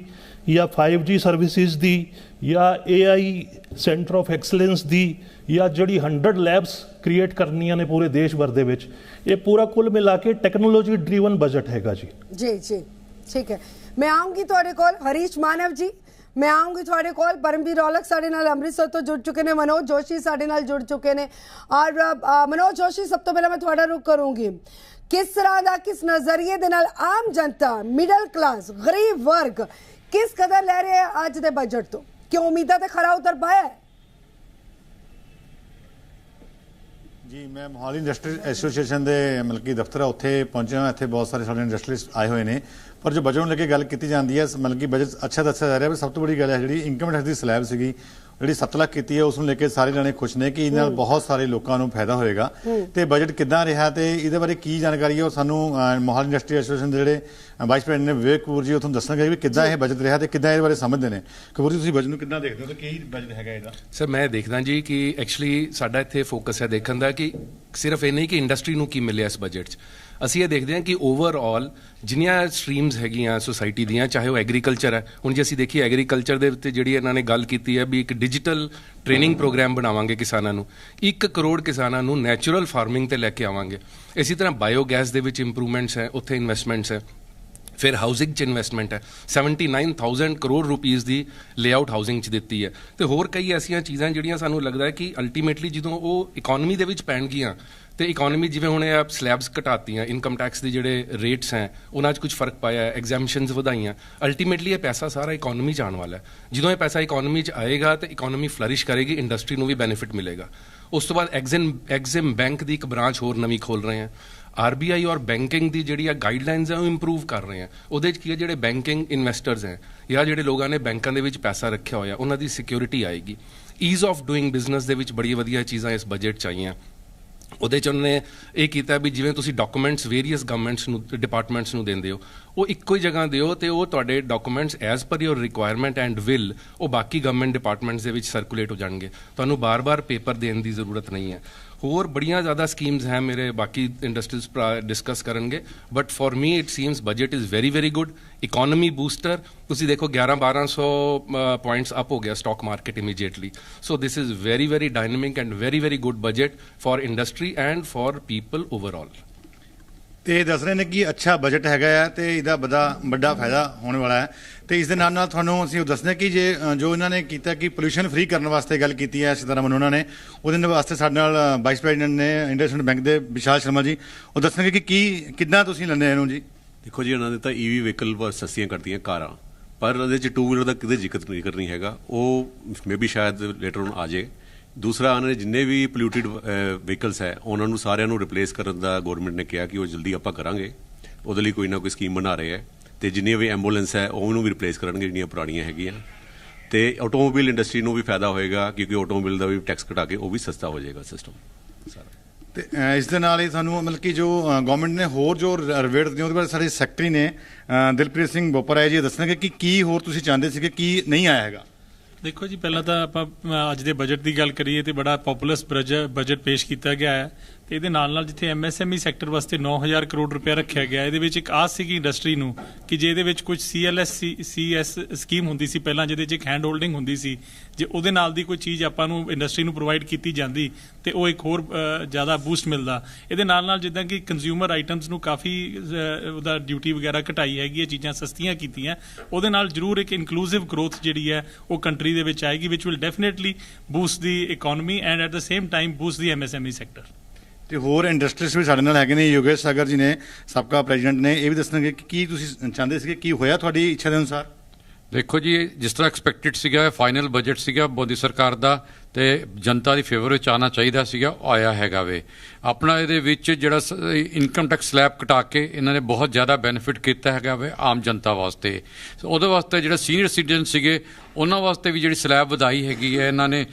या 5G सर्विसेज दी, या AI सेंटर ऑफ एक्सलेंस दी, या जड़ी 100 लैब्स क्रिएट करनिया ने पूरे देश भर दे विच, ये पूरा कुल मिला के टैक्नोलॉजी ड्रिवन बजट हैगा जी। जी जी, ठीक है। मैं आऊँगी थोड़े कोल हरीश मानव जी, मैं आऊँगी थोड़े कोल परमवीर औलख साडे नाल अमृतसर तो जुड़ चुके ने, मनोज जोशी साडे नाल जुड़ चुके ने। और मनोज जोशी, सब तो पहले मैं थोड़ा रुख करूँगी, किस तरह का, किस नजरिए दे नाल आम जनता, मिडल क्लास, गरीब वर्ग किस कदर ले रहे हैं आज दे बजट तो? क्यों उम्मीदा ते खरा उतर पाया है? जी, मैं मोहाली इंडस्ट्री एसोसीएशन के मतलब कि दफ्तर उत्थे पहुंचे हूँ। इतने बहुत सारे साडे इंडस्ट्रीलिस्ट आए हुए हैं, पर जो बजट लेके गल की जाती है, मतलब कि बजट अच्छा दस्या जा रहा है। सब तो बड़ी गल है जी इनकम टैक्स की स्लैब सी जी 7 लाख की है, उसको लेके सारे जने खुश ने कि इहदे नाल बहुत सारे लोगों को फायदा होएगा। तो बजट किद्दां रहा, तो ये बारे की जानकारी है, और सानू मोहाली इंडस्ट्री एसोसीएशन के जो वाइस प्रेसिडेंट ने विवेक कपूर जी उन्होंने दसणगे भी किद्दां यह बजट रहा, तो किद्दां इहदे बारे समझते हैं। कपूर जी, तुसीं बजट नूं किद्दां देखदे हो, तो की बजट हैगा इहदा? सर, मैं देखदा जी कि एक्चुअली साडा इत्थे फोकस है देखण दा कि सिर्फ ये नहीं कि इंडस्ट्री नूं की मिलिया इस बजट 'च, ਅਸੀਂ ਇਹ ਦੇਖਦੇ ਹਾਂ ਕਿ ਓਵਰਆਲ ਜਿੰਨੀਆਂ ਸਟਰੀਮਸ ਹੈਗੀਆਂ ਸੋਸਾਇਟੀ ਦੀਆਂ, ਚਾਹੇ ਉਹ ਐਗਰੀਕਲਚਰ ਹੈ। ਹੁਣ ਜੇ ਅਸੀਂ ਦੇਖੀਏ ਐਗਰੀਕਲਚਰ ਦੇ ਉੱਤੇ ਜਿਹੜੀ ਇਹਨਾਂ ਨੇ ਗੱਲ ਕੀਤੀ ਹੈ ਵੀ ਇੱਕ ਡਿਜੀਟਲ ਟ੍ਰੇਨਿੰਗ ਪ੍ਰੋਗਰਾਮ ਬਣਾਵਾਂਗੇ ਕਿਸਾਨਾਂ ਨੂੰ, 1 ਕਰੋੜ ਕਿਸਾਨਾਂ ਨੂੰ ਨੈਚੁਰਲ ਫਾਰਮਿੰਗ ਤੇ ਲੈ ਕੇ ਆਵਾਂਗੇ। ਇਸੇ ਤਰ੍ਹਾਂ ਬਾਇਓਗੈਸ ਦੇ ਵਿੱਚ ਇੰਪਰੂਵਮੈਂਟਸ ਹੈ, ਉੱਥੇ ਇਨਵੈਸਟਮੈਂਟਸ ਹੈ। फिर हाउसिंग च इन्वेस्टमेंट है, 79,000 करोड़ रुपीज़ की लेआउट हाउसिंग च दिती है। तो होर कई ऐसिया चीज़ां जिहड़ियां सानूं लगदा है कि अल्टीमेटली जो वो इकॉनमी दे विच पैणगियां ਤੇ ਇਕਨੋਮੀ ਜਿਵੇਂ ਹੁਣ ਇਹ ਸਲੈਬਸ ਘਟਾਤੀਆਂ, ਇਨਕਮ ਟੈਕਸ ਦੇ ਜਿਹੜੇ ਰੇਟਸ ਹੈ ਉਹਨਾਂ 'ਚ ਕੁਝ ਫਰਕ ਪਾਇਆ, ਐਗਜ਼ੈਂਪਸ਼ਨਸ ਵਧਾਈਆਂ, ਅਲਟੀਮੇਟਲੀ ਇਹ ਪੈਸਾ ਸਾਰਾ ਇਕਨੋਮੀ 'ਚ ਆਉਣ ਵਾਲਾ ਹੈ। ਜਦੋਂ ਇਹ ਪੈਸਾ ਇਕਨੋਮੀ 'ਚ ਆਏਗਾ ਤੇ ਇਕਨੋਮੀ ਫਲਰਿਸ਼ ਕਰੇਗੀ, ਇੰਡਸਟਰੀ ਨੂੰ ਵੀ ਬੈਨੀਫਿਟ ਮਿਲੇਗਾ। ਉਸ ਤੋਂ ਬਾਅਦ ਐਗਜ਼ਿਮ ਬੈਂਕ ਦੀ ਇੱਕ ਬ੍ਰਾਂਚ ਹੋਰ ਨਵੀਂ ਖੋਲ ਰਹੇ ਹਾਂ। RBI ਔਰ ਬੈਂਕਿੰਗ ਦੀ ਜਿਹੜੀ ਆ ਗਾਈਡਲਾਈਨਸ ਹੈ ਉਹ ਇੰਪਰੂਵ ਕਰ ਰਹੇ ਆ। ਉਹਦੇ 'ਚ ਕੀ ਹੈ, ਜਿਹੜੇ ਬੈਂਕਿੰਗ ਇਨਵੈਸਟਰਸ ਹੈ ਜਾਂ ਜਿਹੜੇ ਲੋਕਾਂ ਨੇ ਬੈਂਕਾਂ ਦੇ ਵਿੱਚ ਪੈਸਾ ਰੱਖਿਆ ਹੋਇਆ ਉਹਨਾਂ ਦੀ ਸਿਕਿਉਰਿਟੀ ਆਏਗੀ। ਈਜ਼ ਆਫ ਡੂਇੰਗ ਬਿਜ਼ਨਸ ਦੇ ਵਿੱਚ ਬੜੀ ਵਧੀਆ ਚੀਜ਼ਾਂ ਇਸ ਬਜਟ 'ਚ ਆਈਆਂ। ਉਹਦੇ 'ਚ ਉਹਨਾਂ ਨੇ ਇਹ ਕੀਤਾ ਵੀ ਜਿਵੇਂ ਤੁਸੀਂ ਡਾਕੂਮੈਂਟਸ ਵੇਰੀਅਸ ਗਵਰਨਮੈਂਟਸ ਨੂੰ, ਡਿਪਾਰਟਮੈਂਟਸ ਨੂੰ ਦਿੰਦੇ ਹੋ, ਉਹ ਇੱਕੋ ਹੀ ਜਗ੍ਹਾ ਦਿਓ ਤੇ ਉਹ ਤੁਹਾਡੇ documents as per your requirement and will ਉਹ ਬਾਕੀ ਗਵਰਨਮੈਂਟ ਡਿਪਾਰਟਮੈਂਟਸ ਦੇ ਵਿੱਚ ਸਰਕੂਲੇਟ ਹੋ ਜਾਣਗੇ। ਤੁਹਾਨੂੰ ਬਾਰ-ਬਾਰ ਪੇਪਰ ਦੇਣ ਦੀ ਜ਼ਰੂਰਤ ਨਹੀਂ ਹੈ। ਹੋਰ ਬੜੀਆਂ ਜ਼ਿਆਦਾ ਸਕੀਮਸ ਹੈ, ਮੇਰੇ ਬਾਕੀ ਇੰਡਸਟਰੀਜ਼ ਡਿਸਕਸ ਕਰਨਗੇ, but for me it seems budget is very very good. Economy booster, ਤੁਸੀਂ ਦੇਖੋ 1100-1200 ਪੁਆਇੰਟਸ ਅਪ ਹੋ ਗਿਆ stock market immediately. So this is very very dynamic and very very good budget for industry and for people overall. ਤੇ ਦੱਸ ਰਹੇ ਨੇ ਕਿ ਅੱਛਾ ਬਜਟ ਹੈਗਾ ਆ ਤੇ ਇਹਦਾ ਵੱਡਾ ਫਾਇਦਾ ਹੋਣ ਵਾਲਾ ਹੈ। ਤੇ ਇਸ ਦੇ ਨਾਲ ਤੁਹਾਨੂੰ ਅਸੀਂ ਦੱਸਦੇ ਕਿ ਜੇ ਜੋ ਇਹਨਾਂ ਨੇ ਕੀਤਾ ਕਿ ਪੋਲਿਊਸ਼ਨ ਫ੍ਰੀ ਕਰਨ ਵਾਸਤੇ ਗੱਲ ਕੀਤੀ ਹੈ ਸੀਤਾਰਮਨ ਉਹਨਾਂ ਨੇ, ਉਹਦੇ ਵਾਸਤੇ ਸਾਡੇ ਨਾਲ ਵਾਈਸ ਪ੍ਰੈਜ਼ੀਡੈਂਟ ਨੇ ਇੰਡਸਟਰੀਅਲ ਬੈਂਕ ਦੇ ਵਿਸ਼ਾਲ ਸ਼ਰਮਾ ਜੀ, ਉਹ ਦੱਸਣਗੇ ਕਿ ਕਿੱਦਾਂ ਤੁਸੀਂ ਲੈਂਦੇ ਇਹਨੂੰ ਜੀ। ਦੇਖੋ ਜੀ, ਉਹਨਾਂ ਨੇ ਤਾਂ EV ਵਹੀਕਲ ਬਹੁਤ ਸਸਤੀਆਂ ਕਰਤੀਆਂ ਕਾਰਾਂ, ਪਰ ਉਹਦੇ 'ਚ 2 ਵੀਲਰ ਦਾ ਕਿਤੇ ਜ਼ਿਕਰ ਨਹੀਂ ਹੈਗਾ। ਉਹ ਮੇ ਬੀ ਸ਼ਾਇਦ ਲੇਟਰ ਔਨ ਆ ਜਾਏ। ਦੂਸਰਾ, ਉਹਨਾਂ ਨੇ ਜਿੰਨੇ ਵੀ ਪੋਲਿਊਟਿਡ ਵਹੀਕਲਸ ਹੈ ਉਹਨਾਂ ਨੂੰ ਸਾਰਿਆਂ ਨੂੰ ਰਿਪਲੇਸ ਕਰਨ ਦਾ ਗੌਰਮੈਂਟ ਨੇ ਕਿਹਾ ਕਿ ਉਹ ਜਲਦੀ ਆਪਾਂ ਕਰਾਂਗੇ। ਉਹਦੇ ਲਈ ਕੋਈ ਨਾ ਕੋਈ ਸਕੀਮ ਬਣਾ ਰਹੇ ਹੈ ਤੇ ਜਿੰਨੀਆਂ ਵੀ ਐਂਬੂਲੈਂਸ ਹੈ ਉਹਨੂੰ ਵੀ ਰਿਪਲੇਸ ਕਰਨਗੇ ਜਿਹੜੀਆਂ ਪੁਰਾਣੀਆਂ ਹੈਗੀਆਂ। ਤੇ ਆਟੋਮੋਬਾਈਲ ਇੰਡਸਟਰੀ ਨੂੰ ਵੀ ਫਾਇਦਾ ਹੋਏਗਾ ਕਿਉਂਕਿ ਆਟੋਮੋਬਾਈਲ ਦਾ ਵੀ ਟੈਕਸ ਘਟਾ ਕੇ ਉਹ ਵੀ ਸਸਤਾ ਹੋ ਜਾਏਗਾ ਸਿਸਟਮ ਸਾਰਾ। ਤੇ ਇਸ ਦੇ ਨਾਲ ਹੀ ਸਾਨੂੰ ਮਤਲਬ ਕਿ ਜੋ ਗਵਰਨਮੈਂਟ ਨੇ ਹੋਰ ਜੋ ਰਿਵੇਟ ਦਿੱਤੀਆਂ ਉਹਦੇ ਬਾਰੇ ਸਾਡੇ ਸੈਕਟਰੀ ਨੇ ਦਿਲਪ੍ਰੀਤ ਸਿੰਘ ਬੋਪਰਾ ਜੀ ਦੱਸਣਗੇ ਕਿ ਕੀ ਹੋਰ ਤੁਸੀਂ ਚਾਹੁੰਦੇ ਸੀਗੇ ਕੀ ਨਹੀਂ ਆਇਆ ਹੈਗਾ। ਦੇਖੋ ਜੀ, ਪਹਿਲਾਂ ਤਾਂ ਆਪਾਂ ਅੱਜ ਦੇ ਬਜਟ ਦੀ ਗੱਲ ਕਰੀਏ ਤੇ ਬੜਾ ਪੋਪੂਲਸ ਬਜਟ ਪੇਸ਼ ਕੀਤਾ ਗਿਆ ਹੈ ਤੇ ਇਹਦੇ ਨਾਲ ਜਿੱਥੇ MSME ਸੈਕਟਰ ਵਾਸਤੇ 9000 ਕਰੋੜ ਰੁਪਏ ਰੱਖਿਆ ਗਿਆ, ਇਹਦੇ ਵਿੱਚ ਇੱਕ ਆਸ ਸੀਗੀ ਇੰਡਸਟਰੀ ਨੂੰ ਕਿ ਜੇ ਇਹਦੇ ਵਿੱਚ ਕੁਝ CS ਸਕੀਮ ਹੁੰਦੀ ਸੀ ਪਹਿਲਾਂ, ਜਿਹਦੇ 'ਚ ਇੱਕ ਹੈਂਡ ਹੋਲਡਿੰਗ ਹੁੰਦੀ ਸੀ, ਜੇ ਉਹਦੇ ਨਾਲ ਦੀ ਕੋਈ ਚੀਜ਼ ਆਪਾਂ ਨੂੰ ਇੰਡਸਟਰੀ ਨੂੰ ਪ੍ਰੋਵਾਈਡ ਕੀਤੀ ਜਾਂਦੀ ਤੇ ਉਹ ਇੱਕ ਹੋਰ ਜ਼ਿਆਦਾ ਬੂਸਟ ਮਿਲਦਾ। ਇਹਦੇ ਨਾਲ ਜਿੱਦਾਂ ਕਿ ਕੰਜ਼ਿਊਮਰ ਆਈਟਮਸ ਨੂੰ ਕਾਫੀ ਉਹਦਾ ਡਿਊਟੀ ਵਗੈਰਾ ਘਟਾਈ ਹੈਗੀ ਹੈ, ਚੀਜ਼ਾਂ ਸਸਤੀਆਂ ਕੀਤੀਆਂ, ਉਹਦੇ ਨਾਲ ਜ਼ਰੂਰ ਇੱਕ ਇਨਕਲੂਸਿਵ ਗਰੋਥ ਜਿਹੜੀ ਹੈ ਉਹ ਕੰਟਰੀ ਦੇ ਵਿੱਚ ਆਏਗੀ, ਵਿਚ will definitely boost the economy and at the same time boost the MSME sector. ਤੇ ਹੋਰ ਇੰਡਸਟਰੀਜ਼ ਵੀ ਸਾਡੇ ਨਾਲ ਹੈਗੇ ਨੇ, ਯੋਗੇਸ਼ ਸਾਗਰ ਜੀ ਨੇ ਸਾਬਕਾ ਪ੍ਰੈਜ਼ੀਡੈਂਟ ਨੇ, ਇਹ ਵੀ ਦੱਸਣਗੇ ਕਿ ਕੀ ਤੁਸੀਂ ਚਾਹੁੰਦੇ ਸੀਗੇ, ਕੀ ਹੋਇਆ ਤੁਹਾਡੀ ਇੱਛਾ ਦੇ ਅਨੁਸਾਰ। ਦੇਖੋ ਜੀ, ਜਿਸ ਤਰ੍ਹਾਂ ਐਕਸਪੈਕਟਡ ਸੀਗਾ ਫਾਈਨਲ ਬਜਟ ਸੀਗਾ ਮੋਦੀ ਸਰਕਾਰ ਦਾ ਤੇ ਜਨਤਾ ਦੀ ਫੇਵਰ ਵਿੱਚ ਆਉਣਾ ਚਾਹੀਦਾ ਸੀਗਾ, ਉਹ ਆਇਆ ਹੈਗਾ ਵੇ। ਆਪਣਾ ਇਹਦੇ ਵਿੱਚ ਜਿਹੜਾ ਇਨਕਮ ਟੈਕਸ ਸਲੈਬ ਘਟਾ ਕੇ ਇਹਨਾਂ ਨੇ ਬਹੁਤ ਜ਼ਿਆਦਾ ਬੈਨੀਫਿਟ ਕੀਤਾ ਹੈਗਾ ਵੇ ਆਮ ਜਨਤਾ ਵਾਸਤੇ। ਉਹਦੇ ਵਾਸਤੇ ਜਿਹੜਾ ਸੀਨੀਅਰ ਸਿਟੀਜ਼ਨ ਸੀਗੇ ਉਹਨਾਂ ਵਾਸਤੇ ਵੀ ਜਿਹੜੀ ਸਲੈਬ ਵਧਾਈ ਹੈਗੀ ਹੈ ਇਹਨਾਂ ਨੇ,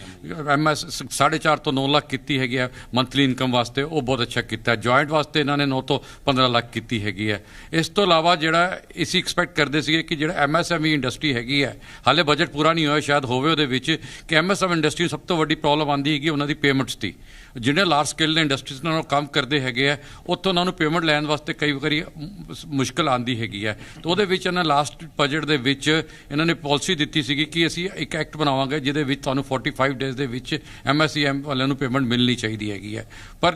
MS 4.5 ਤੋਂ 9 ਲੱਖ ਕੀਤੀ ਹੈਗੀ ਹੈ ਮੰਥਲੀ ਇਨਕਮ ਵਾਸਤੇ, ਉਹ ਬਹੁਤ ਅੱਛਾ ਕੀਤਾ। ਜੁਆਇੰਟ ਵਾਸਤੇ ਇਹਨਾਂ ਨੇ 9 ਤੋਂ 15 ਲੱਖ ਕੀਤੀ ਹੈਗੀ ਹੈ। ਇਸ ਤੋਂ ਇਲਾਵਾ ਜਿਹੜਾ ਅਸੀਂ ਐਕਸਪੈਕਟ ਕਰਦੇ ਸੀਗੇ ਕਿ ਜਿਹੜਾ MSME ਇੰਡਸਟਰੀ ਹੈਗੀ ਹੈ, ਹਾਲੇ ਬਜਟ ਪੂਰਾ ਨਹੀਂ ਹੋਇਆ, ਸ਼ਾਇਦ ਹੋਵੇ ਉਹਦੇ ਵਿੱਚ, ਕਿ MSME ਇੰਡਸਟਰੀ ਸਭ ਤੋਂ ਵੱਡੀ ਪ੍ਰੋਬਲਮ ਆਉਂਦੀ ਹੈਗੀ ਉਹਨਾਂ ਦੀ ਪੇਮੈਂਟਸ ਦੀ। ਜਿਹੜੇ ਲਾਰਜ ਸਕੇਲ ਦੇ ਇੰਡਸਟਰੀਜ਼ ਨਾਲ ਕੰਮ ਕਰਦੇ ਹੈਗੇ ਆ ਉੱਥੋਂ ਉਹਨਾਂ ਨੂੰ ਪੇਮੈਂਟ ਲੈਣ ਵਾਸਤੇ ਕਈ ਵਾਰੀ ਮੁਸ਼ਕਿਲ ਆਉਂਦੀ ਹੈਗੀ ਹੈ। ਤਾਂ ਉਹਦੇ ਵਿੱਚ ਇਹਨਾਂ ਲਾਸਟ ਬਜਟ ਦੇ ਵਿੱਚ ਇਹਨਾਂ ਨੇ ਪਾਲਿਸੀ ਦਿੱਤੀ ਸੀਗੀ ਕਿ ਅਸੀਂ ਇੱਕ ਐਕਟ ਬਣਾਵਾਂਗੇ ਜਿਹਦੇ ਵਿੱਚ ਤੁਹਾਨੂੰ 45 ਡੇਜ਼ ਦੇ ਵਿੱਚ MSEM ਵਾਲਿਆਂ ਨੂੰ ਪੇਮੈਂਟ ਮਿਲਣੀ ਚਾਹੀਦੀ ਹੈਗੀ ਹੈ, ਪਰ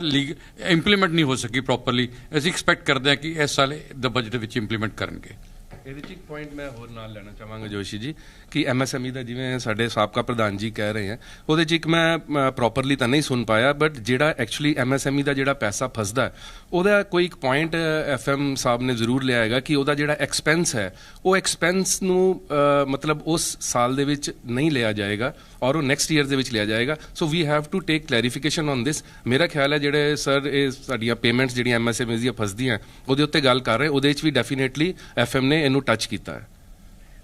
ਇੰਪਲੀਮੈਂਟ ਨਹੀਂ ਹੋ ਸਕੀ ਪ੍ਰੋਪਰਲੀ। ਅਸੀਂ ਐਕਸਪੈਕਟ ਕਰਦੇ ਹਾਂ ਕਿ ਇਸ ਸਾਲ ਦੇ ਬਜਟ ਵਿੱਚ ਇੰਪਲੀਮੈਂਟ ਕਰਨਗੇ। ਇਹਦੇ 'ਚ ਇੱਕ ਪੁਆਇੰਟ ਮੈਂ ਹੋਰ ਨਾਲ ਲੈਣਾ ਚਾਹਾਂਗਾ ਜੋਸ਼ੀ ਜੀ, ਕਿ MSME ਦਾ ਜਿਵੇਂ ਸਾਡੇ ਸਾਬਕਾ ਪ੍ਰਧਾਨ ਜੀ ਕਹਿ ਰਹੇ ਆ, ਉਹਦੇ 'ਚ ਇੱਕ ਮੈਂ ਪ੍ਰੋਪਰਲੀ ਤਾਂ ਨਹੀਂ ਸੁਣ ਪਾਇਆ, ਬਟ ਜਿਹੜਾ ਐਕਚੁਅਲੀ MSME ਦਾ ਜਿਹੜਾ ਪੈਸਾ ਫਸਦਾ ਉਹਦਾ ਕੋਈ ਇੱਕ ਪੁਆਇੰਟ FM ਸਾਹਿਬ ਨੇ ਜ਼ਰੂਰ ਲਿਆ ਹੈਗਾ ਕਿ ਉਹਦਾ ਜਿਹੜਾ ਐਕਸਪੈਂਸ ਹੈ ਉਹ ਐਕਸਪੈਂਸ ਨੂੰ ਮਤਲਬ ਉਸ ਸਾਲ ਦੇ ਵਿੱਚ ਨਹੀਂ ਲਿਆ ਜਾਏਗਾ ਔਰ ਉਹ ਨੈਕਸਟ ਈਅਰ ਦੇ ਵਿੱਚ ਲਿਆ ਜਾਏਗਾ। So we have to take clarification on this. ਮੇਰਾ ਖਿਆਲ ਹੈ ਜਿਹੜੇ ਸਰ ਇਹ ਸਾਡੀਆਂ ਪੇਮੈਂਟਸ ਜਿਹੜੀਆਂ MSME ਦੀਆਂ ਫਸਦੀਆਂ ਉਹਦੇ ਉੱਤੇ ਗੱਲ ਕਰ ਰਹੇ, ਉਹਦੇ ਵਿੱਚ ਵੀ ਡੈਫੀਨੇਟਲੀ FM ਨੇ ਇਹਨੂੰ ਟੱਚ ਕੀਤਾ ਹੈ।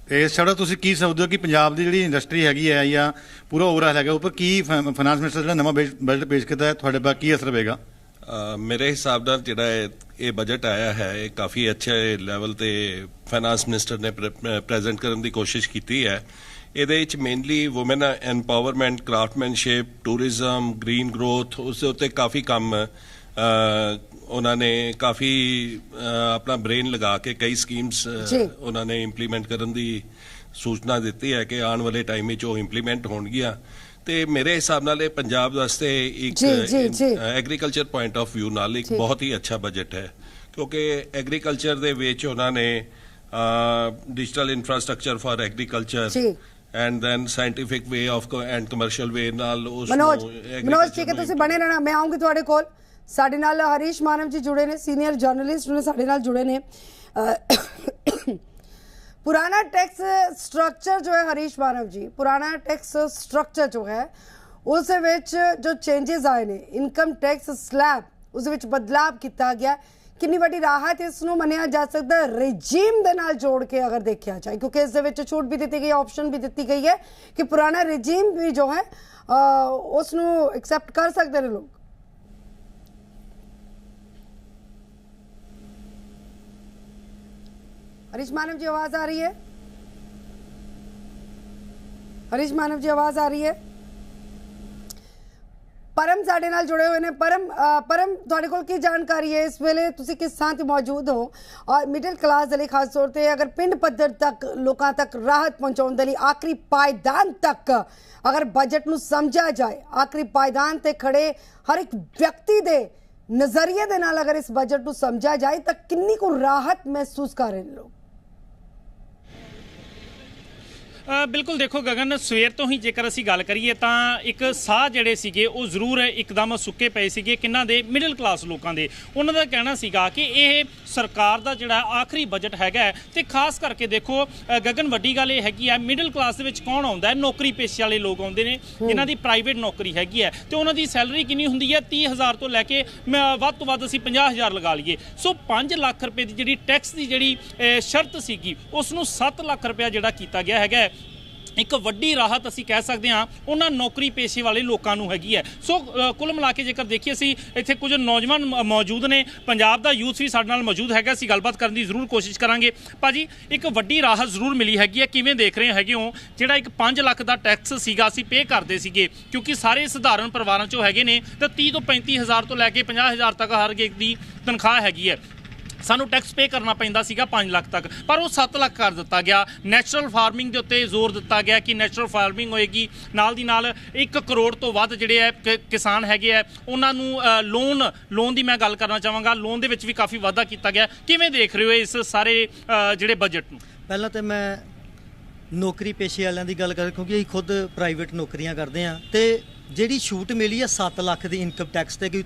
ਤੇ ਛੜਾ ਤੁਸੀਂ ਕੀ ਸਮਝਦੇ ਹੋ ਕਿ ਪੰਜਾਬ ਦੀ ਜਿਹੜੀ ਇੰਡਸਟਰੀ ਹੈਗੀ ਹੈ ਜਾਂ ਪੂਰਾ ਓਵਰਆਲ ਹੈਗਾ ਉੱਪਰ ਕੀ ਫਾਈਨਾਂਸ ਮਿਨਿਸਟਰ ਜਿਹੜਾ ਨਵਾਂ ਬਜਟ ਪੇਸ਼ ਕੀਤਾ ਹੈ ਤੁਹਾਡੇ ਪਾ ਕੀ ਅਸਰ ਪਏਗਾ? ਮੇਰੇ ਹਿਸਾਬ ਨਾਲ ਜਿਹੜਾ ਇਹ ਬਜਟ ਆਇਆ ਹੈ ਇਹ ਕਾਫੀ ਅੱਛੇ ਲੈਵਲ ਤੇ ਫਾਈਨਾਂਸ ਮਿਨਿਸਟਰ ਨੇ ਪ੍ਰੈਜ਼ੈਂਟ ਕਰਨ ਦੀ ਕੋਸ਼ਿਸ਼ ਕੀਤੀ ਹੈ। ਇਹਦੇ ਵਿੱਚ mainly woman empowerment, craftsmanship, tourism, green growth, ਉਸ ਦੇ ਉੱਤੇ ਕਾਫੀ ਕੰਮ ਉਹਨਾਂ ਨੇ ਕਾਫੀ ਆਪਣਾ ਬ੍ਰੇਨ ਲਗਾ ਕੇ ਕਈ ਸਕੀਮਸ ਉਹਨਾਂ ਨੇ ਇੰਪਲੀਮੈਂਟ ਕਰਨ ਦੀ ਸੂਚਨਾ ਦਿੱਤੀ ਹੈ ਕਿ ਆਉਣ ਵਾਲੇ ਟਾਈਮ ਵਿੱਚ ਉਹ ਇੰਪਲੀਮੈਂਟ ਹੋਣਗੀਆਂ। ਤੇ ਮੇਰੇ ਹਿਸਾਬ ਨਾਲ ਇਹ ਪੰਜਾਬ ਵਾਸਤੇ ਇੱਕ ਐਗਰੀਕਲਚਰ ਪੁਆਇੰਟ ਆਫ ਵਿਊ ਨਾਲ ਇੱਕ ਬਹੁਤ ਹੀ ਅੱਛਾ ਬਜਟ ਹੈ, ਕਿਉਂਕਿ ਐਗਰੀਕਲਚਰ ਦੇ ਵਿੱਚ ਉਹਨਾਂ ਨੇ digital infrastructure for agriculture and then scientific way of and commercial way ਨਾਲ ਉਸ ਮਨੋਜ ਠੀਕ ਹੈ, ਤੁਸੀਂ ਬਣੇ ਰਹਿਣਾ, ਮੈਂ ਆਉਂਗੀ ਤੁਹਾਡੇ ਕੋਲ। ਸਾਡੇ ਨਾਲ ਹਰੀਸ਼ ਮਾਨਵ ਜੀ जुड़े ने, सीनियर जर्नलिस्ट ने ਸਾਡੇ ਨਾਲ जुड़े ने। पुराना टैक्स स्ट्रक्चर जो है हरीश मानव जी, पुराना टैक्स स्ट्रक्चर जो है उस विच जो चेंजेस आए ने, इनकम टैक्स स्लैब उस विच बदलाव किया गया, कितनी बड़ी राहत इसनूं मन्निया जा सकदा रजीम दे नाल जोड़ के अगर देखा जाए, क्योंकि इस दे विच छूट भी दी गई, ऑप्शन भी दी गई है कि पुराना रजीम भी जो है उसनूं एक्सेप्ट कर सकते हैं लोग। हरीश मानव जी आवाज आ रही है? हरीश मानव जी आवाज आ रही है? परम साडे नाल जुड़े हुए ने। परम तुहाडे कोल की जानकारी है इस वेले, तुसी किस थां ते मौजूद हो और मिडिल क्लास दे लई खास तौर ते अगर पिंड पद्धर तक लोकां तक राहत पहुंचाउण दे लई आखिरी पायदान तक अगर बजट नूं समझा जाए, आखिरी पायदान ते खड़े हर एक व्यक्ति दे नजरिए दे नाल अगर इस बजट नूं समझा जाए तो किन्नी को राहत महसूस कर रहे हैं लोग? बिल्कुल देखो गगन, सवेर तो ही जेकर असीं गल करिए तो एक साह जिहड़े सीगे वो जरूर एकदम सुक्के पे सीगे किन्हां दे, मिडिल क्लास लोगों के। उन्हां दा कहना सीगा कि यह सरकार का जिहड़ा आखिरी बजट हैगा ते खास करके देखो गगन वड्डी गल ये हैगी है, मिडिल क्लास दे विच कौन आउंदा है? नौकरी पेशे वाले लोग आउंदे ने जिन्हां दी प्राइवेट नौकरी हैगी है ते उन्हां दी सैलरी कितनी हुंदी है? 30,000 तो लैके वध तो वध असीं 50,000 लगा लीए। सो 5 लाख रुपए की जिहड़ी टैक्स की जिहड़ी शर्त सीगी उसनूं 7 लाख रुपया जिहड़ा कीता गया हैगा। एक वड्डी राहत असीं कह सकते हाँ उन्हां नौकरी पेशे वाले लोगों नूं हैगी है। सो कुल मिला के जेकर देखिए असीं इत्थे कुछ नौजवान मौजूद ने, पंजाब दा यूथ भी साडे नाल मौजूद हैगा, असीं गलबात करन दी जरूर कोशिश करांगे। भाजी एक वड्डी राहत जरूर मिली हैगी है, किवें देख रहे हैगे हो? जिहड़ा एक 5 लाख दा टैक्स सीगा असीं पे करदे सीगे, क्योंकि सारे सधारण परिवारां चों हैगे ने ते 30 तो 35,000 तो लैके 50,000 तक हर एक दी तनख्वाह हैगी है। सानू टैक्स पे करना पैंदा सीगा 5 लाख तक, पर वो 7 लाख कर दिता गया। नैचुरल फार्मिंग के उत्ते जोर दिता गया कि नैचुरल फार्मिंग होएगी, नाल दी नाल 1 करोड़ तो वध जिहड़े है किसान हैगे है उन्हां नूं लोन दी मैं गल करना चाहांगा, लोन दे विच भी काफ़ी वाधा किया गया। किवें देख रहे हो इस सारे जिहड़े बजट नूं? पहला तो मैं नौकरी पेशे वालों की गल कर, क्योंकि असीं खुद प्राइवेट नौकरियां करते हैं तो ਜਿਹੜੀ ਛੂਟ ਮਿਲੀ ਹੈ 7 ਲੱਖ ਦੀ ਇਨਕਮ ਟੈਕਸ ਤੇ, ਕਿ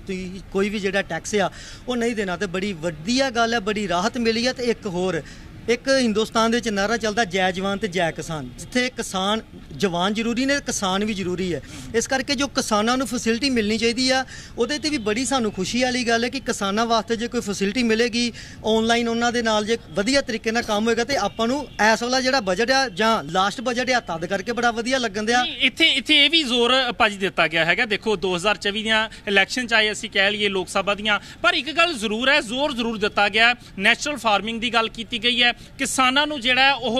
ਕੋਈ ਵੀ ਜਿਹੜਾ ਟੈਕਸ ਆ ਉਹ ਨਹੀਂ ਦੇਣਾ, ਤੇ ਬੜੀ ਵਧੀਆ ਗੱਲ ਹੈ, ਬੜੀ ਰਾਹਤ ਮਿਲੀ ਹੈ। ਤੇ ਇੱਕ ਹੋਰ ਇੱਕ ਹਿੰਦੁਸਤਾਨ ਦੇ ਵਿੱਚ ਨਾਰਾ ਚੱਲਦਾ ਜੈ ਜਵਾਨ ਤੇ ਜੈ ਕਿਸਾਨ, ਜਿੱਥੇ ਕਿਸਾਨ ਜਵਾਨ ਜ਼ਰੂਰੀ ਨੇ ਕਿਸਾਨ ਵੀ ਜ਼ਰੂਰੀ ਹੈ। ਇਸ ਕਰਕੇ ਜੋ ਕਿਸਾਨਾਂ ਨੂੰ ਫੈਸਿਲਿਟੀ ਮਿਲਣੀ ਚਾਹੀਦੀ ਆ ਉਹਦੇ ਤੇ ਵੀ ਬੜੀ ਸਾਨੂੰ ਖੁਸ਼ੀ ਵਾਲੀ ਗੱਲ ਹੈ ਕਿ ਕਿਸਾਨਾਂ ਵਾਸਤੇ ਜੇ ਕੋਈ ਫੈਸਿਲਿਟੀ ਮਿਲੇਗੀ ਆਨਲਾਈਨ ਉਹਨਾਂ ਦੇ ਨਾਲ ਜੇ ਵਧੀਆ ਤਰੀਕੇ ਨਾਲ ਕੰਮ ਹੋਏਗਾ ਤੇ ਆਪਾਂ ਨੂੰ ਇਸ ਵਾਲਾ ਜਿਹੜਾ ਬਜਟ ਆ ਜਾਂ ਲਾਸਟ ਬਜਟ ਆ ਤਦ ਕਰਕੇ ਬੜਾ ਵਧੀਆ ਲੱਗਣ ਦਿਆ। ਇੱਥੇ ਇਹ ਵੀ ਜ਼ੋਰ ਭਾਜੀ ਦਿੱਤਾ ਗਿਆ ਹੈਗਾ। ਦੇਖੋ 2024 ਦੀਆਂ ਇਲੈਕਸ਼ਨ ਚਾਹੇ ਅਸੀਂ ਕਹਿ ਲਈਏ ਲੋਕ ਸਭਾ ਦੀਆਂ, ਪਰ ਇੱਕ ਗੱਲ ਜ਼ਰੂਰ ਹੈ, ਜ਼ੋਰ ਜ਼ਰੂਰ ਦਿੱਤਾ ਗਿਆ। ਨੈਚੁਰਲ ਫਾਰਮਿੰਗ ਦੀ ਗੱਲ ਕੀਤੀ ਗਈ ਹੈ, किसानों ਨੂੰ ਜਿਹੜਾ ਉਹ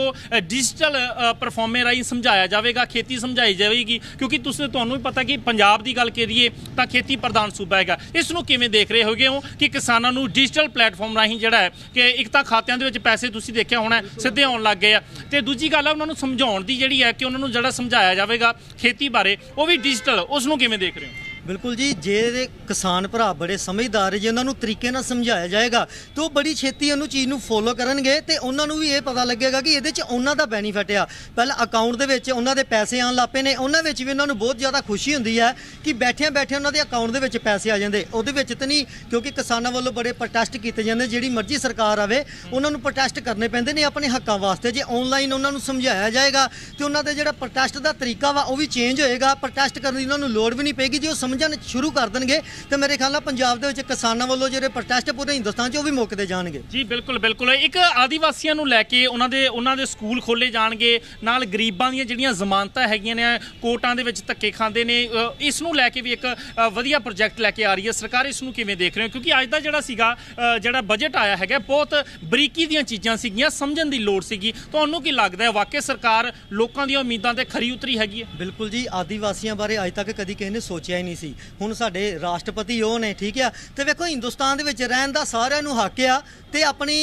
डिजिटल परफॉर्मे ਰਾਹੀਂ ਸਮਝਾਇਆ ਜਾਵੇਗਾ, खेती ਸਮਝਾਈ ਜਾਵੇਗੀ, क्योंकि ਤੁਹਾਨੂੰ ਵੀ ਪਤਾ ਕਿ ਪੰਜਾਬ ਦੀ ਗੱਲ ਕਰੀਏ ਤਾਂ ਖੇਤੀ ਪ੍ਰਧਾਨ ਸੂਬਾ ਹੈਗਾ। ਇਸ ਨੂੰ ਕਿਵੇਂ ਦੇਖ ਰਹੇ ਹੋਗੇ ਹੋ ਕਿ ਕਿਸਾਨਾਂ ਨੂੰ ਡਿਜੀਟਲ ਪਲੇਟਫਾਰਮ ਰਾਹੀਂ ਜਿਹੜਾ ਹੈ ਕਿ ਇੱਕ ਤਾਂ ਖਾਤਿਆਂ ਦੇ ਵਿੱਚ ਪੈਸੇ ਤੁਸੀਂ ਦੇਖਿਆ ਹੋਣਾ ਸਿੱਧੇ ਆਉਣ ਲੱਗ ਗਏ ਆ, ਤੇ ਦੂਜੀ ਗੱਲ ਹੈ ਉਹਨਾਂ ਨੂੰ ਸਮਝਾਉਣ ਦੀ ਜਿਹੜੀ ਹੈ ਕਿ ਉਹਨਾਂ ਨੂੰ ਜਿਹੜਾ ਸਮਝਾਇਆ ਜਾਵੇਗਾ ਖੇਤੀ ਬਾਰੇ ਉਹ ਵੀ ਡਿਜੀਟਲ, ਉਸ ਨੂੰ ਕਿਵੇਂ ਦੇਖ ਰਹੇ ਹੋ? ਬਿਲਕੁਲ ਜੀ, ਜੇ ਕਿਸਾਨ ਭਰਾ ਬੜੇ ਸਮਝਦਾਰ ਜੇ ਉਹਨਾਂ ਨੂੰ ਤਰੀਕੇ ਨਾਲ ਸਮਝਾਇਆ ਜਾਏਗਾ ਤਾਂ ਉਹ ਬੜੀ ਛੇਤੀ ਉਹਨੂੰ ਚੀਜ਼ ਨੂੰ ਫੋਲੋ ਕਰਨਗੇ ਤੇ ਉਹਨਾਂ ਨੂੰ ਵੀ ਇਹ ਪਤਾ ਲੱਗੇਗਾ ਕਿ ਇਹਦੇ 'ਚ ਉਹਨਾਂ ਦਾ ਬੈਨੀਫਿਟ ਆ। ਪਹਿਲਾਂ ਅਕਾਊਂਟ ਦੇ ਵਿੱਚ ਉਹਨਾਂ ਦੇ ਪੈਸੇ ਆਉਣ ਲੱਗ ਪਏ ਨੇ, ਉਹਨਾਂ ਵਿੱਚ ਵੀ ਉਹਨਾਂ ਨੂੰ ਬਹੁਤ ਜ਼ਿਆਦਾ ਖੁਸ਼ੀ ਹੁੰਦੀ ਹੈ ਕਿ ਬੈਠਿਆਂ ਉਹਨਾਂ ਦੇ ਅਕਾਊਂਟ ਦੇ ਵਿੱਚ ਪੈਸੇ ਆ ਜਾਂਦੇ। ਉਹਦੇ ਵਿੱਚ ਤਾਂ ਨਹੀਂ, ਕਿਉਂਕਿ ਕਿਸਾਨਾਂ ਵੱਲੋਂ ਬੜੇ ਪ੍ਰੋਟੈਸਟ ਕੀਤੇ ਜਾਂਦੇ, ਜਿਹੜੀ ਮਰਜ਼ੀ ਸਰਕਾਰ ਆਵੇ ਉਹਨਾਂ ਨੂੰ ਪ੍ਰੋਟੈਸਟ ਕਰਨੇ ਪੈਂਦੇ ਨੇ ਆਪਣੇ ਹੱਕਾਂ ਵਾਸਤੇ। ਜੇ ਆਨਲਾਈਨ ਉਹਨਾਂ ਨੂੰ ਸਮਝਾਇਆ ਜਾਏਗਾ ਤੇ ਉਹਨਾਂ ਦੇ ਜਿਹੜਾ ਪ੍ਰੋਟੈਸਟ ਦਾ ਤਰੀਕਾ ਵਾ ਉਹ ਵੀ ਚੇਂਜ ਹੋਏਗਾ, ਪ੍ਰੋਟੈਸਟ ਕਰਨ ਦੀ ਉਹਨਾਂ ਨੂੰ ਲੋੜ ਵੀ ਨਹੀਂ ਪਏਗੀ। ਜੇ ਉਹ ਸਮਝਣ ਸ਼ੁਰੂ ਕਰ ਦੇਣਗੇ ਤੇ ਮੇਰੇ ਖਿਆਲ ਨਾਲ ਪੰਜਾਬ ਦੇ ਵਿੱਚ ਕਿਸਾਨਾਂ ਵੱਲੋਂ ਜਿਹੜੇ ਪ੍ਰੋਟੈਸਟ ਪੂਰੇ ਹਿੰਦੁਸਤਾਨ 'ਚ ਉਹ ਵੀ ਮੁੱਕਦੇ ਜਾਣਗੇ। ਜੀ ਬਿਲਕੁਲ ਬਿਲਕੁਲ। ਇੱਕ ਆਦੀਵਾਸੀਆਂ ਨੂੰ ਲੈ ਕੇ ਉਹਨਾਂ ਦੇ ਸਕੂਲ ਖੋਲੇ ਜਾਣਗੇ, ਨਾਲ ਗਰੀਬਾਂ ਦੀਆਂ ਜਿਹੜੀਆਂ ਜ਼ਮਾਨਤਾਂ ਹੈਗੀਆਂ ਨੇ ਕੋਰਟਾਂ ਦੇ ਵਿੱਚ ਧੱਕੇ ਖਾਂਦੇ ਨੇ, ਇਸ ਨੂੰ ਲੈ ਕੇ ਵੀ ਇੱਕ ਵਧੀਆ ਪ੍ਰੋਜੈਕਟ ਲੈ ਕੇ ਆ ਰਹੀ ਹੈ ਸਰਕਾਰ। ਇਸ ਨੂੰ ਕਿਵੇਂ ਦੇਖ ਰਹੇ ਹੋ? ਕਿਉਂਕਿ ਅੱਜ ਦਾ ਜਿਹੜਾ ਸੀਗਾ ਜਿਹੜਾ ਬਜਟ ਆਇਆ ਹੈਗਾ ਬਹੁਤ ਬਰੀਕੀ ਦੀਆਂ ਚੀਜ਼ਾਂ ਸੀਗੀਆਂ, ਸਮਝਣ ਦੀ ਲੋੜ ਸੀਗੀ। ਤੁਹਾਨੂੰ ਕੀ ਲੱਗਦਾ ਹੈ ਵਾਕਈ ਸਰਕਾਰ ਲੋਕਾਂ ਦੀਆਂ ਉਮੀਦਾਂ ਤੇ ਖਰੀ ਉਤਰੀ ਹੈਗੀ ਹੈ? ਬਿਲਕੁਲ ਜੀ, ਆਦੀਵਾਸੀਆਂ ਬਾਰੇ ਅੱਜ ਤੱਕ ਕਦੀ ਕਿਸੇ ਨੇ ਸੋਚਿਆ ਹੀ ਨਹੀਂ ਸੀ। ਹੁਣ ਸਾਡੇ ਰਾਸ਼ਟਰਪਤੀ ਉਹ ਨੇ, ਠੀਕ ਆ, ਤੇ ਵੇਖੋ ਹਿੰਦੁਸਤਾਨ ਦੇ ਵਿੱਚ ਰਹਿਣ ਦਾ ਸਾਰਿਆਂ ਨੂੰ ਹੱਕ ਆ ਤੇ ਆਪਣੀ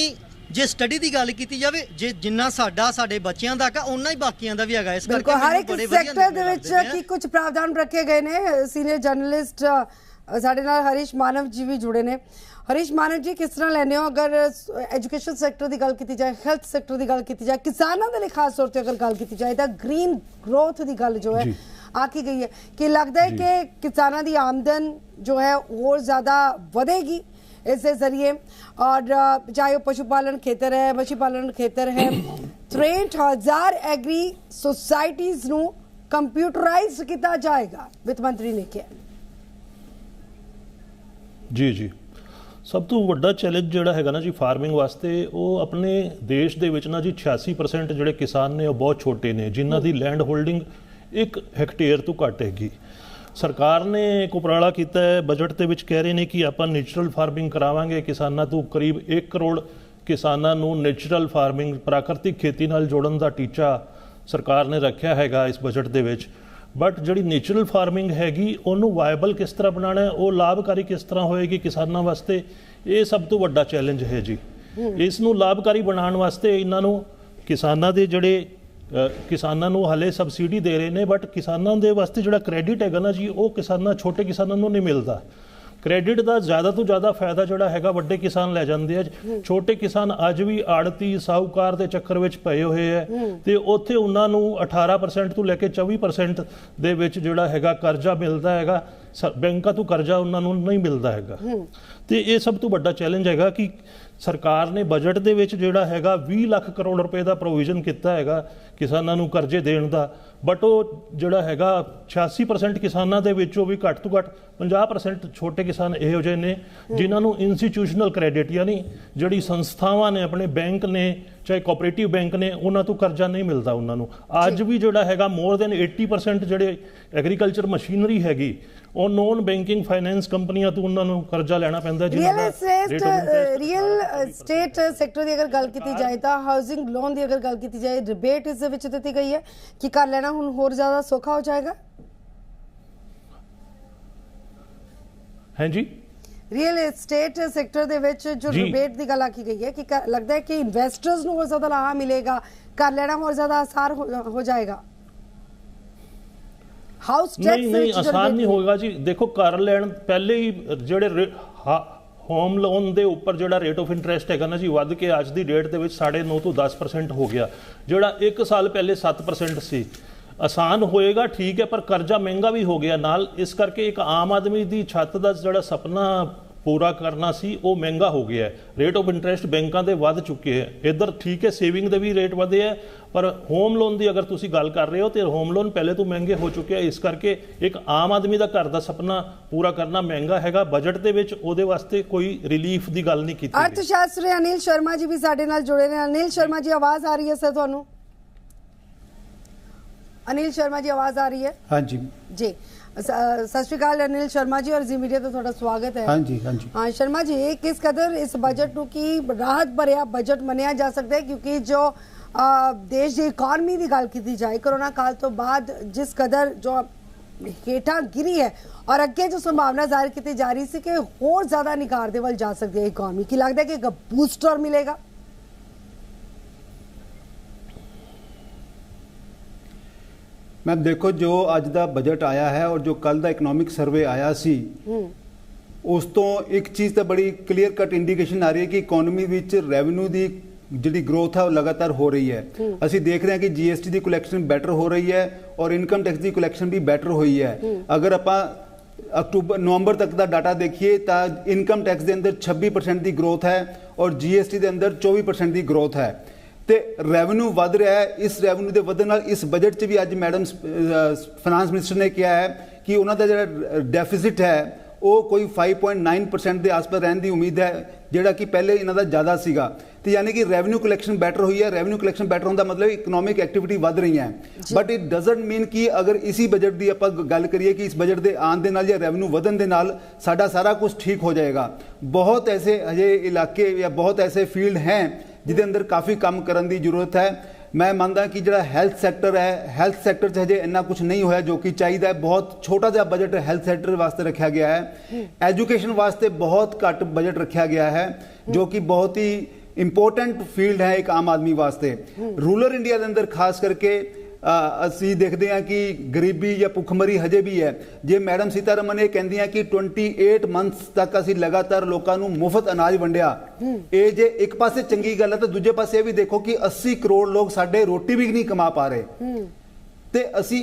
ਜੇ ਸਟੱਡੀ ਦੀ ਗੱਲ ਕੀਤੀ ਜਾਵੇ ਜੇ ਜਿੰਨਾ ਸਾਡੇ ਬੱਚਿਆਂ ਦਾ ਹੈਗਾ ਉਹਨਾਂ ਹੀ ਬਾਕੀਆਂ ਦਾ ਵੀ ਹੈਗਾ। ਇਸ ਕਰਕੇ ਹਰ ਇੱਕ ਸੈਕਟਰ ਦੇ ਵਿੱਚ ਕੀ ਕੁਝ ਪ੍ਰਾਵਧਾਨ ਰੱਖੇ ਗਏ ਨੇ। ਸੀਨੀਅਰ ਜਰਨਲਿਸਟ ਸਾਡੇ ਨਾਲ ਹਰੀਸ਼ ਮਾਨਵ ਜੀ ਵੀ ਜੁੜੇ ਨੇ। हरीश मानव जी किस तरह लेने हो अगर एजुकेशन सैक्टर की गल की जाए, हेल्थ सैक्टर की गल की जाए, किसानों के लिए खास तौर पर अगर गल की जाए तो ग्रीन ग्रोथ की गल जो है आखी गई है कि लगता है कि किसानों की आमदन जो है और ज़्यादा बढ़ेगी इस जरिए, और चाहे वो पशुपालन खेतर है, मछली पालन खेतर है, 63,000 एग्री सोसाइटीज़ नू कंप्यूटराइज किया जाएगा, वित्त मंत्री ने कहा। जी जी, सब तो वड्डा चैलेंज जिहड़ा हैगा ना जी फार्मिंग वास्ते, वो अपने देश दे विच ना जी 86% जिहड़े किसान ने वो बहुत छोटे ने, जिन्हां दी लैंड होल्डिंग 1 हेक्टेयर तो घट हैगी। सरकार ने एक उपराला किया है, बजट के विच कह रहे हैं कि आपां नेचुरल फार्मिंग करावांगे, किसानां तो करीब 1 करोड़ किसानां नूं नेचुरल फार्मिंग प्राकृतिक खेती नाल जोड़न दा टीचा सरकार ने रखा हैगा इस बजट दे विच। बट जिहड़ी नेचुरल फार्मिंग हैगी उहनूं वायबल किस तरह बनाना है, वो लाभकारी किस तरह होएगी किसानां वास्ते, ये सब तो वड्डा चैलेंज है जी। इस नूं लाभकारी बनाउण वास्ते इन्हां नूं किसानां दे जिहड़े किसानां नूं हाले सबसिडी दे रहे हैं, बट किसानां दे वास्ते जिहड़ा क्रेडिट हैगा ना जी, वो किसानां छोटे किसानां नूं नहीं मिलता। क्रेडिट का ज़्यादा तो ज़्यादा फायदा जोड़ा हैगा वड्डे किसान लै जाते हैं, छोटे किसान अज भी आड़ती साहूकार के चक्कर में पए हुए है, तो उत्थे उन्होंने 18% तो लैके 24% दे विच जिहड़ा हैगा कर्जा मिलता हैगा, बैंकों तो कर्जा उन्होंने नहीं मिलता हैगा। तो ये सब तो बड़ा चैलेंज हैगा कि सरकार ने बजट दे विच जिहड़ा हैगा 20 लाख करोड़ रुपए का प्रोविजन किया हैगा किसानां नूं कर्जे देण दा, बट वो जिहड़ा हैगा 86% किसानां दे विचों भी घट तो घट 50% छोटे किसान इहो जिहे ने जिन्हां नूं इंस्टीट्यूशनल क्रेडिट यानी जिहड़ी संस्थावां ने अपने बैंक ने चाहे कोऑपरेटिव बैंक ने उन्हां तो कर्जा नहीं मिलता उन्हां नूं। अज भी जिहड़ा हैगा मोर देन 80% जिहड़े एग्रीकल्चर मशीनरी हैगी वो नॉन बैंकिंग फाइनेंस कंपनियां तो उन्होंने कर्जा लेना पैंदा है। रियल एस्टेट सैक्टर की अगर गल की जाए तो हाउसिंग लोन की अगर गल की जाए रिबेट इस विच दित्ती गई है कि कर लेना हुण होर ज़्यादा सौखा हो जाएगा। हैं जी, रियल एस्टेट सैक्टर दे विच जो रिबेट की गल आखी गई है कि लगता है कि इन्वेस्टर्स नूं होर ज़्यादा लाहा मिलेगा, कर लेना होर ज़्यादा आसान हो जाएगा। हाउस टैक्स नहीं आसान नहीं होगा जी। देखो कर लैण पहले ही जिहड़े होम लोन के उपर जिहड़ा रेट ऑफ इंटरस्ट हैगा ना जी वध के अज की डेट के 9.5 तो 10% हो गया, जिहड़ा 1 साल पहले 7% सी। आसान होएगा ठीक है, पर कर्जा महंगा भी हो गया नाल, इस करके एक आम आदमी की छत का जिहड़ा सपना पूरा करना सी वो महंगा हो गया है। रेट ऑफ इंटरस्ट बैंकों के वध चुके हैं, इधर ठीक है सेविंग के भी रेट वधे है, पर होम लोन की अगर तुसी गल कर रहे हो तो होम लोन पहले तो महंगे हो चुके हैं, इस करके एक आम आदमी का घर का सपना पूरा करना महंगा हैगा। बजट के विच उहदे वास्ते कोई रिलीफ की गल नहीं की। अर्थशास्त्री अनिल शर्मा जी भी साडे नाल जुड़े ने। अनिल शर्मा जी आवाज़ आ रही है सर तुहानू? अनिल शर्मा जी आवाज़ आ रही है? हाँ जी जी, सत श्री अकाल अनिल शर्मा जी और जी मीडिया तो थोड़ा स्वागत है। हाँ जी हाँ जी। हाँ शर्मा जी, किस कदर इस बजट की राहत भरिया बजट मनिया जा सकता है, क्योंकि जो देश की इकॉनमी की गल की जाए कोरोना काल तो बाद जिस कदर जो हेठा गिरी है और अगे जो संभावना जाहिर की जा रही थी कि होर ज्यादा निखार दे वल जा सकती है इकॉनमी की, लगता है कि एक बूस्टर मिलेगा? मैम देखो, जो अज का बजट आया है और जो कल का इकनॉमिक सर्वे आया सी उस तो एक चीज़ तो बड़ी क्लीयर कट इंडिकेशन आ रही है कि इकोनॉमी विच रेवेन्यू की जी ग्रोथ है वो लगातार हो रही है। असी देख रहे हैं कि जीएसटी की कलैक्शन बैटर हो रही है और इनकम टैक्स की कलैक्शन भी बैटर हुई है। अगर आप नवंबर तक का डाटा देखिए तो इनकम टैक्स के अंदर 26% की ग्रोथ है और जीएसटी के अंदर 24% की ग्रोथ है। तो रेवेन्यू वध रहा है। इस रेवेन्यू के वधन नाल इस बजट भी अज मैडम फाइनांस मिनिस्टर ने कहा है कि उन्होंने जो डेफिसिट है वो कोई 5.9% के आसपास रहने की उम्मीद है, जोड़ा कि पहले इन्हों ज़्यादा सीगा। तो यानी कि रेवेन्यू कलैक्शन बैटर हुई है। रेवेन्यू कलैक्शन बैटर होने का मतलब इकोनॉमिक एक्टिविटी वध रही है, बट इट डजंट मीन कि अगर इसी बजट की आप गल करिए कि इस बजट के आने के नाल या रेवेन्यू वधन के नाल साडा सारा कुछ ठीक हो जाएगा। बहुत ऐसे हजे इलाके या बहुत ऐसे फील्ड हैं जिहदे अंदर काफ़ी काम करने की जरूरत है। मैं मानता कि जो हैल्थ सैक्टर है, हैल्थ सैक्टर हजे इन्ना कुछ नहीं होया जो कि चाहिए। बहुत छोटा जिहा बजट हैल्थ सैक्टर वास्ते रखा गया है। एजुकेशन वास्ते बहुत घट बजट रखा गया है जो कि बहुत ही इंपोर्टेंट फील्ड है एक आम आदमी वास्ते। रूरल इंडिया के अंदर खास करके असी देखते हैं कि गरीबी या भुखमरी हजे भी है। जे मैडम सीतारमन ये कहती हैं कि 28 मंथ्स तक असी लगातार लोगों को मुफ्त अनाज वंडिया, ये जे एक पासे चंगी गल है तो दूजे पासे भी देखो कि 80 करोड़ लोग साडे रोटी भी नहीं कमा पा रहे। ते असी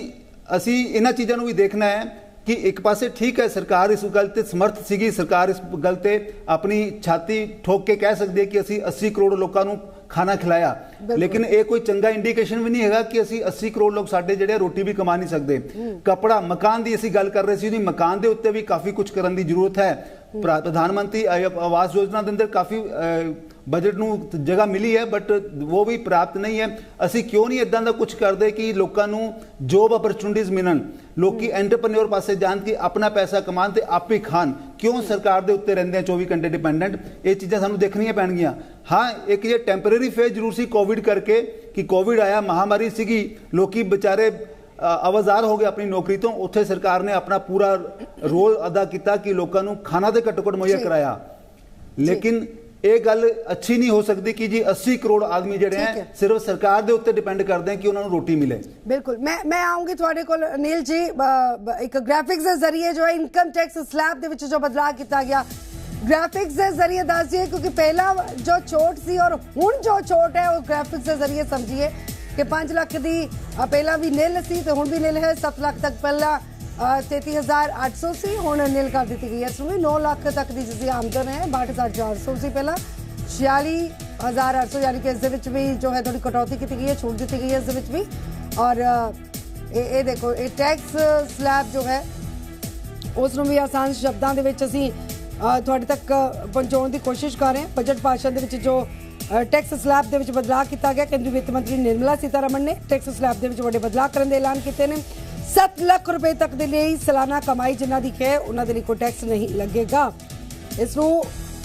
ਅਸੀਂ ਇਹਨਾਂ ਚੀਜ਼ਾਂ ਨੂੰ ਵੀ ਦੇਖਣਾ ਹੈ ਕਿ ਇੱਕ ਪਾਸੇ ਠੀਕ ਹੈ ਸਰਕਾਰ ਇਸ ਗੱਲ ਤੇ ਸਮਰਥ ਸੀਗੀ, ਸਰਕਾਰ ਇਸ ਗੱਲ ਤੇ ਆਪਣੀ ਛਾਤੀ ਠੋਕ ਕੇ ਕਹਿ ਸਕਦੀ ਹੈ ਕਿ ਅਸੀਂ 80 ਕਰੋੜ ਲੋਕਾਂ ਨੂੰ ਖਾਣਾ ਖਿਲਾਇਆ, ਲੇਕਿਨ ਇਹ ਕੋਈ ਚੰਗਾ ਇੰਡੀਕੇਸ਼ਨ ਵੀ ਨਹੀਂ ਹੈਗਾ ਕਿ ਅਸੀਂ 80 ਕਰੋੜ ਲੋਕ ਸਾਡੇ ਜਿਹੜੇ ਰੋਟੀ ਵੀ ਕਮਾ ਨਹੀਂ ਸਕਦੇ। ਕਪੜਾ ਮਕਾਨ ਦੀ ਅਸੀਂ ਗੱਲ ਕਰ ਰਹੇ ਸੀ, ਮਕਾਨ ਦੇ ਉੱਤੇ ਵੀ ਕਾਫੀ ਕੁਝ ਕਰਨ ਦੀ ਜ਼ਰੂਰਤ ਹੈ। ਪ੍ਰਧਾਨ ਮੰਤਰੀ ਆਵਾਸ ਯੋਜਨਾ ਦੇ ਅੰਦਰ ਕਾਫੀ ਬਜਟ ਨੂੰ ਜਗ੍ਹਾ ਮਿਲੀ ਹੈ, ਬਟ ਉਹ ਵੀ ਪ੍ਰਾਪਤ ਨਹੀਂ ਹੈ। ਅਸੀਂ ਕਿਉਂ ਨਹੀਂ ਇਦਾਂ ਦਾ ਕੁਝ ਕਰਦੇ ਕਿ ਲੋਕਾਂ ਨੂੰ ਜੋਬ ਅਪਰਚੁਨਿਟੀਜ਼ ਮਿਲਣ, ਲੋਕੀ ਐਂਟਰਪ੍ਰੈਨਿਓਰ ਪਾਸੇ ਜਾਣ ਕਿ ਆਪਣਾ ਪੈਸਾ ਕਮਾਉਣ ਤੇ ਆਪੇ ਖਾਣ, ਕਿਉਂ ਸਰਕਾਰ ਦੇ ਉੱਤੇ ਰਹਿੰਦੇ ਆ 24 ਘੰਟੇ ਡਿਪੈਂਡੈਂਟ। ਇਹ ਚੀਜ਼ਾਂ ਸਾਨੂੰ ਦੇਖਣੀਆਂ ਪੈਣਗੀਆਂ। ਹਾਂ, ਇੱਕ ਇਹ ਟੈਂਪਰੇਰੀ ਫੇਜ਼ ਜ਼ਰੂਰ ਸੀ ਕੋਵਿਡ ਕਰਕੇ, ਕਿ ਕੋਵਿਡ ਆਇਆ, ਮਹਾਮਾਰੀ ਸੀਗੀ, ਲੋਕੀ ਵਿਚਾਰੇ ਆਵਾਜ਼ਾਰ ਹੋ ਗਏ ਆਪਣੀ ਨੌਕਰੀ ਤੋਂ, ਉੱਥੇ ਸਰਕਾਰ ਨੇ ਆਪਣਾ ਪੂਰਾ ਰੋਲ ਅਦਾ ਕੀਤਾ ਕਿ ਲੋਕਾਂ ਨੂੰ ਖਾਣਾ ਦੇ ਘੱਟੋ ਘੱਟ ਮੁਹੱਈਆ ਕਰਾਇਆ। ਲੇਕਿਨ ਇਹ ਗੱਲ ਅੱਛੀ ਨਹੀਂ ਹੋ ਸਕਦੀ ਕਿ ਜੀ 80 ਕਰੋੜ ਆਦਮੀ ਜਿਹੜੇ ਹੈ ਸਿਰਫ ਸਰਕਾਰ ਦੇ ਉੱਤੇ ਡਿਪੈਂਡ ਕਰਦੇ हैं कि उन्होंने रोटी मिले। बिल्कुल, मैं आऊंगी ਤੁਹਾਡੇ ਕੋਲ ਅਨਿਲ ਜੀ। ਇੱਕ ਗ੍ਰਾਫਿਕਸ ਦੇ ਜ਼ਰੀਏ ਜੋ ਹੈ ਇਨਕਮ ਟੈਕਸ ਸਲੈਬ ਦੇ ਵਿੱਚ ਜੋ ਬਦਲਾਅ ਕੀਤਾ ਗਿਆ, ਗ੍ਰਾਫਿਕਸ ਦੇ ਜ਼ਰੀਏ ਦੱਸ ਦਈਏ, ਕਿਉਂਕਿ ਪਹਿਲਾਂ ਜੋ ਛੋਟ ਸੀ ਔਰ ਹੁਣ ਜੋ ਛੋਟ ਹੈ ਉਹ ਗ੍ਰਾਫਿਕਸ ਦੇ ਜ਼ਰੀਏ ਸਮਝੀਏ ਕਿ 5 ਲੱਖ ਦੀ ਪਹਿਲਾਂ ਵੀ ਨਿਲ ਸੀ ਤੇ ਹੁਣ ਵੀ ਨਿਲ ਹੈ। 7 ਲੱਖ ਤੱਕ ਪਹਿਲਾਂ 33,800 ਸੀ, ਹੁਣ ਨਿਲ ਕਰ ਦਿੱਤੀ ਗਈ ਹੈ। ਇਸ ਨੂੰ ਵੀ 9 ਲੱਖ ਤੱਕ ਦੀ ਜਿਸਦੀ ਆਮਦਨ ਹੈ 62,400 ਸੀ ਪਹਿਲਾਂ, 46,800, यानी कि इस भी जो है थोड़ी कटौती की गई है, छूट दी गई है इस भी। और ये देखो ये टैक्स स्लैब जो है उसनों भी आसान शब्दों के असीं तुहाडे तक पहुँचाउण की कोशिश कर रहे हैं। बजट भाषण के जो टैक्स स्लैब के बदलाव किया गया, केंद्रीय वित्त मंत्री निर्मला सीतारमण ने टैक्स स्लैब के बड़े बदलाव करने के ऐलान किए हैं। 7 लाख रुपए तक के लिए सालाना कमाई जिन्हों की है उन्होंने कोई टैक्स नहीं लगेगा।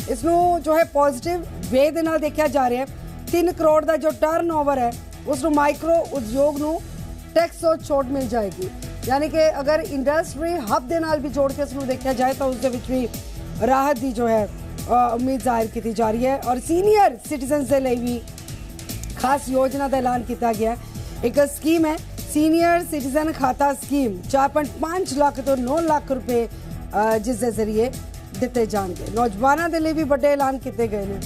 इसनों जो है पॉजिटिव वे दे नाल देखा जा रहा है। 3 करोड़ का जो टर्नओवर है उसनों माइक्रो उद्योग नूं टैक्स और छूट मिल जाएगी, यानी कि अगर इंडस्ट्री हब दे नाल भी जोड़ के उसनों देखा जाए तो उसके विच भी राहत की जो है उम्मीद जाहिर की जा रही है। और सीनियर सिटीजन के लिए भी खास योजना का ऐलान किया गया। एक स्कीम है सीनियर सिटीजन खाता स्कीम, 4.5 लाख तो 9 लाख रुपए जिसके जरिए दिते जाएंगे। नौजवानों के लिए भी बड़े ऐलान किए गए हैं।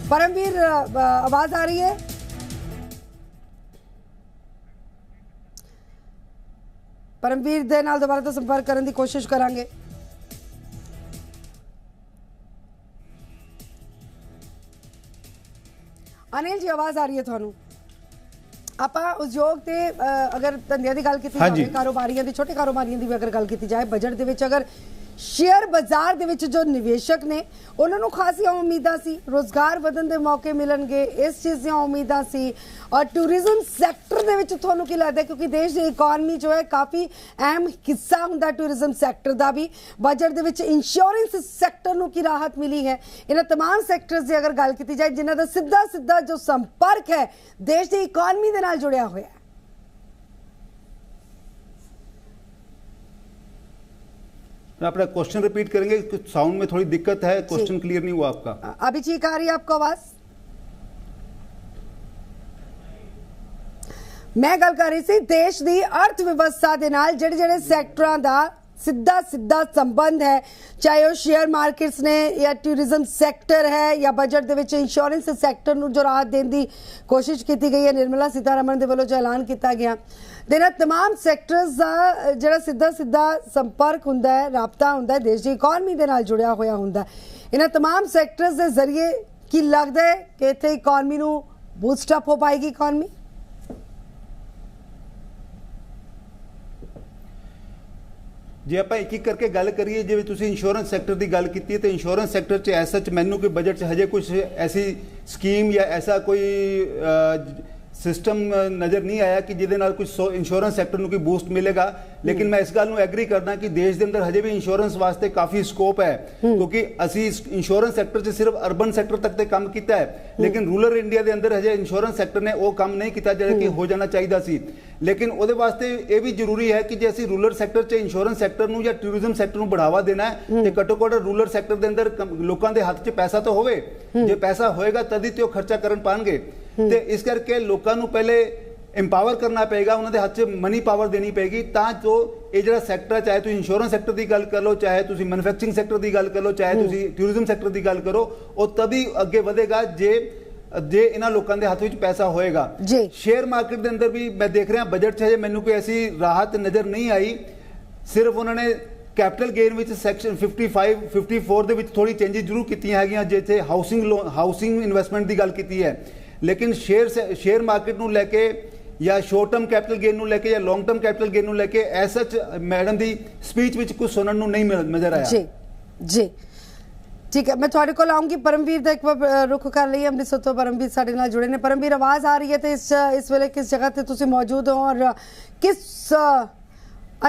परमवीर आवाज आ रही है? परमवीर दे नाल दोबारा तो संपर्क करने की कोशिश करांगे। अनिल जी आवाज आ रही है थानू? ਆਪਾਂ ਉਦਯੋਗ ਤੇ ਅਗਰ ਧੰਦਿਆਂ ਦੀ ਗੱਲ ਕੀਤੀ ਜਾਵੇ, ਕਾਰੋਬਾਰੀਆਂ ਦੀ, ਛੋਟੇ ਕਾਰੋਬਾਰੀਆਂ ਦੀ ਵੀ ਅਗਰ ਗੱਲ ਕੀਤੀ ਜਾਏ, ਬਜਟ ਦੇ ਵਿੱਚ ਅਗਰ शेयर बाजार ਦੇ ਵਿੱਚ ਜੋ ਨਿਵੇਸ਼ਕ ਨੇ ਉਹਨਾਂ ਨੂੰ ਖਾਸੀਆਂ ਉਮੀਦਾਂ ਸੀ, ਰੋਜ਼ਗਾਰ ਵਧਣ ਦੇ ਮੌਕੇ ਮਿਲਣਗੇ, ਇਸ ਚੀਜ਼ ਦੀਆਂ ਉਮੀਦਾਂ ਸੀ। ਔਰ ਟੂਰਿਜ਼ਮ ਸੈਕਟਰ ਦੇ ਵਿੱਚ ਤੁਹਾਨੂੰ ਕੀ ਲੱਗਦਾ, ਕਿਉਂਕਿ ਦੇਸ਼ ਦੀ ਇਕਨੋਮੀ ਜੋ ਹੈ ਕਾਫੀ ਅਹਿਮ ਹਿੱਸਾ ਹੁੰਦਾ ਟੂਰਿਜ਼ਮ ਸੈਕਟਰ ਦਾ ਵੀ, ਬਜਟ ਦੇ ਵਿੱਚ ਇੰਸ਼ੋਰੈਂਸ ਸੈਕਟਰ ਨੂੰ ਕੀ ਰਾਹਤ ਮਿਲੀ ਹੈ? ਇਹਨਾਂ तमाम ਸੈਕਟਰਸ ਦੀ ਅਗਰ ਗੱਲ ਕੀਤੀ ਜਾਏ ਜਿਨ੍ਹਾਂ ਦਾ ਸਿੱਧਾ ਜੋ ਸੰਪਰਕ ਹੈ ਦੇਸ਼ ਦੀ ਇਕਨੋਮੀ ਦੇ ਨਾਲ ਜੁੜਿਆ ਹੋਇਆ ਹੈ। अपना क्वेश्चन रिपीट करेंगे, साउंड में थोड़ी दिक्कत है, क्वेश्चन क्लियर नहीं हुआ आपका। अभी ठीक आ रही है आपको आवाज? मैं गल कर रही थी देश की अर्थ व्यवस्था के नाल ਜਿਹੜੇ सैक्टरां दा सीधा संबंध है, चाहे वो शेयर मार्केट्स ने या टूरिज्म सैक्टर है या budget they which insurance sector नूं जो राहत देने की कोशिश की गई है। निर्मला सीतारमण दे वल्लों जो ऐलान किया गया, देना तमाम सैक्टर्स का जिहड़ा सीधा संपर्क हुंदा है, राबता हुंदा है, देश की इकॉनमी दे नाल जुड़िया होया हुंदा है। इन्हां तमाम सैक्टर्स के जरिए की लगता है कि इत्थे इकॉनमी नूं बूस्ट अप हो पाएगी इकॉनमी? ਜੇ ਆਪਾਂ ਇੱਕ ਕਰਕੇ ਗੱਲ ਕਰੀਏ, ਜਿਵੇਂ ਤੁਸੀਂ ਇੰਸ਼ੋਰੈਂਸ ਸੈਕਟਰ ਦੀ ਗੱਲ ਕੀਤੀ ਹੈ, ਤੇ ਇੰਸ਼ੋਰੈਂਸ ਸੈਕਟਰ 'ਚ ਐਸਾ ਮੈਨੂੰ ਕੋਈ ਬਜਟ 'ਚ ਹਜੇ ਕੁਝ ਐਸੀ ਸਕੀਮ ਜਾਂ ਐਸਾ ਕੋਈ सिस्टम नज़र नहीं आया कि जिहदे नाल कुछ इंश्योरेंस सैक्टर नूं कोई बूस्ट मिलेगा। लेकिन मैं इस गल नूं एग्री करदा कि देश के अंदर हजे भी इंश्योरेंस वास्ते काफ़ी स्कोप है, क्योंकि असी इंश्योरेंस सैक्टर से सिर्फ अर्बन सैक्टर तक तो काम किया है, लेकिन रूरल इंडिया के अंदर हजे इंश्योरेंस सैक्टर ने वो काम नहीं किया जिहड़ा कि हो जाना चाहिए सी। लेकिन उहदे वास्ते ये भी जरूरी है कि जे असी रूरल सैक्टर च इंश्योरेंस सैक्टर नूं या टूरिज्म सैक्टर नूं बढ़ावा देना है तो घट्टो घट्ट रूरल सैक्टर के अंदर लोगों के हाथ च पैसा तो होवे, जे पैसा होएगा तभी तो खर्चा करन पाएंगे। तो इस करके लोगों को पहले इंपावर करना पेगा, उन्होंने हाथ से मनी पावर देनी पेगी, तो ये जो सैक्टर, चाहे तुम इंश्योरेंस सैक्टर की गल कर लो, चाहे तुम मैन्युफैक्चरिंग सैक्टर की गल कर लो, चाहे तुम टूरिज्म सैक्टर की गल करो, वो तभी अगे बढ़ेगा जे ਜੇ ਇਹਨਾਂ ਲੋਕਾਂ ਦੇ ਹੱਥ ਵਿੱਚ ਪੈਸਾ ਹੋਏਗਾ। ਸ਼ੇਅਰ ਮਾਰਕੀਟ ਦੇ ਅੰਦਰ ਵੀ ਮੈਂ ਦੇਖ ਰਿਹਾ ਬਜਟ 'ਚ ਹਜੇ ਮੈਨੂੰ ਕੋਈ ਐਸੀ ਰਾਹਤ ਨਜ਼ਰ ਨਹੀਂ ਆਈ। ਸਿਰਫ ਉਹਨਾਂ ਨੇ ਕੈਪੀਟਲ ਗੇਨ ਵਿੱਚ ਸੈਕਸ਼ਨ 55 54 ਦੇ ਵਿੱਚ ਥੋੜੀ ਚੇਂਜਿਸ ਜ਼ਰੂਰ ਕੀਤੀਆਂ ਹੈਗੀਆਂ, ਜਿੱਥੇ ਹਾਊਸਿੰਗ ਇਨਵੈਸਟਮੈਂਟ ਦੀ ਗੱਲ ਕੀਤੀ ਹੈ। ਲੇਕਿਨ ਸ਼ੇਅਰ ਮਾਰਕੀਟ ਨੂੰ ਲੈ ਕੇ ਜਾਂ ਸ਼ੋਰਟ ਟਰਮ ਕੈਪੀਟਲ ਗੇਨ ਨੂੰ ਲੈ ਕੇ ਜਾਂ ਲੌਂਗ ਟਰਮ ਕੈਪੀਟਲ ਗੇਨ ਨੂੰ ਲੈ ਕੇ ਐਸਾ ਮੈਡਮ ਦੀ ਸਪੀਚ ਵਿੱਚ ਕੁਝ ਸੁਣਨ ਨੂੰ ਨਹੀਂ ਨਜ਼ਰ ਆਇਆ। ਜੀ ठीक है, मैं थोड़े को आऊँगी। परमवीर का एक बार रुख कर लीए अमृतसर तो परमवीर साढ़े नाल जुड़े ने। परमवीर आवाज़ आ रही है तो इस वेले किस जगह ते तुसी मौजूद हो और किस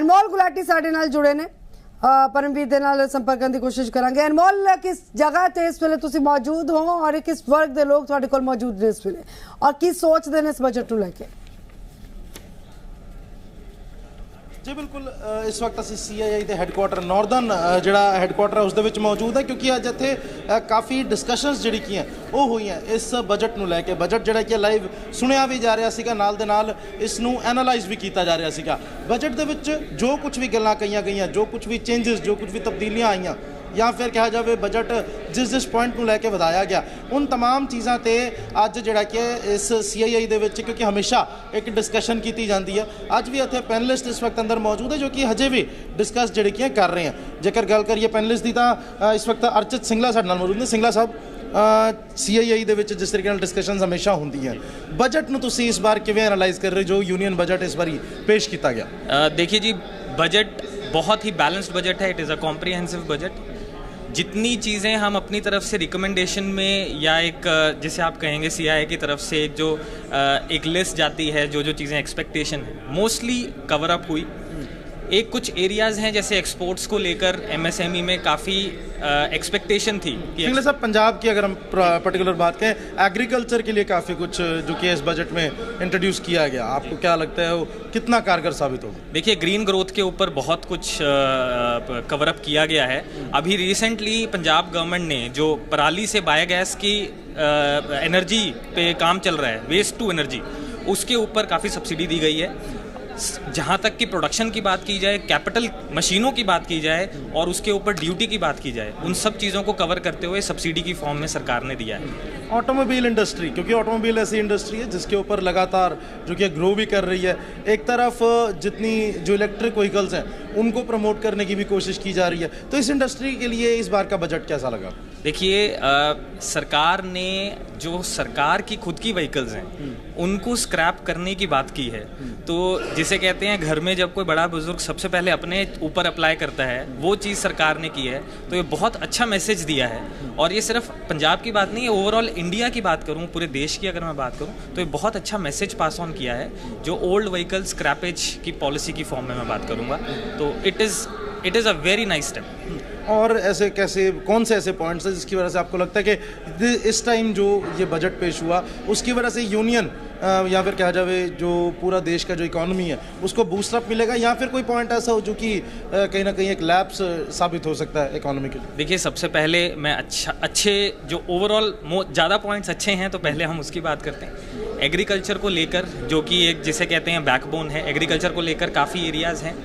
अनमोल गुलाटी साढ़े नाल जुड़े ने, परमवीर दे नाल संपर्क करने की कोशिश करांगे। अनमोल किस जगह ते इस वेले तुसी मौजूद हो और किस वर्ग दे लोग थोड़े कोल मौजूद ने इस वेले और की सोचदे ने इस बजट नूं लैके? जी बिल्कुल, इस वक्त असी CII के हैडकुआटर नॉर्दर्न जिहड़ा हैडकुआटर है उस दे विच मौजूद है, क्योंकि अज इत्थे काफ़ी डिस्कशनस जिहड़ी की वो हुई हैं इस बजट नूं लैके। बजट जिहड़ा कि लाइव सुनिया भी जा रहा सीगा, नाल दे नाल इस नूं एनालाइज भी किया जा रहा सीगा। बजट दे विच जो कुछ भी गल्लां कहीआं गईआं, जो कुछ भी चेंजिस, जो कुछ भी तब्दीलियां आईआं या फिर कहा जाए बजट जिस पॉइंट को लैके वधाया गया, उन तमाम चीज़ों ते अज जिहड़ा कि इस CII दे विच क्योंकि हमेशा एक डिस्कशन की जाती है, अज भी इत्थे पैनलिस्ट इस वक्त अंदर मौजूद है जो कि हजे भी डिस्कस जिहड़ी कि कर रहे हैं। जेकर गल करिए पैनलिस्ट की तो इस वक्त अर्चित सिंगला साडे नाल मौजूद ने। सिंगला साहब, CII दे विच जिस तरीके नाल डिस्कशनस हमेशा होंदी हैं, बजट नूं तुसीं इस बार किवें एनालाइज कर रहे जो यूनियन बजट इस बारी पेश किया गया? देखिए जी, बजट बहुत ही बैलेंस्ड बजट है। It is a comprehensive budget. जितनी चीज़ें हम अपनी तरफ से रिकमेंडेशन में या एक जिसे आप कहेंगे CII की तरफ से एक जो एक लिस्ट जाती है, जो चीज़ें एक्सपेक्टेशन है, मोस्टली कवर अप हुई। एक कुछ एरियाज़ हैं जैसे एक्सपोर्ट्स को लेकर MSME में काफ़ी एक्सपेक्टेशन थी कि सिंगला साहब, पंजाब की अगर हम पर्टिकुलर बात करें, एग्रीकल्चर के लिए काफ़ी कुछ जो कि इस बजट में इंट्रोड्यूस किया गया, आपको क्या लगता है वो कितना कारगर साबित होगा? देखिए, ग्रीन ग्रोथ के ऊपर बहुत कुछ कवर अप किया गया है। अभी रिसेंटली पंजाब गवर्नमेंट ने जो पराली से बायोगैस की एनर्जी पे काम चल रहा है, वेस्ट टू एनर्जी, उसके ऊपर काफ़ी सब्सिडी दी गई है। जहाँ तक कि प्रोडक्शन की बात की जाए, कैपिटल मशीनों की बात की जाए और उसके ऊपर ड्यूटी की बात की जाए, उन सब चीज़ों को कवर करते हुए सब्सिडी की फॉर्म में सरकार ने दिया है। ऑटोमोबाइल इंडस्ट्री, क्योंकि ऑटोमोबाइल ऐसी इंडस्ट्री है जिसके ऊपर लगातार जो कि ग्रो भी कर रही है, एक तरफ जितनी जो इलेक्ट्रिक व्हीकल्स हैं उनको प्रमोट करने की भी कोशिश की जा रही है, तो इस इंडस्ट्री के लिए इस बार का बजट कैसा लगा? देखिए, सरकार ने जो सरकार की खुद की व्हीकल्स हैं उनको स्क्रैप करने की बात की है। तो जिसे कहते हैं घर में जब कोई बड़ा बुजुर्ग सबसे पहले अपने ऊपर अप्लाई करता है, वो चीज़ सरकार ने की है। तो ये बहुत अच्छा मैसेज दिया है। और ये सिर्फ पंजाब की बात नहीं है, ओवरऑल इंडिया की बात करूँ, पूरे देश की अगर मैं बात करूँ, तो ये बहुत अच्छा मैसेज पास ऑन किया है। जो ओल्ड व्हीकल स्क्रैपेज की पॉलिसी की फॉर्म में मैं बात करूँगा, तो it is a very nice step. और ऐसे कैसे कौन से ऐसे पॉइंट्स हैं जिसकी वजह से आपको लगता है कि इस टाइम जो ये बजट पेश हुआ उसकी वजह से यूनियन या फिर कहा जाए जो पूरा देश का जो इकोनॉमी है उसको बूस्टअप मिलेगा, या फिर कोई पॉइंट ऐसा हो जो कि कहीं ना कहीं एक लैप्स साबित हो सकता है इकोनॉमी के लिए? देखिए, सबसे पहले मैं अच्छे जो ओवरऑल ज़्यादा पॉइंट्स अच्छे हैं तो पहले हम उसकी बात करते हैं। एग्रीकल्चर को लेकर, जो कि एक जिसे कहते हैं बैकबोन है, एग्रीकल्चर को लेकर काफ़ी एरियाज़ हैं।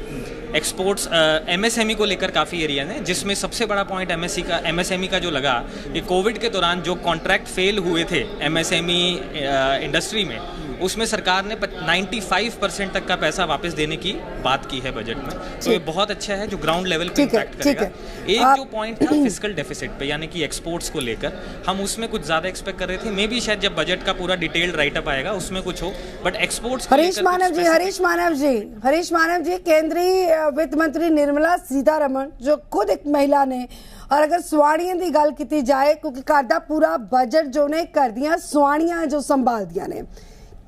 एक्सपोर्ट्स MSME को लेकर काफ़ी एरियाज हैं, जिसमें सबसे बड़ा पॉइंट MSME का जो लगा कि कोविड के दौरान जो कॉन्ट्रैक्ट फेल हुए थे MSME इंडस्ट्री में, उसमें सरकार ने 95% तक का पैसा वापस देने की बात की है बजट में। तो ये बहुत अच्छा है, जो ग्राउंड लेवल पे इम्पैक्ट करेगा। एक जो पॉइंट था फिस्कल डेफिसिट पे, यानी कि एक्सपोर्ट्स को लेकर हम उसमें कुछ ज़्यादा एक्सपेक्ट कर रहे थे। मे बी शायद जब बजट का पूरा डिटेल्ड राइटअप आएगा उसमें कुछ हो, बट एक्सपोर्ट्स हरीश मानव जी, केंद्रीय वित्त मंत्री निर्मला सीतारमन जो खुद एक महिला ने, और अगर सुआणियां की गल की जाए, क्योंकि घर का पूरा बजट जो ने घर दियां सुआणियां जो संभाल दियां ने,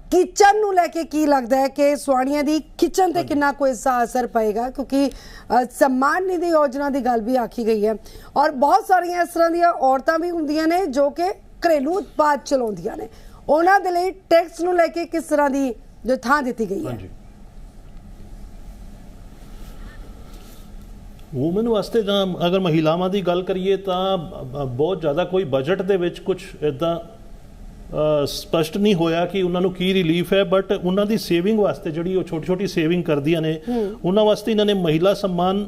किचन नूं लैके की लगता है कि सुआणियां दी किचन ते कितना कोई असर पएगा? क्योंकि सम्मान निधि योजना की गल भी आखी गई है और बहुत सारिया इस तरह दी औरतां भी हुंदियां ने जो कि घरेलू उत्पाद चलाउंदियां ने, उन्हां दे लई टैक्स नूं लैके किस तरह की जो थां दित्ती गई है? वूमेन वास्ते अगर महिलावां दी गल करिए तो बहुत ज़्यादा कोई बजट दे विच कुछ इदा स्पष्ट नहीं होया कि उन्होंने की रिलीफ है, बट उन्होंने सेविंग वास्ते जी छोटी छोटी सेविंग करदियां ने, उन्होंने वास्ते इन्होंने महिला सम्मान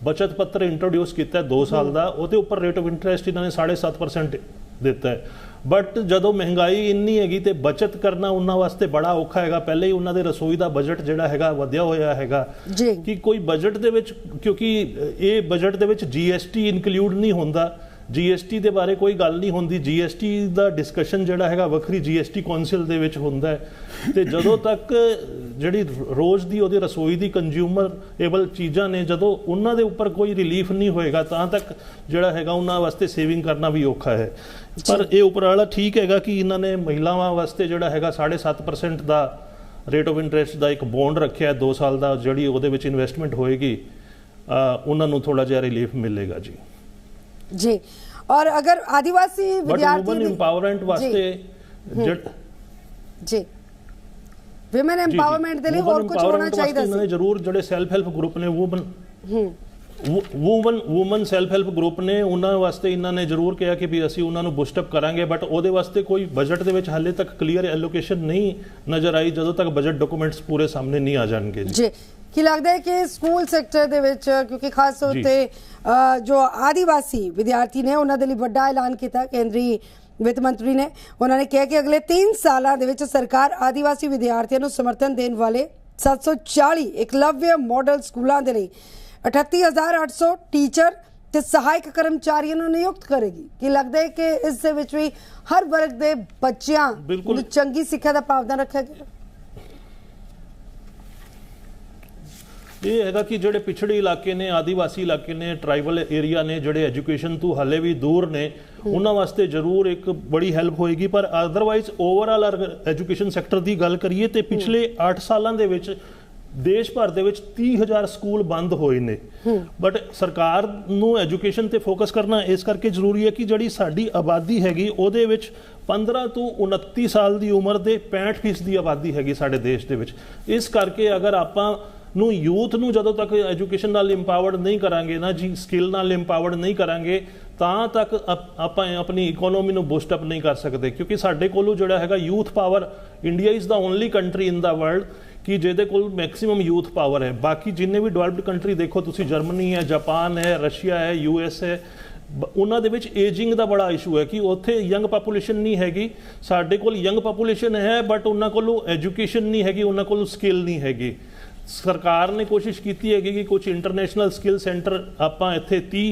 बचत पत्र इंट्रोड्यूस किया 2 साल का, वो उपर रेट ऑफ इंटरेस्ट इन्होंने 7.5% दिता है। ਬਟ ਜਦੋਂ ਮਹਿੰਗਾਈ ਇੰਨੀ ਹੈਗੀ ਤੇ ਬਚਤ ਕਰਨਾ ਉਹਨਾਂ ਵਾਸਤੇ ਬੜਾ ਔਖਾ ਹੈਗਾ। ਪਹਿਲੇ ਹੀ ਉਹਨਾਂ ਦੇ ਰਸੋਈ ਦਾ ਬਜਟ ਜਿਹੜਾ ਹੈਗਾ ਵਧਿਆ ਹੋਇਆ ਹੈਗਾ ਕਿ ਕੋਈ ਬਜਟ ਦੇ ਵਿੱਚ, ਕਿਉਂਕਿ ਇਹ ਬਜਟ ਦੇ ਵਿੱਚ GST ਇਨਕਲੂਡ ਨਹੀਂ ਹੁੰਦਾ, GST ਦੇ ਬਾਰੇ ਕੋਈ ਗੱਲ ਨਹੀਂ ਹੁੰਦੀ। GST ਦਾ ਡਿਸਕਸ਼ਨ ਜਿਹੜਾ ਹੈਗਾ ਵੱਖਰੀ GST ਕੌਂਸਲ ਦੇ ਵਿੱਚ ਹੁੰਦਾ ਹੈ। ਤੇ ਜਦੋਂ ਤੱਕ ਜਿਹੜੀ ਰੋਜ਼ ਦੀ ਉਹਦੀ ਰਸੋਈ ਦੀ ਕੰਜ਼ਿਊਮਰੇਬਲ ਚੀਜ਼ਾਂ ਨੇ, ਜਦੋਂ ਉਹਨਾਂ ਦੇ ਉੱਪਰ ਕੋਈ ਰਿਲੀਫ ਨਹੀਂ ਹੋਏਗਾ ਤਾਂ ਤੱਕ ਜਿਹੜਾ ਹੈਗਾ ਉਹਨਾਂ ਵਾਸਤੇ ਸੇਵਿੰਗ ਕਰਨਾ ਵੀ ਔਖਾ ਹੈ। ਪਰ ਇਹ ਉਪਰਾਲਾ ਠੀਕ ਹੈਗਾ ਕਿ ਇਹਨਾਂ ਨੇ ਮਹਿਲਾਵਾਂ ਵਾਸਤੇ ਜਿਹੜਾ ਹੈਗਾ 7.5% ਦਾ ਰੇਟ ਆਫ ਇੰਟਰਸਟ ਦਾ ਇੱਕ ਬੌਂਡ ਰੱਖਿਆ 2 ਸਾਲ ਦਾ, ਜਿਹੜੀ ਉਹਦੇ ਵਿੱਚ ਇਨਵੈਸਟਮੈਂਟ ਹੋਏਗੀ ਉਹਨਾਂ ਨੂੰ ਥੋੜਾ ਜਿਹਾ ਰਿਲੀਫ ਮਿਲੇਗਾ ਜੀ। जी, और अगर आदिवासी विद्यार्थी एम्पावरमेंट वास्ते जी विमेन एम्पावरमेंट दे लिए और कुछ होना चाहिए इन्होंने जरूर ਜਿਹੜੇ ਸੈਲਫ ਹੈਲਪ ਗਰੁੱਪ ਨੇ ਵੂਮਨ ਸੈਲਫ ਹੈਲਪ ਗਰੁੱਪ ਨੇ ਉਹਨਾਂ ਵਾਸਤੇ ਇਹਨਾਂ ਨੇ ਜ਼ਰੂਰ ਕਿਹਾ ਕਿ ਵੀ ਅਸੀਂ ਉਹਨਾਂ ਨੂੰ ਬੂਸਟ ਅਪ ਕਰਾਂਗੇ। ਬਟ ਉਹਦੇ ਵਾਸਤੇ ਕੋਈ ਬਜਟ ਦੇ ਵਿੱਚ ਹਾਲੇ ਤੱਕ ਕਲੀਅਰ ਐਲੋਕੇਸ਼ਨ ਨਹੀਂ ਨਜ਼ਰ ਆਈ ਜਦੋਂ ਤੱਕ ਬਜਟ ਡਾਕੂਮੈਂਟਸ ਪੂਰੇ ਸਾਹਮਣੇ ਨਹੀਂ ਆ ਜਾਣਗੇ ਜੀ। ਕੀ ਲੱਗਦਾ ਹੈ ਕਿ ਸਕੂਲ ਸੈਕਟਰ ਦੇ ਵਿੱਚ, ਕਿਉਂਕਿ ਖਾਸ ਤੌਰ ਤੇ ਜੋ ਆਦੀਵਾਸੀ ਵਿਦਿਆਰਥੀ ਨੇ ਉਹਨਾਂ ਦੇ ਲਈ ਵੱਡਾ ਐਲਾਨ ਕੀਤਾ ਕੇਂਦਰੀ ਵਿੱਤ ਮੰਤਰੀ ਨੇ। ਉਹਨਾਂ ਨੇ ਕਿਹਾ ਕਿ ਅਗਲੇ 3 ਸਾਲਾਂ ਦੇ ਵਿੱਚ ਸਰਕਾਰ ਆਦੀਵਾਸੀ ਵਿਦਿਆਰਥੀਆਂ ਨੂੰ ਸਮਰਥਨ ਦੇਣ ਵਾਲੇ 740 ਇਕਲਵਯ ਮਾਡਲ ਸਕੂਲਾਂ ਦੇ ਲਈ 38,800 ਟੀਚਰ ਤੇ ਸਹਾਇਕ ਕਰਮਚਾਰੀਆਂ ਨੂੰ ਨਿਯੁਕਤ ਕਰੇਗੀ। ਕੀ ਲੱਗਦਾ ਹੈ ਕਿ ਇਸ ਦੇ ਵਿੱਚ ਵੀ ਹਰ ਵਰਗ ਦੇ ਬੱਚਿਆਂ ਨੂੰ ਚੰਗੀ ਸਿੱਖਿਆ ਦਾ ਪ੍ਰਾਵਧਾਨ ਰੱਖਿਆ ਗਿਆ? ਇਹ ਹੈਗਾ ਕਿ ਜਿਹੜੇ ਪਿਛੜੇ ਇਲਾਕੇ ਨੇ, ਆਦੀਵਾਸੀ ਇਲਾਕੇ ਨੇ, ਟਰਾਈਬਲ ਏਰੀਆ ਨੇ, ਜਿਹੜੇ ਐਜੂਕੇਸ਼ਨ ਤੋਂ ਹਾਲੇ ਵੀ ਦੂਰ ਨੇ, ਉਹਨਾਂ ਵਾਸਤੇ ਜ਼ਰੂਰ ਇੱਕ ਬੜੀ ਹੈਲਪ ਹੋਏਗੀ। ਪਰ ਅਦਰਵਾਈਜ਼ ਓਵਰਆਲ ਐਜੂਕੇਸ਼ਨ ਸੈਕਟਰ ਦੀ ਗੱਲ ਕਰੀਏ ਤੇ ਪਿਛਲੇ 8 ਸਾਲਾਂ ਦੇ ਵਿੱਚ ਦੇਸ਼ ਭਰ ਦੇ ਵਿੱਚ 30,000 ਸਕੂਲ ਬੰਦ ਹੋਏ ਨੇ। ਬਟ ਸਰਕਾਰ ਨੂੰ ਐਜੂਕੇਸ਼ਨ ਤੇ ਫੋਕਸ ਕਰਨਾ ਇਸ ਕਰਕੇ ਜ਼ਰੂਰੀ ਹੈ ਕਿ ਜਿਹੜੀ ਸਾਡੀ ਆਬਾਦੀ ਹੈਗੀ ਉਹਦੇ ਵਿੱਚ 15 ਤੋਂ 29 ਸਾਲ ਦੀ ਉਮਰ ਦੇ 65% ਦੀ ਆਬਾਦੀ ਹੈਗੀ ਸਾਡੇ ਦੇਸ਼ ਦੇ ਵਿੱਚ। ਇਸ ਕਰਕੇ ਅਗਰ ਆਪਾਂ ਨੂੰ ਯੂਥ ਨੂੰ ਜਦੋਂ ਤੱਕ ਐਜੂਕੇਸ਼ਨ ਨਾਲ ਇੰਪਾਵਰਡ ਨਹੀਂ ਕਰਾਂਗੇ ਨਾ ਜੀ, ਸਕਿੱਲ ਨਾਲ ਇੰਪਾਵਰਡ ਨਹੀਂ ਕਰਾਂਗੇ ਤਾਂ ਤੱਕ ਆਪਾਂ ਆਪਣੀ ਇਕਨੋਮੀ ਨੂੰ ਬੂਸਟ ਅਪ ਨਹੀਂ ਕਰ ਸਕਦੇ। ਕਿਉਂਕਿ ਸਾਡੇ ਕੋਲੋਂ ਜਿਹੜਾ ਹੈਗਾ youth power, India is the only country in the world ਕਿ ਜਿਹਦੇ ਕੋਲ ਮੈਕਸਿਮਮ ਯੂਥ ਪਾਵਰ ਹੈ। ਬਾਕੀ ਜਿੰਨੇ ਵੀ ਡਿਵੈਲਪਡ ਕੰਟਰੀ ਦੇਖੋ ਤੁਸੀਂ, ਜਰਮਨੀ ਹੈ, ਜਾਪਾਨ ਹੈ, ਰਸ਼ੀਆ ਹੈ, US ਹੈ, ਉਹਨਾਂ ਦੇ ਵਿੱਚ ਏਜਿੰਗ ਦਾ ਬੜਾ ਇਸ਼ੂ ਹੈ ਕਿ ਉੱਥੇ ਯੰਗ ਪਾਪੂਲੇਸ਼ਨ ਨਹੀਂ ਹੈਗੀ। ਸਾਡੇ ਕੋਲ ਯੰਗ ਪਾਪੂਲੇਸ਼ਨ ਹੈ ਬਟ ਉਹਨਾਂ ਕੋਲੋਂ ਐਜੂਕੇਸ਼ਨ ਨਹੀਂ ਹੈਗੀ, ਉਹਨਾਂ ਕੋਲੋਂ ਸਕਿੱਲ ਨਹੀਂ ਹੈਗੀ। ਸਰਕਾਰ ਨੇ ਕੋਸ਼ਿਸ਼ ਕੀਤੀ ਹੈਗੀ ਕਿ ਕੁਝ ਇੰਟਰਨੈਸ਼ਨਲ ਸਕਿੱਲ ਸੈਂਟਰ ਆਪਾਂ ਇੱਥੇ 30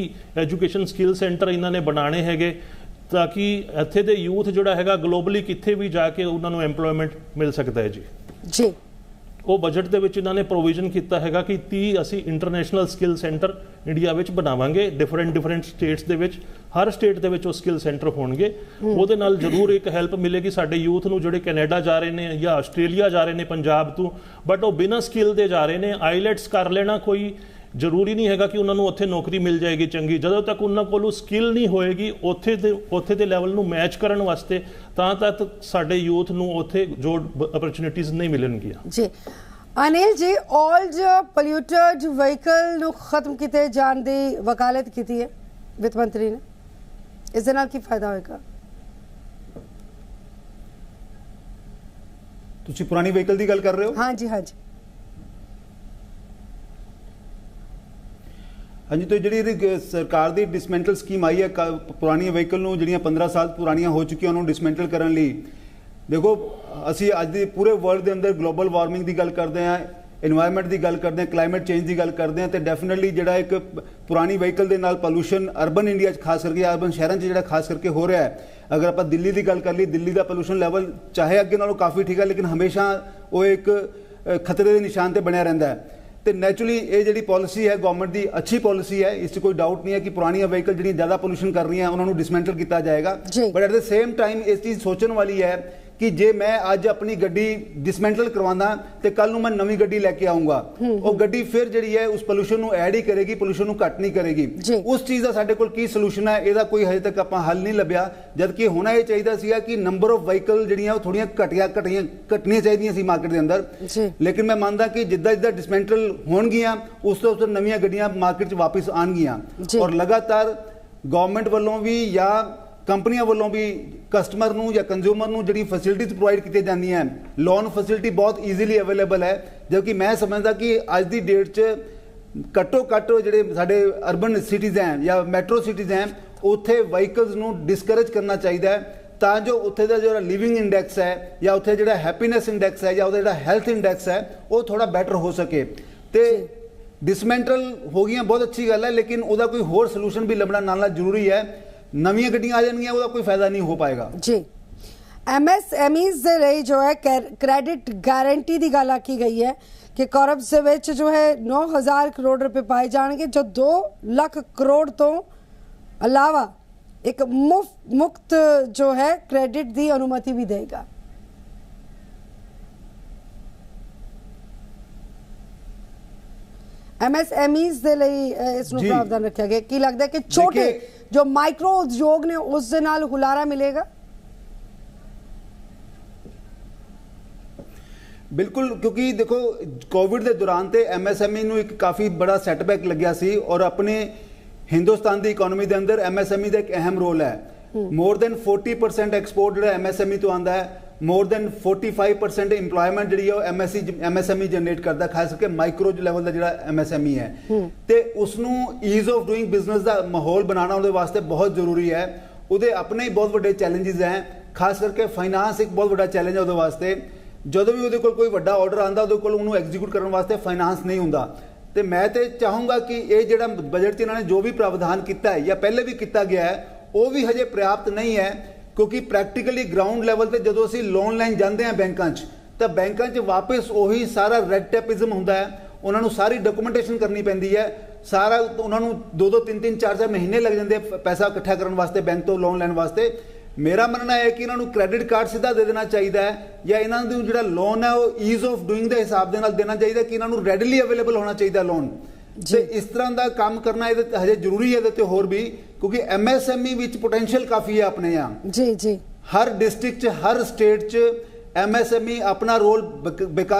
ਐਜੂਕੇਸ਼ਨ ਸਕਿੱਲ ਸੈਂਟਰ ਇਹਨਾਂ ਨੇ ਬਣਾਉਣੇ ਹੈਗੇ ਤਾਂ ਕਿ ਇੱਥੇ ਦੇ ਯੂਥ ਜਿਹੜਾ ਹੈਗਾ ਗਲੋਬਲੀ ਕਿੱਥੇ ਵੀ ਜਾ ਕੇ ਉਹਨਾਂ ਨੂੰ ਐਮਪਲੋਇਮੈਂਟ ਮਿਲ ਸਕਦਾ ਹੈ ਜੀ। ਉਹ ਬਜਟ ਦੇ ਵਿੱਚ ਇਹਨਾਂ ਨੇ ਪ੍ਰੋਵੀਜ਼ਨ ਕੀਤਾ ਹੈਗਾ ਕਿ 30 ਅਸੀਂ ਇੰਟਰਨੈਸ਼ਨਲ ਸਕਿੱਲ ਸੈਂਟਰ ਇੰਡੀਆ ਵਿੱਚ ਬਣਾਵਾਂਗੇ, ਡਿਫਰੈਂਟ ਸਟੇਟਸ ਦੇ ਵਿੱਚ। ਹਰ ਸਟੇਟ ਦੇ ਵਿੱਚ ਉਹ ਸਕਿੱਲ ਸੈਂਟਰ ਹੋਣਗੇ। ਉਹਦੇ ਨਾਲ ਜ਼ਰੂਰ ਇੱਕ ਹੈਲਪ ਮਿਲੇਗੀ ਸਾਡੇ ਯੂਥ ਨੂੰ ਜਿਹੜੇ ਕੈਨੇਡਾ ਜਾ ਰਹੇ ਨੇ ਜਾਂ ਆਸਟ੍ਰੇਲੀਆ ਜਾ ਰਹੇ ਨੇ ਪੰਜਾਬ ਤੋਂ, ਬਟ ਉਹ ਬਿਨਾਂ ਸਕਿੱਲ ਦੇ ਜਾ ਰਹੇ ਨੇ। ਆਈਲੈਟਸ ਕਰ ਲੈਣਾ ਕੋਈ ਜ਼ਰੂਰੀ ਨਹੀਂ ਹੈਗਾ ਕਿ ਉਹਨਾਂ ਨੂੰ ਉੱਥੇ ਨੌਕਰੀ ਮਿਲ ਜਾਏਗੀ ਚੰਗੀ। ਜਦੋਂ ਤੱਕ ਉਹਨਾਂ ਕੋਲੋਂ ਸਕਿੱਲ ਨਹੀਂ ਹੋਏਗੀ ਉੱਥੇ ਦੇ ਲੈਵਲ ਨੂੰ ਮੈਚ ਕਰਨ ਵਾਸਤੇ, ਤਾਂ ਤੱਕ ਸਾਡੇ ਯੂਥ ਨੂੰ ਉੱਥੇ ਜੋ ਅਪਰਚੁਨਿਟੀਜ਼ ਨਹੀਂ ਮਿਲਣਗੀਆਂ ਜੀ। ਅਨਿਲ ਜੀ, ਆਲ ਪੋਲਿਊਟਡ ਵਹੀਕਲ ਨੂੰ ਖਤਮ ਕੀਤੇ ਜਾਣ ਦੀ ਵਕਾਲਤ ਕੀਤੀ ਹੈ ਵਿੱਤ ਮੰਤਰੀ ਨੇ, ਇਸ ਦੇ ਨਾਲ ਕੀ ਫਾਇਦਾ ਹੋਏਗਾ? ਤੁਸੀਂ ਪੁਰਾਣੀ ਵਹੀਕਲ ਦੀ ਗੱਲ ਕਰ ਰਹੇ ਹੋ? ਹਾਂਜੀ ਹਾਂਜੀ ਹਾਂਜੀ। तो जी सरकार की डिसमेंटल स्कीम आई है पुरानी वहीकल ਨੂੰ ਜਿਹੜੀਆਂ 15 ਸਾਲ ਪੁਰਾਣੀਆਂ ਹੋ ਚੁੱਕੀਆਂ ਉਹਨੂੰ ਡਿਸਮੈਂਟਲ ਕਰਨ ਲਈ। ਦੇਖੋ ਅਸੀਂ ਅੱਜ ਦੇ ਪੂਰੇ ਵਰਲਡ ਦੇ ਅੰਦਰ ਗਲੋਬਲ ਵਾਰਮਿੰਗ ਦੀ ਗੱਲ ਕਰਦੇ ਹਾਂ, एनवायरमेंट की गल करते हैं, क्लाइमेट चेंज की गल करते हैं, तो डेफिनेटली जो एक पुरानी वहीकल के नाल पोल्यूशन अर्बन इंडिया खास करके अर्बन शहरों जो खास करके हो रहा है। अगर आप दिल्ली की गल कर ली, दिल्ली का पोल्यूशन लैवल चाहे अगे नालों काफ़ी ठीक है लेकिन हमेशा वो एक खतरे के निशान पर बनया रहता है। तो नैचुरली ये जी पॉलिसी है गवर्नमेंट की अच्छी पॉलिसी है, इस कोई डाउट नहीं है कि पुरानी वहीकल जी ज़्यादा पोल्यूशन कर रही हैं उन्होंने डिसमेंटल किया जाएगा। But at the same time इस चीज़ सोचने वाली है कि जे मैं अज अपनी गड्डी डिसमेंटल करवाना तो कल मैं नवी गड्डी लैके आऊँगा, वो गड्डी फिर जी है उस पोल्यूशन को ऐड ही करेगी, पोल्यूशन को घट नहीं करेगी। उस चीज़ का साडे कोल की सलूशन है, इसका कोई हजे तक आप हल नहीं लभ्या। जबकि होना ये चाहिए सीगा कि नंबर ऑफ व्हीकल जिहड़ियां थोड़ियां घटनियां चाहिए सी मार्केट के अंदर। लेकिन मैं मानता कि जिद्दां जिद्दां डिसमेंटल होणगियां उस तो नवीं गड्डियां मार्केट च वापस आउणगियां और लगातार गवर्नमेंट वालों भी या कंपनियां वालों भी कस्टमर नूं या कंज्यूमर नूं जिहड़ी फैसिलिटीज प्रोवाइड की जांदियां हैं, लोन फैसिलिटी बहुत ईजीली अवेलेबल है। जबकि मैं समझदा कि अज की डेट च घट्टो घट्ट जिहड़े साडे अर्बन सिटीज़ हैं या मैट्रो सिटीज़ हैं उत्थे व्हीकल्स नूं डिस्करेज करना चाहिए ਤਾਂ ਜੋ ਉੱਥੇ ਦਾ ਜਿਹੜਾ ਲਿਵਿੰਗ ਇੰਡੈਕਸ ਹੈ ਜਾਂ ਉੱਥੇ ਜਿਹੜਾ ਹੈਪੀਨੈਸ ਇੰਡੈਕਸ ਹੈ ਜਾਂ ਉਹਦਾ ਜਿਹੜਾ ਹੈਲਥ ਇੰਡੈਕਸ ਹੈ ਉਹ ਥੋੜਾ ਬੈਟਰ ਹੋ ਸਕੇ। ਤੇ ਡਿਸਮੈਂਟਲ ਹੋ ਗਈਆਂ ਬਹੁਤ ਅੱਛੀ ਗੱਲ ਹੈ, ਲੇਕਿਨ ਉਹਦਾ ਕੋਈ ਹੋਰ ਸੋਲੂਸ਼ਨ ਵੀ ਲੱਭਣਾ ਨਾਲ ਜ਼ਰੂਰੀ ਹੈ। ਨਵੀਆਂ ਗੱਡੀਆਂ ਆ ਜਾਣਗੀਆਂ ਉਹਦਾ ਕੋਈ ਫਾਇਦਾ ਨਹੀਂ ਹੋ ਪਾਏਗਾ ਜੀ। MSMEs ਦੇ ਲਈ ਜੋ ਹੈ ਕ੍ਰੈਡਿਟ ਗਾਰੰਟੀ ਦੀ ਗੱਲ ਆਖੀ ਗਈ ਹੈ ਕਿ ਕਾਰਪਸ ਦੇ ਵਿੱਚ ਜੋ ਹੈ 9000 ਕਰੋੜ ਰੁਪਏ ਪਾਏ ਜਾਣਗੇ, ਜੋ 2 ਲੱਖ ਕਰੋੜ ਤੋਂ ਇਲਾਵਾ एक मुफ्त जो है क्रेडिट दी अनुमति भी देगा। MSMEs ਦੇ ਲਈ ਇਸ ਨੂੰ ਪ੍ਰਾਵਧਾਨ ਰੱਖਿਆ ਗਿਆ। ਕੀ ਲੱਗਦਾ ਕਿ ਛੋਟੇ ਜੋ ਮਾਈਕਰੋ ਉਦਯੋਗ ਨੇ ਉਸ ਦੇ ਨਾਲ ਹੁਲਾਰਾ ਮਿਲੇਗਾ? ਬਿਲਕੁਲ, ਕਿਉਂਕਿ ਦੇਖੋ ਕੋਵਿਡ ਦੇ ਦੌਰਾਨ ਤੇ MSME ਨੂੰ ਇੱਕ ਕਾਫੀ ਬੜਾ ਸੈਟਬੈਕ ਲੱਗਿਆ ਸੀ ਔਰ ਆਪਣੇ हिंदुस्तान की इकोनॉमी के अंदर MSME का एक अहम रोल है। मोर देन 40% एक्सपोर्ट जो MSME तो आता है, मोर देन 45% इंप्लॉयमेंट जी MSME जनरेट करता, खास करके माइक्रो लैवल का जो MSME है, तो उसनू ईज ऑफ डूइंग बिजनेस का माहौल बनाना उहदे वास्ते बहुत जरूरी है। उहदे अपने ही बहुत बड़े चैलेंजेस हैं, खास करके फाइनांस एक बहुत बड़ा चैलेंज है उहदे वास्ते। जदों भी उहदे कोल कोई वड्डा ऑर्डर आंदा उहदे कोल उहनू एग्जीक्यूट करने वास्ते फाइनांस नहीं हुंदा। तो मैं तो चाहूँगा कि ये जो बजट इन्होंने जो भी प्रावधान किया है या पहले भी किया गया है वो भी हजे पर्याप्त नहीं है, क्योंकि प्रैक्टिकली ग्राउंड लैवल पर जो असी लोन लैन जाते हैं बैंकों तो बैंकों वापस उही सारा रेड टेपिज्म होंदा है, उन्होंने सारी डॉक्यूमेंटेशन करनी पैंदी है, सारा उन्होंने 2-2 3-3 4-4 महीने लग जाते पैसा इकट्ठा करने वास्ते बैंक तो लोन लैन वास्ते। मेरा मनना है कि इन्होंने क्रेडिट कार्ड सीधा दे देना चाहिए है या इन्होंने जो लोन है वो ईज ऑफ डूइंग के हिसाब के देना चाहिए कि इन्होंने रेडिली अवेलेबल होना चाहिए लोन। तो इस तरह का काम करना ये हजे जरूरी है ये होर भी, क्योंकि MSME विच पोटेंशियल काफ़ी है अपने यहाँ। जी जी, हर डिस्ट्रिक्ट हर स्टेट MSME अपना रोल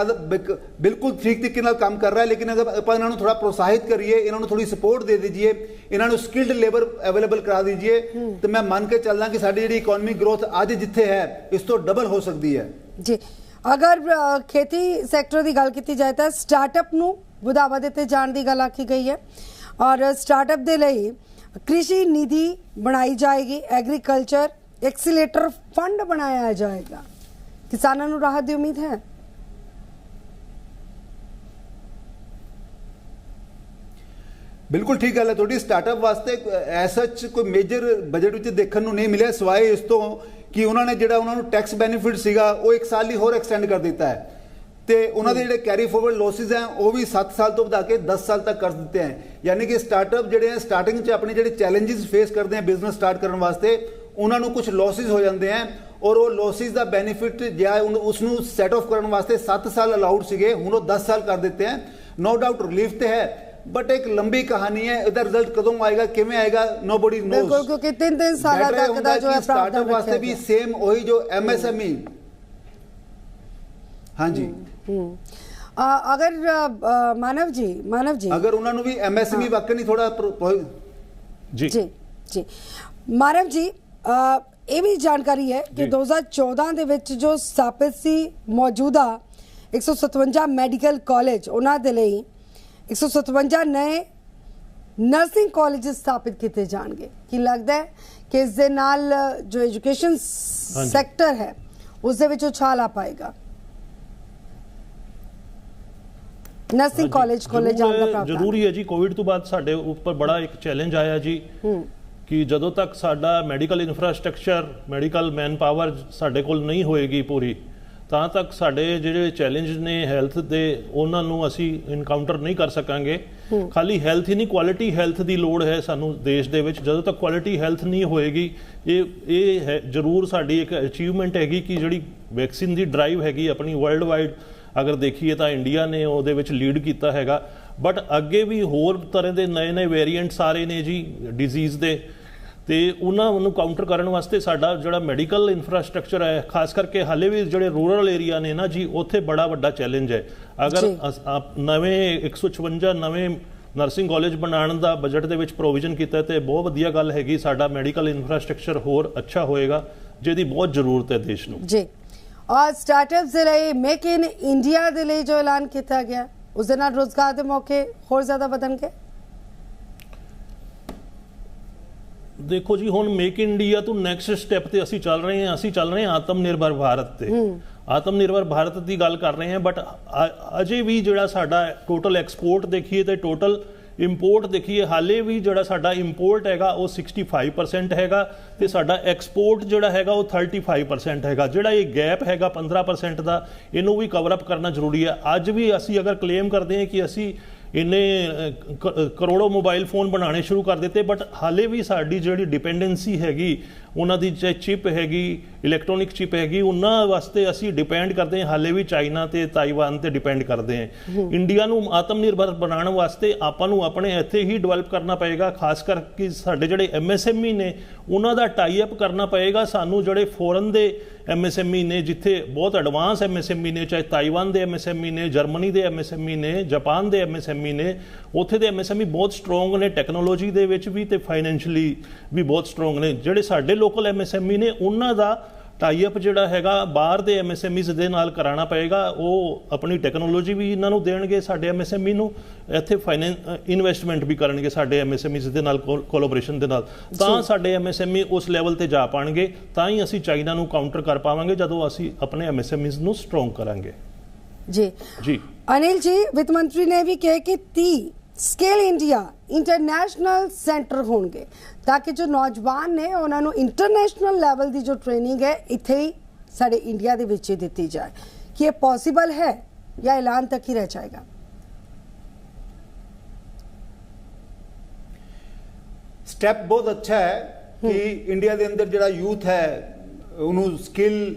बिल्कुल ठीक तरीके नाल काम कर रहा है, लेकिन अगर आप इन्होंने थोड़ा प्रोत्साहित करिए, इन्होंने थोड़ी सपोर्ट दे दीजिए, इन्होंने स्किल्ड लेबर अवेलेबल करा दीजिए, तो मैं मान के चलना कि साडी जिहड़ी इकोनॉमी ग्रोथ अज जिथे है इस तो डबल हो सकती है। जी, अगर खेती सैक्टर की गल की जाए तो स्टार्टअप नूं बढ़ावा दिते जाण दी गल आखी गई है और स्टार्टअप दे लई कृषि निधि बनाई जाएगी, एग्रीकल्चर एक्सीलेटर फंड बनाया जाएगा। किसानों को राहत की उम्मीद है? बिल्कुल ठीक गल है थोड़ी। स्टार्टअप वास्ते ऐसा कोई मेजर बजट विच देखने नहीं मिले, सिवाय इस तो कि उन्होंने जो उन्होंने टैक्स बेनीफिट सीगा वो 1 साल ही होर एक्सटेंड कर दिता है, तो उन्होंने जो कैरी फॉरवर्ड लॉसिस हैं वो भी 7 साल तो बढ़ा के 10 साल तक कर देते हैं। यानी कि स्टार्टअप जोड़े हैं स्टार्टिंग अपने जो चैलेंजेस फेस करते हैं बिजनेस स्टार्ट करने वास्ते, उन्होंने कुछ लॉसिस हो जाते हैं और वो लॉसिस का बेनीफिट जो उसनू सैट ऑफ करने वास्ते 7 साल अलाउड सीगे, हुण वो 10 साल कर देते हैं। नो डाउट रिलीफ तो है, बट एक लंबी कहानी है, इसका रिजल्ट कदों आएगा किवें आएगा नोबडी नोस। बिल्कुल, क्योंकि 3-3 साल तक दा जो है स्टार्टअप वास्ते भी सेम वही जो MSME। हाँ जी, अगर मानव जी अगर उन्होंने भी MSME वाकई नहीं थोड़ा जी जी जी मानव जी ये भी जानकारी है कि 2014 ਦੇ ਵਿੱਚ ਜੋ ਸਥਾਪਿਤ ਸੀ ਮੌਜੂਦਾ 157 ਮੈਡੀਕਲ ਕਾਲਜ, ਉਹਨਾਂ ਦੇ ਲਈ 157 ਨਏ ਨਰਸਿੰਗ ਕਾਲਜ ਸਥਾਪਿਤ ਕੀਤੇ ਜਾਣਗੇ। ਕੀ ਲੱਗਦਾ ਹੈ ਕਿ ਇਸ ਦੇ ਨਾਲ ਜੋ ਐਜੂਕੇਸ਼ਨ ਸੈਕਟਰ ਹੈ ਉਸ ਦੇ ਵਿੱਚ ਉਛਾਲ ਆ ਪਾਏਗਾ? ਨਰਸਿੰਗ ਕਾਲਜ ਖੋਲੇ ਜਾਣ ਦਾ ਪ੍ਰਾਵਧਾਨ ਜ਼ਰੂਰੀ ਹੈ ਜੀ। ਕੋਵਿਡ ਤੋਂ ਬਾਅਦ ਸਾਡੇ ਉੱਪਰ ਬੜਾ ਇੱਕ ਚੈਲੰਜ ਆਇਆ ਜੀ ਕਿ ਜਦੋਂ ਤੱਕ ਸਾਡਾ medical infrastructure medical man power ਸਾਡੇ ਕੋਲ ਨਹੀਂ ਹੋਏਗੀ ਪੂਰੀ, ਤਾਂ ਤੱਕ ਸਾਡੇ ਜਿਹੜੇ ਚੈਲੰਜ ਨੇ ਹੈਲਥ ਦੇ ਉਹਨਾਂ ਨੂੰ ਅਸੀਂ ਇਨਕਾਊਂਟਰ ਨਹੀਂ ਕਰ ਸਕਾਂਗੇ। ਖਾਲੀ ਹੈਲਥ ਹੀ ਨਹੀਂ, ਕੁਆਲਿਟੀ ਹੈਲਥ ਦੀ ਲੋੜ ਹੈ ਸਾਨੂੰ ਦੇਸ਼ ਦੇ ਵਿੱਚ। ਜਦੋਂ ਤੱਕ ਕੁਆਲਿਟੀ ਹੈਲਥ ਨਹੀਂ ਹੋਏਗੀ, ਇਹ ਹੈ ਜ਼ਰੂਰ ਸਾਡੀ ਇੱਕ ਅਚੀਵਮੈਂਟ ਹੈਗੀ ਕਿ ਜਿਹੜੀ ਵੈਕਸੀਨ ਦੀ ਡਰਾਈਵ ਹੈਗੀ ਆਪਣੀ ਵਰਲਡ ਵਾਈਡ ਅਗਰ ਦੇਖੀਏ ਤਾਂ ਇੰਡੀਆ ਨੇ ਉਹਦੇ ਵਿੱਚ ਲੀਡ ਕੀਤਾ ਹੈਗਾ। ਬਟ ਅੱਗੇ ਵੀ ਹੋਰ ਤਰ੍ਹਾਂ ਦੇ ਨਵੇਂ ਵੇਰੀਐਂਟਸ ਆ ਰਹੇ ਨੇ ਜੀ ਡਿਜ਼ੀਜ਼ ਦੇ, ਤੇ ਉਹਨਾਂ ਨੂੰ ਕਾਊਂਟਰ ਕਰਨ ਵਾਸਤੇ ਸਾਡਾ ਜਿਹੜਾ ਮੈਡੀਕਲ ਇਨਫਰਾਸਟ੍ਰਕਚਰ ਹੈ, ਖਾਸ ਕਰਕੇ ਹਾਲੇ ਵੀ ਜਿਹੜੇ ਰੂਰਲ ਏਰੀਆ ਨੇ ਨਾ ਜੀ, ਉੱਥੇ ਬੜਾ ਵੱਡਾ ਚੈਲੰਜ ਹੈ। ਅਗਰ ਨਵੇਂ 156 ਨਵੇਂ ਨਰਸਿੰਗ ਕਾਲਜ ਬਣਾਉਣ ਦਾ ਬਜਟ ਦੇ ਵਿੱਚ ਪ੍ਰੋਵੀਜ਼ਨ ਕੀਤਾ ਤੇ ਬਹੁਤ ਵਧੀਆ ਗੱਲ ਹੈਗੀ। ਸਾਡਾ ਮੈਡੀਕਲ ਇਨਫਰਾਸਟ੍ਰਕਚਰ ਹੋਰ ਅੱਛਾ ਹੋਏਗਾ, ਜਿਹਦੀ ਬਹੁਤ ਜ਼ਰੂਰਤ ਹੈ ਦੇਸ਼ ਨੂੰ ਜੀ। और स्टार्टअप ਦੇ ਲਈ ਮੇਕ ਇਨ ਇੰਡੀਆ ਦੇ ਲਈ ਜੋ ਐਲਾਨ ਕੀਤਾ ਗਿਆ, ਉਸ ਦੇ ਨਾਲ ਰੋਜ਼ਗਾਰ ਦੇ ਮੌਕੇ ਹੋਰ ਜ਼ਿਆਦਾ ਵਧਣਗੇ? ਦੇਖੋ ਜੀ, ਹੁਣ ਮੇਕ ਇੰਡੀਆ ਤੋਂ ਨੈਕਸਟ ਸਟੈਪ ਤੇ ਅਸੀਂ ਚੱਲ ਰਹੇ ਹਾਂ ਆਤਮ ਨਿਰਭਰ ਭਾਰਤ ਤੇ। ਆਤਮ ਨਿਰਭਰ ਭਾਰਤ ਦੀ ਗੱਲ ਕਰ ਰਹੇ ਹਾਂ, ਬਟ ਅਜੇ ਵੀ ਜਿਹੜਾ ਸਾਡਾ ਟੋਟਲ ਐਕਸਪੋਰਟ ਦੇਖੀਏ ਤੇ ਟੋਟਲ ਇੰਪੋਰਟ ਦੇਖੀਏ, ਹਾਲੇ ਵੀ ਜਿਹੜਾ ਸਾਡਾ ਇੰਪੋਰਟ ਹੈਗਾ ਉਹ 65% ਹੈਗਾ ਤੇ ਸਾਡਾ ਐਕਸਪੋਰਟ ਜਿਹੜਾ ਹੈਗਾ ਉਹ 35% ਹੈਗਾ। ਜਿਹੜਾ ਇਹ ਗੈਪ ਹੈਗਾ 15% ਦਾ, ਇਹਨੂੰ ਵੀ ਕਵਰ ਅਪ ਕਰਨਾ ਜ਼ਰੂਰੀ ਹੈ। ਅੱਜ ਵੀ ਅਸੀਂ ਅਗਰ ਕਲੇਮ ਕਰਦੇ ਹਾਂ ਕਿ ਅਸੀਂ ਇੰਨੇ ਕਰੋੜੋਂ ਮੋਬਾਈਲ ਫੋਨ ਬਣਾਉਣੇ ਸ਼ੁਰੂ ਕਰ ਦਿੱਤੇ, ਬਟ ਹਾਲੇ ਵੀ ਸਾਡੀ ਜਿਹੜੀ ਡਿਪੈਂਡੈਂਸੀ ਹੈਗੀ ਉਹਨਾਂ ਦੀ, ਚਾਹੇ ਚਿਪ ਹੈਗੀ, ਇਲੈਕਟ੍ਰੋਨਿਕ ਚਿਪ ਹੈਗੀ, ਉਹਨਾਂ ਵਾਸਤੇ ਅਸੀਂ ਡਿਪੈਂਡ ਕਰਦੇ ਹਾਂ ਹਾਲੇ ਵੀ ਚਾਈਨਾ ਤੇ ਤਾਈਵਾਨ ਤੇ ਡਿਪੈਂਡ ਕਰਦੇ ਹਾਂ। ਇੰਡੀਆ ਨੂੰ ਆਤਮ ਨਿਰਭਰ ਬਣਾਉਣ ਵਾਸਤੇ ਆਪਾਂ ਨੂੰ ਆਪਣੇ ਇੱਥੇ ਹੀ ਡਿਵੈਲਪ ਕਰਨਾ ਪਏਗਾ। ਖਾਸ ਕਰਕੇ ਸਾਡੇ ਜਿਹੜੇ MSME ਨੇ ਉਹਨਾਂ ਦਾ ਟਾਈ ਅਪ ਕਰਨਾ ਪਏਗਾ ਸਾਨੂੰ। ਜਿਹੜੇ ਫੋਰਨ ਦੇ MSME ਨੇ, ਜਿੱਥੇ ਬਹੁਤ ਐਡਵਾਂਸ MSME ਨੇ, ਚਾਹੇ ਤਾਈਵਾਨ ਦੇ MSME ਨੇ, ਜਰਮਨੀ ਦੇ MSME ਨੇ, ਜਾਪਾਨ ਦੇ MSME ਨੇ, ਉੱਥੇ ਦੇ MSME ਬਹੁਤ ਸਟਰੋਂਗ ਨੇ ਟੈਕਨੋਲੋਜੀ ਦੇ ਵਿੱਚ ਵੀ ਤੇ ਫਾਈਨੈਂਸ਼ੀਅਲੀ ਵੀ ਬਹੁਤ ਸਟਰੋਂਗ ਨੇ। ਜਿਹੜੇ ਸਾਡੇ ਲੋਕਲ MSME ਨੇ ਉਹਨਾਂ ਦਾ ਟਾਈ ਅਪ ਜਿਹੜਾ ਹੈਗਾ ਬਾਹਰ ਦੇ MSMEs ਦੇ ਨਾਲ ਕਰਾਉਣਾ ਪਏਗਾ। ਉਹ ਆਪਣੀ ਟੈਕਨੋਲੋਜੀ ਵੀ ਇਹਨਾਂ ਨੂੰ ਦੇਣਗੇ ਸਾਡੇ MSME ਨੂੰ, ਇੱਥੇ ਇਨਵੈਸਟਮੈਂਟ ਵੀ ਕਰਨਗੇ ਸਾਡੇ MSMEs ਦੇ ਨਾਲ, ਕੋਲੈਬੋਰੇਸ਼ਨ ਦੇ ਨਾਲ, ਤਾਂ ਸਾਡੇ MSME ਉਸ ਲੈਵਲ ਤੇ ਜਾ ਪਾਣਗੇ। ਤਾਂ ਹੀ ਅਸੀਂ ਚਾਈਨਾ ਨੂੰ ਕਾਊਂਟਰ ਕਰ ਪਾਵਾਂਗੇ ਜਦੋਂ ਅਸੀਂ ਆਪਣੇ MSMEs ਨੂੰ ਸਟਰੋਂਗ ਕਰਾਂਗੇ। ਜੀ ਜੀ ਅਨਿਲ ਜੀ, ਵਿੱਤ ਮੰਤਰੀ ਨੇ ਵੀ ਕਿਹਾ ਕਿ 30 स्केल इंडिया इंटरनेशनल सेंटर होंगे ताकि जो नौजवान ने उन्होंने इंटरनेशनल लैवल की जो ट्रेनिंग है इत्थे ही साडे इंडिया दे विच ही दित्ती जाए। कि ये पॉसिबल है या ऐलान तक ही रह जाएगा? स्टेप बहुत अच्छा है कि इंडिया के अंदर जो यूथ है उन्होंने स्किल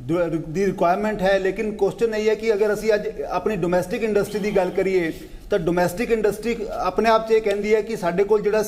ਦੀ ਰਿਕੁਆਇਰਮੈਂਟ ਹੈ, ਲੇਕਿਨ ਕੁਐਸਚਨ ਇਹ ਹੈ ਕਿ ਅਗਰ ਅਸੀਂ ਅੱਜ ਆਪਣੀ ਡੋਮੈਸਟਿਕ ਇੰਡਸਟਰੀ ਦੀ ਗੱਲ ਕਰੀਏ ਤਾਂ ਡੋਮੈਸਟਿਕ ਇੰਡਸਟਰੀ ਆਪਣੇ ਆਪ 'ਚ ਇਹ ਕਹਿੰਦੀ ਹੈ ਕਿ ਸਾਡੇ ਕੋਲ ਜਿਹੜਾ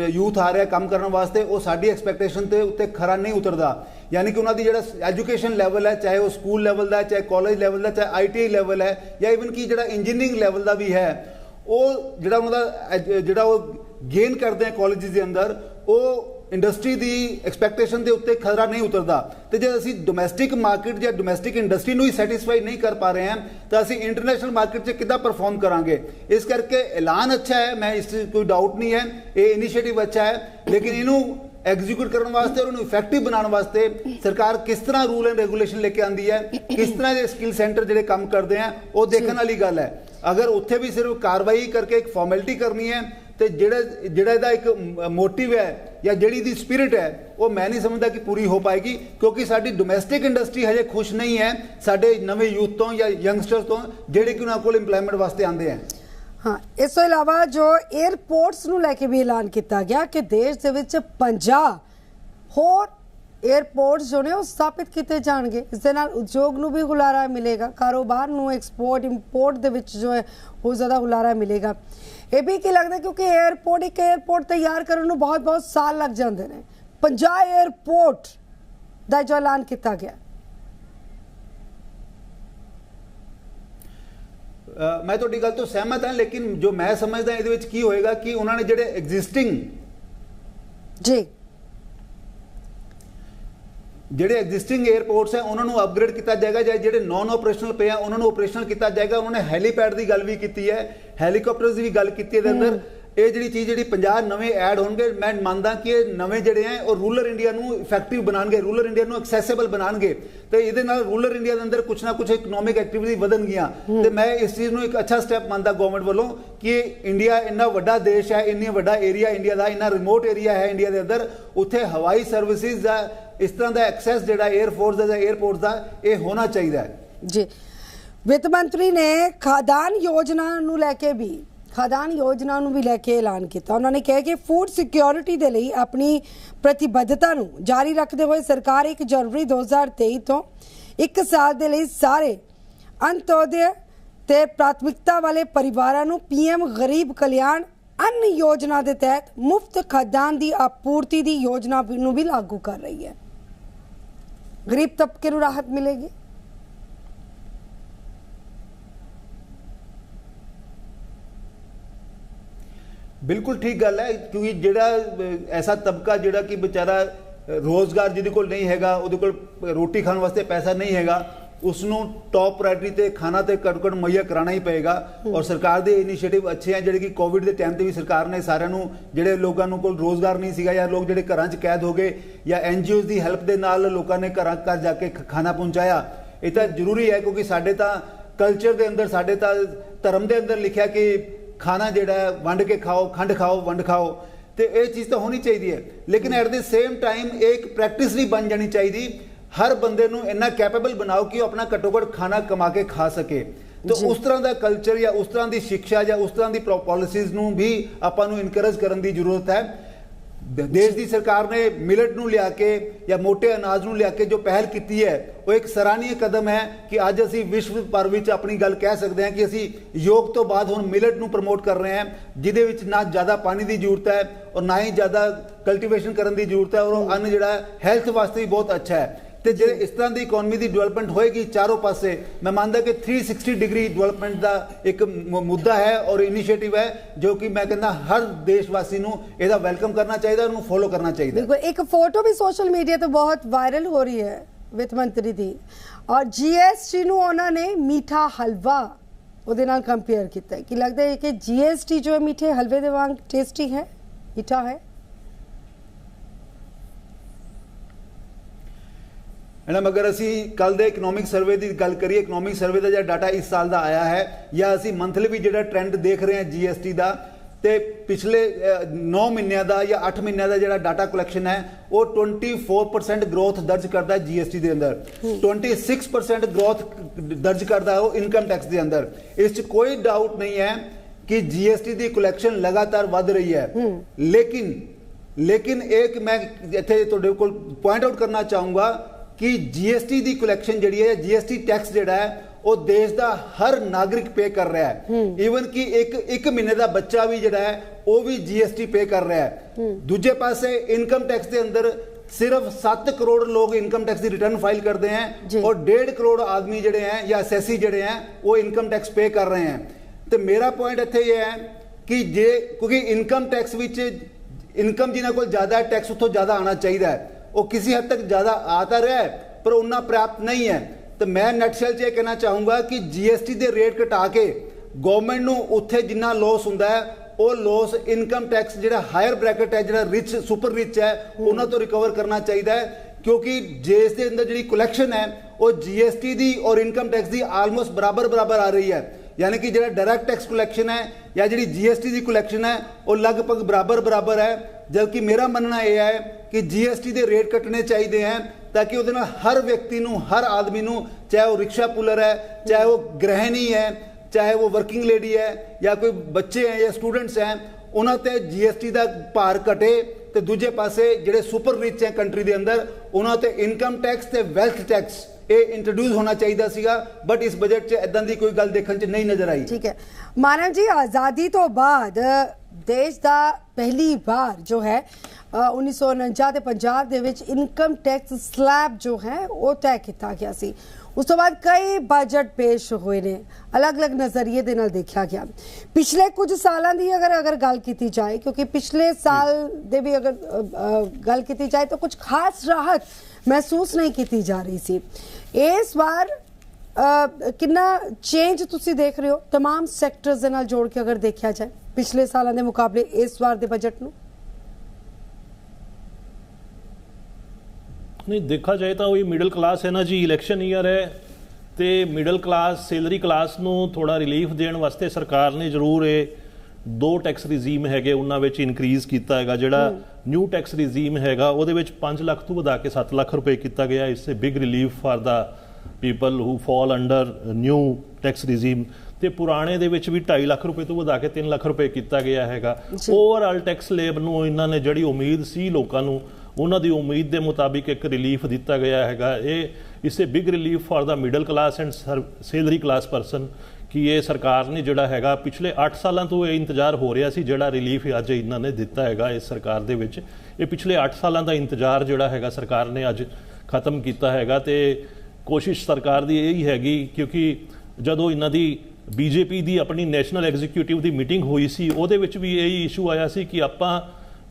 ਯੂਥ ਆ ਰਿਹਾ ਕੰਮ ਕਰਨ ਵਾਸਤੇ ਉਹ ਸਾਡੀ ਐਕਸਪੈਕਟੇਸ਼ਨ ਤੇ ਉੱਤੇ ਖਰਾ ਨਹੀਂ ਉਤਰਦਾ। ਯਾਨੀ ਕਿ ਉਹਨਾਂ ਦੀ ਜਿਹੜਾ ਐਜੂਕੇਸ਼ਨ ਲੈਵਲ ਹੈ, ਚਾਹੇ ਉਹ ਸਕੂਲ ਲੈਵਲ ਦਾ, ਚਾਹੇ ਕਾਲਜ ਲੈਵਲ ਦਾ, ਚਾਹੇ ITI ਲੈਵਲ ਹੈ, ਜਾਂ ਇਵਨ ਕਿ ਜਿਹੜਾ ਇੰਜੀਨੀਅਰਿੰਗ ਲੈਵਲ ਦਾ ਵੀ ਹੈ, ਉਹ ਜਿਹੜਾ ਉਹਨਾਂ ਦਾ ਜਿਹੜਾ ਉਹ ਗੇਨ ਕਰਦੇ ਆ ਕਾਲਜ ਦੇ ਅੰਦਰ, ਉਹ ਇੰਡਸਟਰੀ ਦੀ ਐਕਸਪੈਕਟੇਸ਼ਨ ਦੇ ਉੱਤੇ ਖਰਾ ਨਹੀਂ ਉਤਰਦਾ। ਤੇ ਜੇ ਅਸੀਂ ਡੋਮੈਸਟਿਕ ਮਾਰਕੀਟ ਜਾਂ ਡੋਮੈਸਟਿਕ ਇੰਡਸਟਰੀ ਨੂੰ ਹੀ ਸੈਟੀਸਫਾਈ ਨਹੀਂ ਕਰ ਪਾ ਰਹੇ ਹਾਂ ਤਾਂ ਅਸੀਂ ਇੰਟਰਨੈਸ਼ਨਲ ਮਾਰਕੀਟ 'ਚ ਕਿੱਦਾਂ ਪਰਫਾਰਮ ਕਰਾਂਗੇ। ਇਸ ਕਰਕੇ ਐਲਾਨ ਅੱਛਾ ਹੈ, ਮੈਂ ਇਸ 'ਚ ਕੋਈ ਡਾਊਟ ਨਹੀਂ ਹੈ, ਇਹ ਇਨੀਸ਼ੀਏਟਿਵ ਅੱਛਾ ਹੈ, ਲੇਕਿਨ ਇਹਨੂੰ ਐਗਜ਼ੀਕਿਊਟ ਕਰਨ ਵਾਸਤੇ ਔਰ ਉਹਨੂੰ ਇਫੈਕਟਿਵ ਬਣਾਉਣ ਵਾਸਤੇ ਸਰਕਾਰ ਕਿਸ ਤਰ੍ਹਾਂ ਰੂਲ ਐਂਡ ਰੈਗੂਲੇਸ਼ਨ ਲੈ ਕੇ ਆਉਂਦੀ ਹੈ, ਕਿਸ ਤਰ੍ਹਾਂ ਦੇ ਸਕਿੱਲ ਸੈਂਟਰ ਜਿਹੜੇ ਕੰਮ ਕਰਦੇ ਆ, ਉਹ ਦੇਖਣ ਵਾਲੀ ਗੱਲ ਹੈ। ਅਗਰ ਉੱਥੇ ਵੀ ਸਿਰਫ ਕਾਰਵਾਈ ਕਰਕੇ ਇੱਕ ਫਾਰਮੈਲਿਟੀ ਕਰਨੀ ਹੈ ਤੇ ਜਿਹੜਾ ਇਹਦਾ ਇੱਕ ਮੋਟਿਵ ਹੈ ਜਾਂ ਜਿਹੜੀ ਦੀ ਸਪਿਰਿਟ ਹੈ ਉਹ ਮੈਂ ਨਹੀਂ ਸਮਝਦਾ ਕਿ ਪੂਰੀ ਹੋ ਪਾਏਗੀ, ਕਿਉਂਕਿ ਸਾਡੀ ਡੋਮੈਸਟਿਕ ਇੰਡਸਟਰੀ ਹਜੇ ਖੁਸ਼ ਨਹੀਂ ਹੈ ਸਾਡੇ ਨਵੇਂ ਯੂਥ ਤੋਂ ਜਾਂ ਯੰਗਸਟਰ ਤੋਂ ਜਿਹੜੇ ਕਿ ਉਹਨਾਂ ਕੋਲ ਇੰਪਲੋਇਮੈਂਟ ਵਾਸਤੇ ਆਉਂਦੇ ਆ। हाँ, इस तो इलावा जो एयरपोर्ट्स नूं लैके भी ऐलान किया गया कि देश दे विच 50 होर एयरपोर्ट्स जो ने स्थापित किए जाएंगे। इस दे नाल उद्योग नूं भी हुलारा मिलेगा, कारोबार नूं एक्सपोर्ट इंपोर्ट दे विच जो है बहुत ज़्यादा हुलारा मिलेगा। ये भी की लगता है क्योंकि एक एयरपोर्ट तैयार करने नूं बहुत साल लग जाते हैं। 50 एयरपोर्ट दा जो ऐलान किया गया, मैं ਤੁਹਾਡੀ ਗੱਲ ਤੋਂ ਸਹਿਮਤ ਹਾਂ, ਲੇਕਿਨ ਜੋ ਮੈਂ ਸਮਝਦਾ ਇਹਦੇ ਵਿੱਚ ਕੀ ਹੋਏਗਾ ਕਿ ਉਹਨਾਂ ਨੇ ਜਿਹੜੇ ਐਗਜ਼ਿਸਟਿੰਗ 에ਅਰਪੋਰਟਸ ਹੈ ਉਹਨਾਂ ਨੂੰ ਅਪਗ੍ਰੇਡ ਕੀਤਾ ਜਾਏਗਾ, ਜਾਂ ਜਿਹੜੇ ਨਾਨ ਆਪਰੇਸ਼ਨਲ ਪਏ ਆ ਉਹਨਾਂ ਨੂੰ ਆਪਰੇਸ਼ਨਲ ਕੀਤਾ ਜਾਏਗਾ। ਉਹਨਾਂ ਨੇ ਹੈਲੀਪੈਡ ਦੀ ਗੱਲ ਵੀ ਕੀਤੀ ਹੈ, ਹੈਲੀਕਾਪਟਰਸ ਦੀ ਵੀ ਗੱਲ ਕੀਤੀ ਹੈ। ਅੰਦਰ ਇਹ ਜਿਹੜੀ ਚੀਜ਼ ਜਿਹੜੀ 50 ਨਵੇਂ ਐਡ ਹੋਣਗੇ, ਮੈਂ ਮੰਨਦਾ ਕਿ ਇਹ ਨਵੇਂ ਜਿਹੜੇ ਆ ਉਹ ਰੂਰਲ ਇੰਡੀਆ ਨੂੰ ਇਫੈਕਟਿਵ ਬਣਾਉਣਗੇ, ਰੂਰਲ ਇੰਡੀਆ ਨੂੰ ਐਕਸੈਸਿਬਲ ਬਣਾਉਣਗੇ ਤੇ ਇਹਦੇ ਨਾਲ ਰੂਰਲ ਇੰਡੀਆ ਦੇ ਅੰਦਰ ਕੁਛ ਨਾ ਕੁਛ ਇਕਨੋਮਿਕ ਐਕਟੀਵਿਟੀ ਵਧਣਗੀਆਂ। ਤੇ ਮੈਂ ਇਸ ਚੀਜ਼ ਨੂੰ ਇੱਕ ਅੱਛਾ ਸਟੈਪ ਮੰਨਦਾ ਗਵਰਨਮੈਂਟ ਵੱਲੋਂ ਕਿ ਇੰਡੀਆ ਇੰਨਾ ਵੱਡਾ ਦੇਸ਼ ਹੈ, ਇੰਨਾ ਵੱਡਾ ਏਰੀਆ ਇੰਡੀਆ ਦਾ, ਇੰਨਾ ਰਿਮੋਟ ਏਰੀਆ ਹੈ ਇੰਡੀਆ ਦੇ ਅੰਦਰ, ਉੱਥੇ ਹਵਾਈ ਸਰਵਿਸਿਜ਼ ਦਾ ਇਸ ਤਰ੍ਹਾਂ ਦਾ ਐਕਸੈਸ ਜਿਹੜਾ 에ਅਰਫੋਰਸ ਦਾ ਜਾਂ 에ਅਰਪੋਰਟ ਦਾ ਇਹ ਹੋਣਾ ਚਾਹੀਦਾ ਹੈ। ਜੀ ਵਿੱਤ ਮੰਤਰੀ ਨੇ ਖਾਦਾਨ ਯੋਜਨਾ ਨੂੰ ਲੈ ਕੇ ਵੀ लेके ऐलान किया। उन्होंने कहा कि फूड सिक्योरिटी के लिए अपनी प्रतिबद्धता जारी रखते हुए सरकार 1 जनवरी 2023 तो 1 साल के लिए सारे अंत्योदय ते प्राथमिकता वाले परिवारों को PM गरीब कल्याण अन्न योजना के तहत मुफ्त खाद्यान्न की आपूर्ति की योजना भी लागू कर रही है। गरीब तबके को राहत मिलेगी। बिल्कुल ठीक गल है, क्योंकि जिहड़ा ऐसा तबका जिहड़ा कि बेचारा रोजगार जिहदे कोल नहीं हैगा, उहदे कोल रोटी खाने वास्ते पैसा नहीं हैगा, उसनों टॉप प्रायोरिटी ते खाना ते घट मुहैया कराना ही पेगा। और सरकार के इनिशिएटिव अच्छे हैं जिहड़े कि कोविड के टाइम ते भी सरकार ने सारिਆਂ ਨੂੰ ਜਿਹੜੇ ਲੋਕਾਂ ਨੂੰ ਕੋਲ ਰੋਜ਼ਗਾਰ ਨਹੀਂ ਸੀਗਾ ਜਾਂ ਲੋਕ ਜਿਹੜੇ ਘਰਾਂ 'ਚ ਕੈਦ ਹੋ ਗਏ ਜਾਂ NGOs ਦੀ ਹੈਲਪ ਦੇ ਨਾਲ ਲੋਕਾਂ ਨੇ ਘਰਾਂ ਘਰ ਜਾ ਕੇ ਖਾਣਾ ਪਹੁੰਚਾਇਆ। ਇਹ ਤਾਂ ਜ਼ਰੂਰੀ ਹੈ ਕਿਉਂਕਿ ਸਾਡੇ ਤਾਂ ਕਲਚਰ ਦੇ ਅੰਦਰ ਸਾਡੇ ਤਾਂ ਧਰਮ ਦੇ ਅੰਦਰ ਲਿਖਿਆ ਕਿ ਖਾਣਾ ਜਿਹੜਾ ਵੰਡ ਕੇ ਖਾਓ, ਖੰਡ ਖਾਓ, ਵੰਡ ਖਾਓ, ਤੇ ਇਹ ਚੀਜ਼ ਤਾਂ ਹੋਣੀ ਚਾਹੀਦੀ ਹੈ। ਲੇਕਿਨ ਐਟ ਦੇ ਸੇਮ ਟਾਈਮ ਇੱਕ ਪ੍ਰੈਕਟਿਸ ਨਹੀਂ ਬਣ ਜਾਣੀ ਚਾਹੀਦੀ। हर बंदे नूं इन्ना कैपेबल बनाओ कि अपना घट्टो घट खाना कमा के खा सके। तो उस तरह का कल्चर या उस तरह की शिक्षा या उस तरह की पॉलिसीज़ नूं भी आपां नूं इनकरेज करने की जरूरत है। देश की सरकार ने मिलट नूं लिया के या मोटे अनाज नूं लिया के जो पहल की है वो एक सराहनीय कदम है कि अज असी विश्व भर में अपनी गल कह सकते हैं कि असी योग तो बाद हुण मिलट नूं प्रमोट कर रहे हैं जिहदे विच ना ज़्यादा पानी की जरूरत है और ना ही ज़्यादा कल्टीवेशन करने की जरूरत है और अन्न जिहड़ा हैल्थ वास्ते भी बहुत अच्छा है। तो जे इस तरह की इकोनॉमी की डिवेलपमेंट होएगी चारों पासे, मैं मानता कि 360 डिग्री डिवेलपमेंट का एक मुद्दा है और इनिशिएटिव है जो कि मैं कहना हर देशवासी नूं इहदा वेलकम करना चाहिए, उन्होंने फॉलो करना चाहिए। बिल्कुल, एक फोटो भी सोशल मीडिया तो बहुत वायरल हो रही है वित्त मंत्री दी और GST नूं उन्होंने मीठा हलवा उहदे नाल कंपेयर किया कि लगता है कि GST जो है मीठे हलवे दे वांग टेस्टी है, मीठा है। है ना, अगर असी कल दे इकनॉमिक सर्वे की गल करिए, इकनॉमिक सर्वे का जो डाटा इस साल का आया है या असी मंथली भी जो ट्रेंड देख रहे हैं GST का, तो पिछले 9 महीनों का या 8 महीनों का जो डाटा कलैक्शन है वो 24% ग्रोथ दर्ज करता है GST के अंदर, 26% ग्रोथ दर्ज करता है वो इनकम टैक्स के अंदर। इस कोई डाउट नहीं है कि GST की कलैक्शन लगातार बढ़ रही है। लेकिन एक मैं इत्थे तुहाडे कोल पॉइंट आउट करना चाहूँगा कि GST की कलैक्शन जी है, GST टैक्स जोड़ा है वो देश का हर नागरिक पे कर रहा है। ईवन कि एक महीने का बच्चा भी जोड़ा है वो भी GST पे कर रहा है। दूजे पासे इनकम टैक्स के अंदर सिर्फ 7 करोड़ लोग इनकम टैक्स की रिटर्न फाइल करते हैं और 1.5 करोड़ आदमी जोड़े हैं या असेसी जोड़े हैं वो इनकम टैक्स पे कर रहे हैं। तो मेरा पॉइंट इत्थे ये है कि जे क्योंकि इनकम टैक्स विच इनकम जिन्हां कोल ज़्यादा है टैक्स उत्थों ज़्यादा आना चाहिए है, वो किसी हद तक ज़्यादा आता रहा है पर उतना पर्याप्त नहीं है। तो मैं नटशेल च कहना चाहूँगा कि GST के रेट घटा के गवर्नमेंट नूं उत्थे जिन्ना लॉस हुंदा है वो लॉस इनकम टैक्स जो हायर ब्रैकेट है जो रिच सुपर रिच है उन्होंने तो रिकवर करना चाहिए है, क्योंकि देश के अंदर जी कलैक्शन है वो GST की और इनकम टैक्स की आलमोस्ट बराबर आ रही है। यानी कि जो डायरैक्ट टैक्स कलैक्शन है या जी GST की कलैक्शन है वो लगभग बराबर है। जबकि मेरा मानना यह है कि GST के रेट कटने चाहिए हैं ताकि उहदे नाल हर व्यक्ति नूं हर आदमी नूं, चाहे वो रिक्शा पुलर है, चाहे वो गृहिणी है, चाहे वो वर्किंग लेडी है या कोई बच्चे हैं या स्टूडेंट्स हैं, उन्हां ते GST का भार घटे। तो दूजे पासे जिहड़े सुपर रिच हैं कंट्री के अंदर उन्हां ते इनकम टैक्स ते वैल्थ टैक्स ये इंट्रोड्यूस होना चाहिए सीगा, बट इस बजट च इदां दी कोई गल देखण च नहीं नजर आई। ठीक है मानव जी, आज़ादी तो बाद देश का पहली बार जो है 1949 ਦੇ पंजाब ਦੇ ਵਿੱਚ इनकम टैक्स स्लैब जो है वो तय किया गया सी। उस तो बाद कई बजट पेश हुए ने, अलग अलग नज़रिए दे नाल देखा गया। पिछले कुछ सालों की अगर गल की जाए, क्योंकि पिछले साल दे भी अगर गल की जाए तो कुछ खास राहत महसूस नहीं की जा रही सी। इस बार कितना चेंज तुसी देख रहे हो तमाम सैक्टर्स दे नाल जोड़ के अगर देखा जाए पिछले सालों के मुकाबले इस बार के बजट नूं? नहीं देखा जाए तो वही मिडल क्लास है ना जी, इलैक्शन ईयर है तो मिडल क्लास सैलरी क्लास नूं थोड़ा रिलीफ देने वास्ते सरकार ने जरूर ये 2 टैक्स रिजीम है उन्होंने इनक्रीज़ किया है। जोड़ा न्यू टैक्स रिजीम है वो 5 लाख तो बढ़ा के 7 लाख रुपए किया गया। इससे big relief for the people who fall under new tax regime. तो पुराने दे विच भी 2.5 लाख रुपए तो बढ़ा के 3 लाख रुपए किया गया है। ओवरऑल टैक्स लेब नूं इन्होंने जिहड़ी उम्मीद सी लोगों नूं उन्हों की उम्मीद के मुताबिक एक रिलीफ दिता गया है। इससे big relief for the middle class and salary class person कि ये सरकार ने जोड़ा है पिछले 8 सालों तो ये इंतजार हो रहा सी जोड़ा रिलीफ अज इन्होंने दिता है इस सरकार दे विच। ये पिछले 8 सालों का इंतजार जोड़ा है सरकार ने अज खत्म किया है। तो कोशिश सरकार की यही हैगी, क्योंकि जदों इन्हों की BJP की अपनी नैशनल एग्जीक्यूटिव की मीटिंग हुई सी उहदे विच भी यही इशू आया सी कि आपां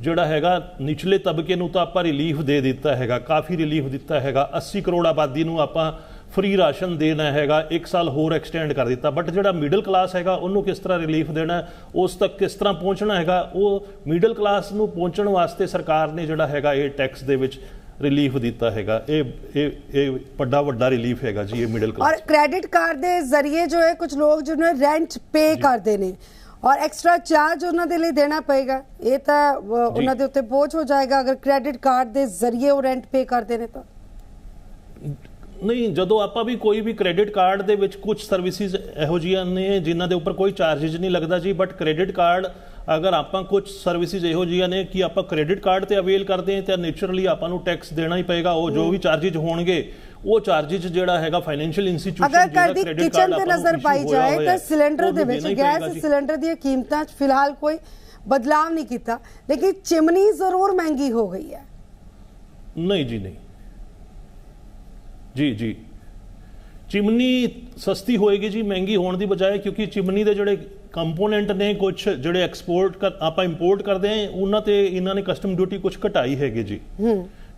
जोड़ा है निचले तबके नूं तां आपां रिलीफ दे दिता है, काफ़ी रिलीफ दिता है। 80 करोड़ आबादी नूं आपां ਫ੍ਰੀ ਰਾਸ਼ਨ ਦੇਣਾ ਹੈਗਾ, 1 ਸਾਲ ਹੋਰ ਐਕਸਟੈਂਡ ਕਰ ਦਿੱਤਾ। ਬਟ ਜਿਹੜਾ ਮਿਡਲ ਕਲਾਸ ਹੈਗਾ ਉਹਨੂੰ ਕਿਸ ਤਰ੍ਹਾਂ ਰਿਲੀਫ ਦੇਣਾ, ਉਸ ਤੱਕ ਕਿਸ ਤਰ੍ਹਾਂ ਪਹੁੰਚਣਾ ਹੈਗਾ, ਉਹ ਮਿਡਲ ਕਲਾਸ ਨੂੰ ਪਹੁੰਚਣ ਵਾਸਤੇ ਸਰਕਾਰ ਨੇ ਜਿਹੜਾ ਹੈਗਾ ਇਹ ਟੈਕਸ ਦੇ ਵਿੱਚ ਰਿਲੀਫ ਦਿੱਤਾ ਹੈਗਾ। ਇਹ ਵੱਡਾ ਰਿਲੀਫ ਹੈਗਾ ਜੀ ਇਹ ਮਿਡਲ ਕਲਾਸ। और क्रेडिट कार्ड ਦੇ ਜ਼ਰੀਏ ਜੋ ਹੈ ਕੁਝ ਲੋਕ ਜਿਹਨਾਂ ਰੈਂਟ ਪੇ ਕਰਦੇ ਨੇ और एक्स्ट्रा चार्ज ਉਹਨਾਂ ਦੇ ਲਈ ਦੇਣਾ ਪਏਗਾ, ਇਹ ਤਾਂ ਉਹਨਾਂ ਦੇ ਉੱਤੇ ਬੋਝ ਹੋ ਜਾਏਗਾ ਅਗਰ ਕ੍ਰੈਡਿਟ ਕਾਰਡ ਦੇ ਜ਼ਰੀਏ ਉਹ ਰੈਂਟ ਪੇ ਕਰਦੇ ਨੇ ਤਾਂ। ਨਹੀਂ, ਜਦੋਂ ਆਪਾਂ ਵੀ ਕੋਈ ਵੀ ਕ੍ਰੈਡਿਟ ਕਾਰਡ ਦੇ ਵਿੱਚ ਕੁਝ ਸਰਵਿਸਿਜ਼ ਇਹੋ ਜਿਹੀਆਂ ਨੇ ਜਿਨ੍ਹਾਂ ਦੇ ਉੱਪਰ ਕੋਈ ਚਾਰजेस ਨਹੀਂ ਲੱਗਦਾ ਜੀ, ਬਟ ਕ੍ਰੈਡਿਟ ਕਾਰਡ ਅਗਰ ਆਪਾਂ ਕੁਝ ਸਰਵਿਸਿਜ਼ ਇਹੋ ਜਿਹੀਆਂ ਨੇ ਕਿ ਆਪਾਂ ਕ੍ਰੈਡਿਟ ਕਾਰਡ ਤੇ ਅਵੇਲ ਕਰਦੇ ਹਾਂ ਤਾਂ ਨੇਚਰਲੀ ਆਪਾਂ ਨੂੰ ਟੈਕਸ ਦੇਣਾ ਹੀ ਪਏਗਾ। ਉਹ ਜੋ ਵੀ ਚਾਰजेस ਹੋਣਗੇ ਉਹ ਚਾਰजेस ਜਿਹੜਾ ਹੈਗਾ ਫਾਈਨੈਂਸ਼ੀਅਲ ਇੰਸਟੀਟਿਊਸ਼ਨ ਅਗਰ ਕਦੀ ਕਿਚਨ ਤੇ ਨਜ਼ਰ ਪਾਈ ਜਾਏ ਤਾਂ ਸਿਲੰਡਰ ਦੇ ਵਿੱਚ ਗੈਸ ਸਿਲੰਡਰ ਦੀਆਂ ਕੀਮਤਾਂ 'ਚ ਫਿਲਹਾਲ ਕੋਈ ਬਦਲਾਵ ਨਹੀਂ ਕੀਤਾ, ਲੇਕਿਨ ਚਿਮਨੀ ਜ਼ਰੂਰ ਮਹਿੰਗੀ ਹੋ ਗਈ ਹੈ। ਨਹੀਂ ਜੀ, ਨਹੀਂ ਜੀ चिमनी सस्ती होएगी जी, महंगी होने की बजाय, क्योंकि चिमनी के जोड़े कंपोनेंट ने कुछ जोड़े एक्सपोर्ट कर आप इंपोर्ट करते हैं उन्होंने इन्होंने कस्टम ड्यूटी कुछ घटाई हैगी जी,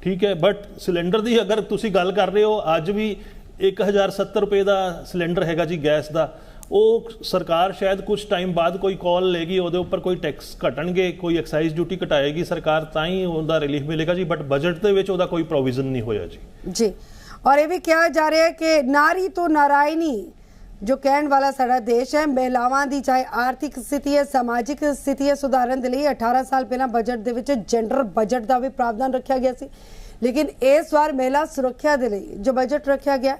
ठीक है। बट सिलेंडर की अगर तुसी गल कर रहे हो, अज भी 1070 रुपए का सिलेंडर हैगा जी गैस का, वो सरकार शायद कुछ टाइम बाद कोई कॉल लेगी, वो उपर कोई टैक्स घटणगे, कोई एक्साइज ड्यूटी घटाएगी सरकार, ताई उनका रिलीफ मिलेगा जी। बट बजट के विच उहदा कोई प्रोविजन नहीं होया जी। और ये भी कहा जा रहा है कि नारी तो नारायणी जो कहने वाला साडा देश है, महिलावां दी चाहे आर्थिक स्थिति है, समाजिक स्थिति है, सुधारन दे लई 18 साल पहला बजट दे विच जेंडर बजट का भी प्रावधान रखा गया सी, लेकिन इस बार महिला सुरक्षा दे लई जो बजट रखा गया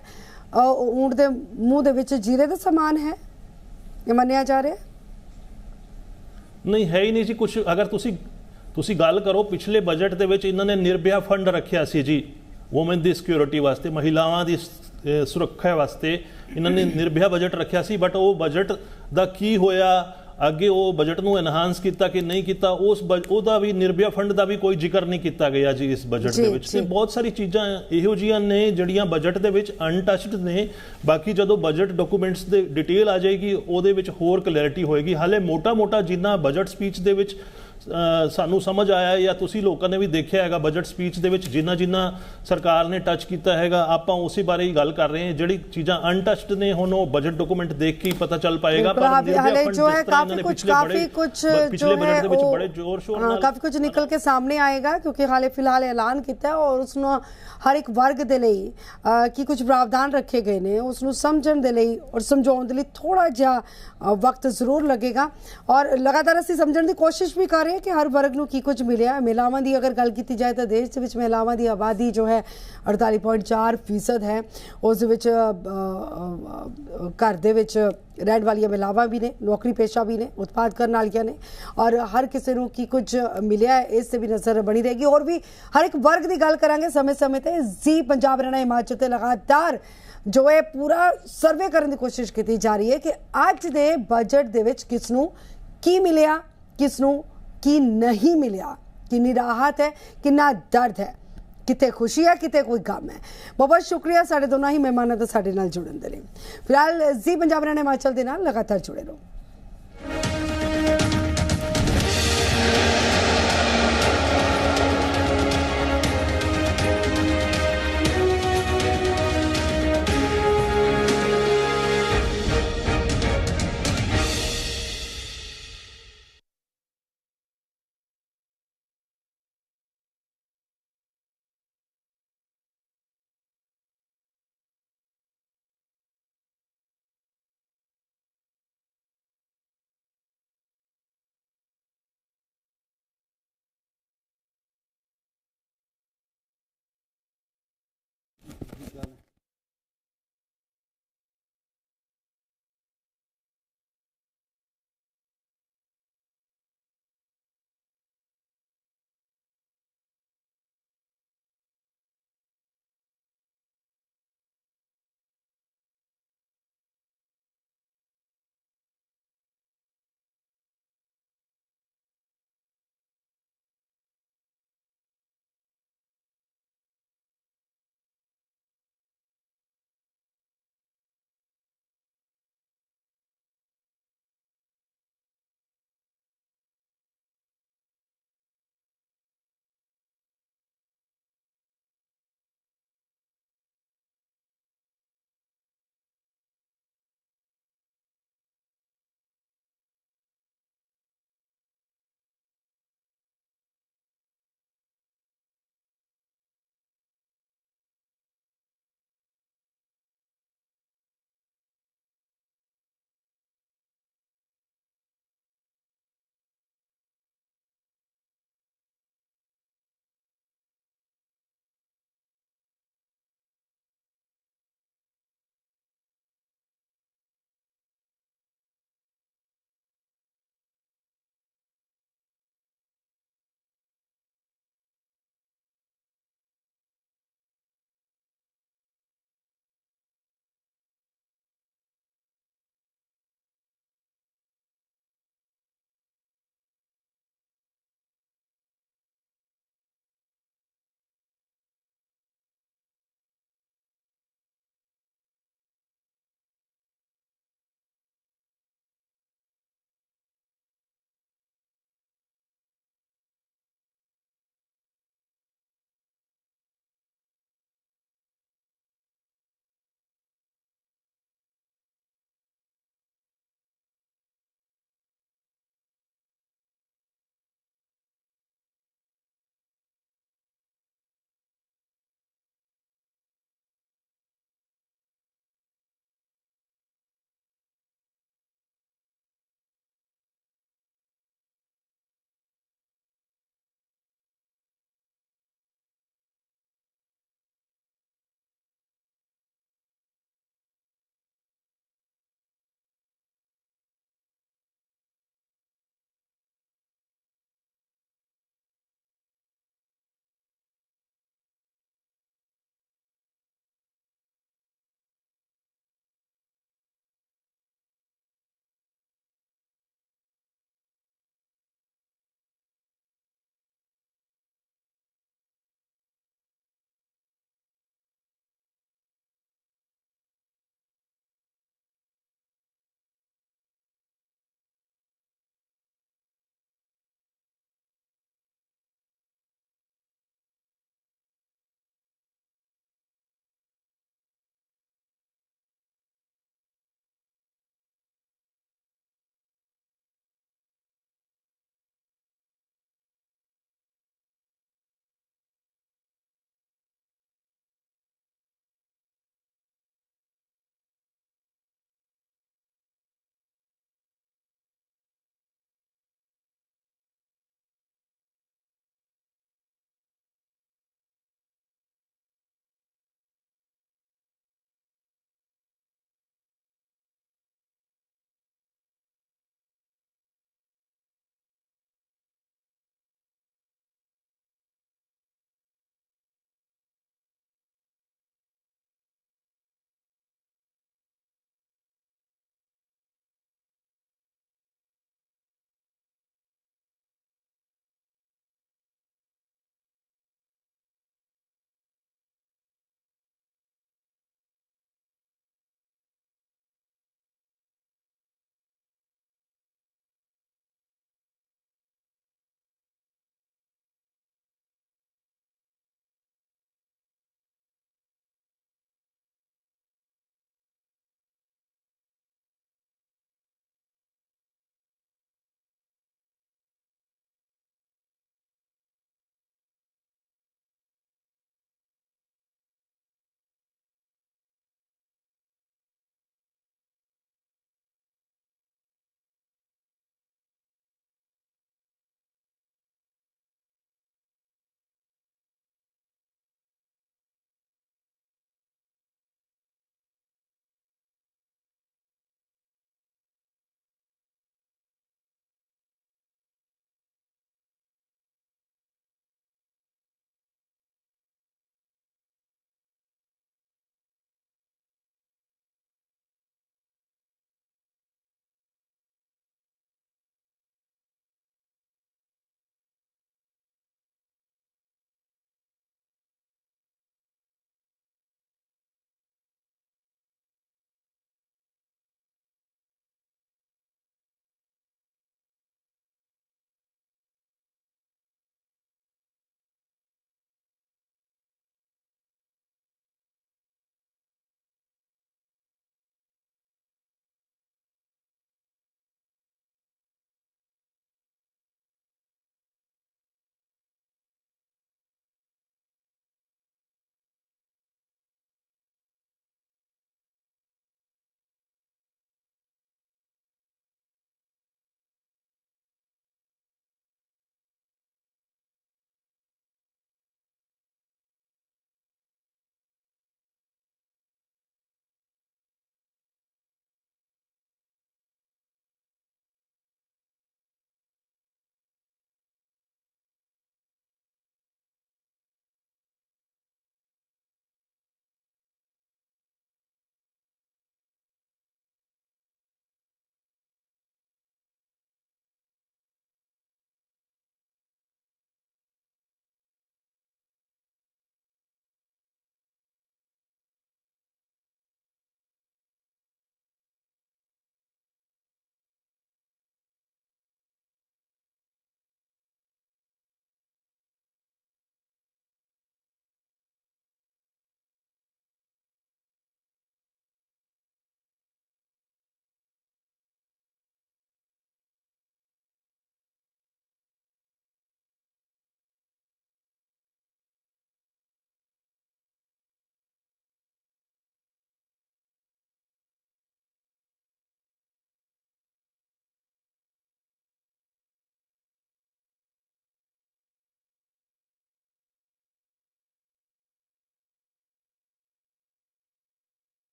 ऊंट दे मूँह दे विच जीरे दे समान है, ये मन्निया जा रहा है। नहीं है ही नहीं जी कुछ। अगर तुसी गल करो पिछले बजट दे विच इन्होंने निर्भया फंड रखा सी जी, वोमेन की सिक्योरिटी वास्ते, महिलावां की सुरक्षा वास्ते इन्होंने निर्भया बजट रखा सी, बट वो बजट का की होया अगे, वो बजट नूं एनहांस किया कि नहीं किया, उसका भी निर्भया फंड का भी कोई जिक्र नहीं किया गया जी इस बजट के विच। बहुत सारी चीज़ां इहो जिहियां ने जिहड़ियां बजट के विच अनटचड ने, बाकी जदों बजट डॉक्यूमेंट्स दे डिटेल आ जाएगी उहदे विच होर क्लैरिटी होएगी। हाले मोटा जिन्ना बजट स्पीच दे विच सानू समझ आया या तुसी लोगों ने भी देखा है बजट स्पीच दे विच जिन्ना सरकार ने टच किया है, आप उसी बारे ही गल कर रहे हैं। जिहड़ी चीज़ां अनटचड ने हुण वो बजट डॉक्यूमेंट देख के ही पता चल पाएगा। काफी कुछ निकल के सामने आएगा क्योंकि हाले फिलहाल ऐलान किया है और उसनों हर एक वर्ग दे लई की कुछ प्रावधान रखे गए ने, उसनों समझण दे लई और समझाउण दे लई थोड़ा जिहा वक्त जरूर लगेगा। और लगातार असीं समझण दी कोशिश भी कर रहे हैं कि हर वर्ग नूं की कुछ मिलिया। महिलावां दी अगर गल की जाए तो देश दे विच महिलावां दी आबादी जो है 48.4% है, उस दे विच घर दे विच रहण वालियां महिलावां भी ने, नौकरी पेशा भी ने, उत्पाद करने वालियां ने, और हर किसी नूं की कुछ मिलिया है इस से भी नज़र बनी रहेगी। और भी हर एक वर्ग की गल करांगे समय समय ते। जी पंजाब हरियाणा हिमाचल ते लगातार जो है पूरा सर्वे करने की कोशिश की जा रही है कि अज दे बजट दे विच किसनूं की मिलिया, किसनूं की नहीं मिलिया, कितनी राहत है, कितना दर्द है, कितने खुशी है, कितने कोई गम है। बहुत बहुत शुक्रिया साढ़े दोनों ही मेहमानों का साढ़े नाल जुड़न दे लई। फिलहाल जी पंजाब हरियाणा हिमाचल दे नाल लगातार जुड़े रहो।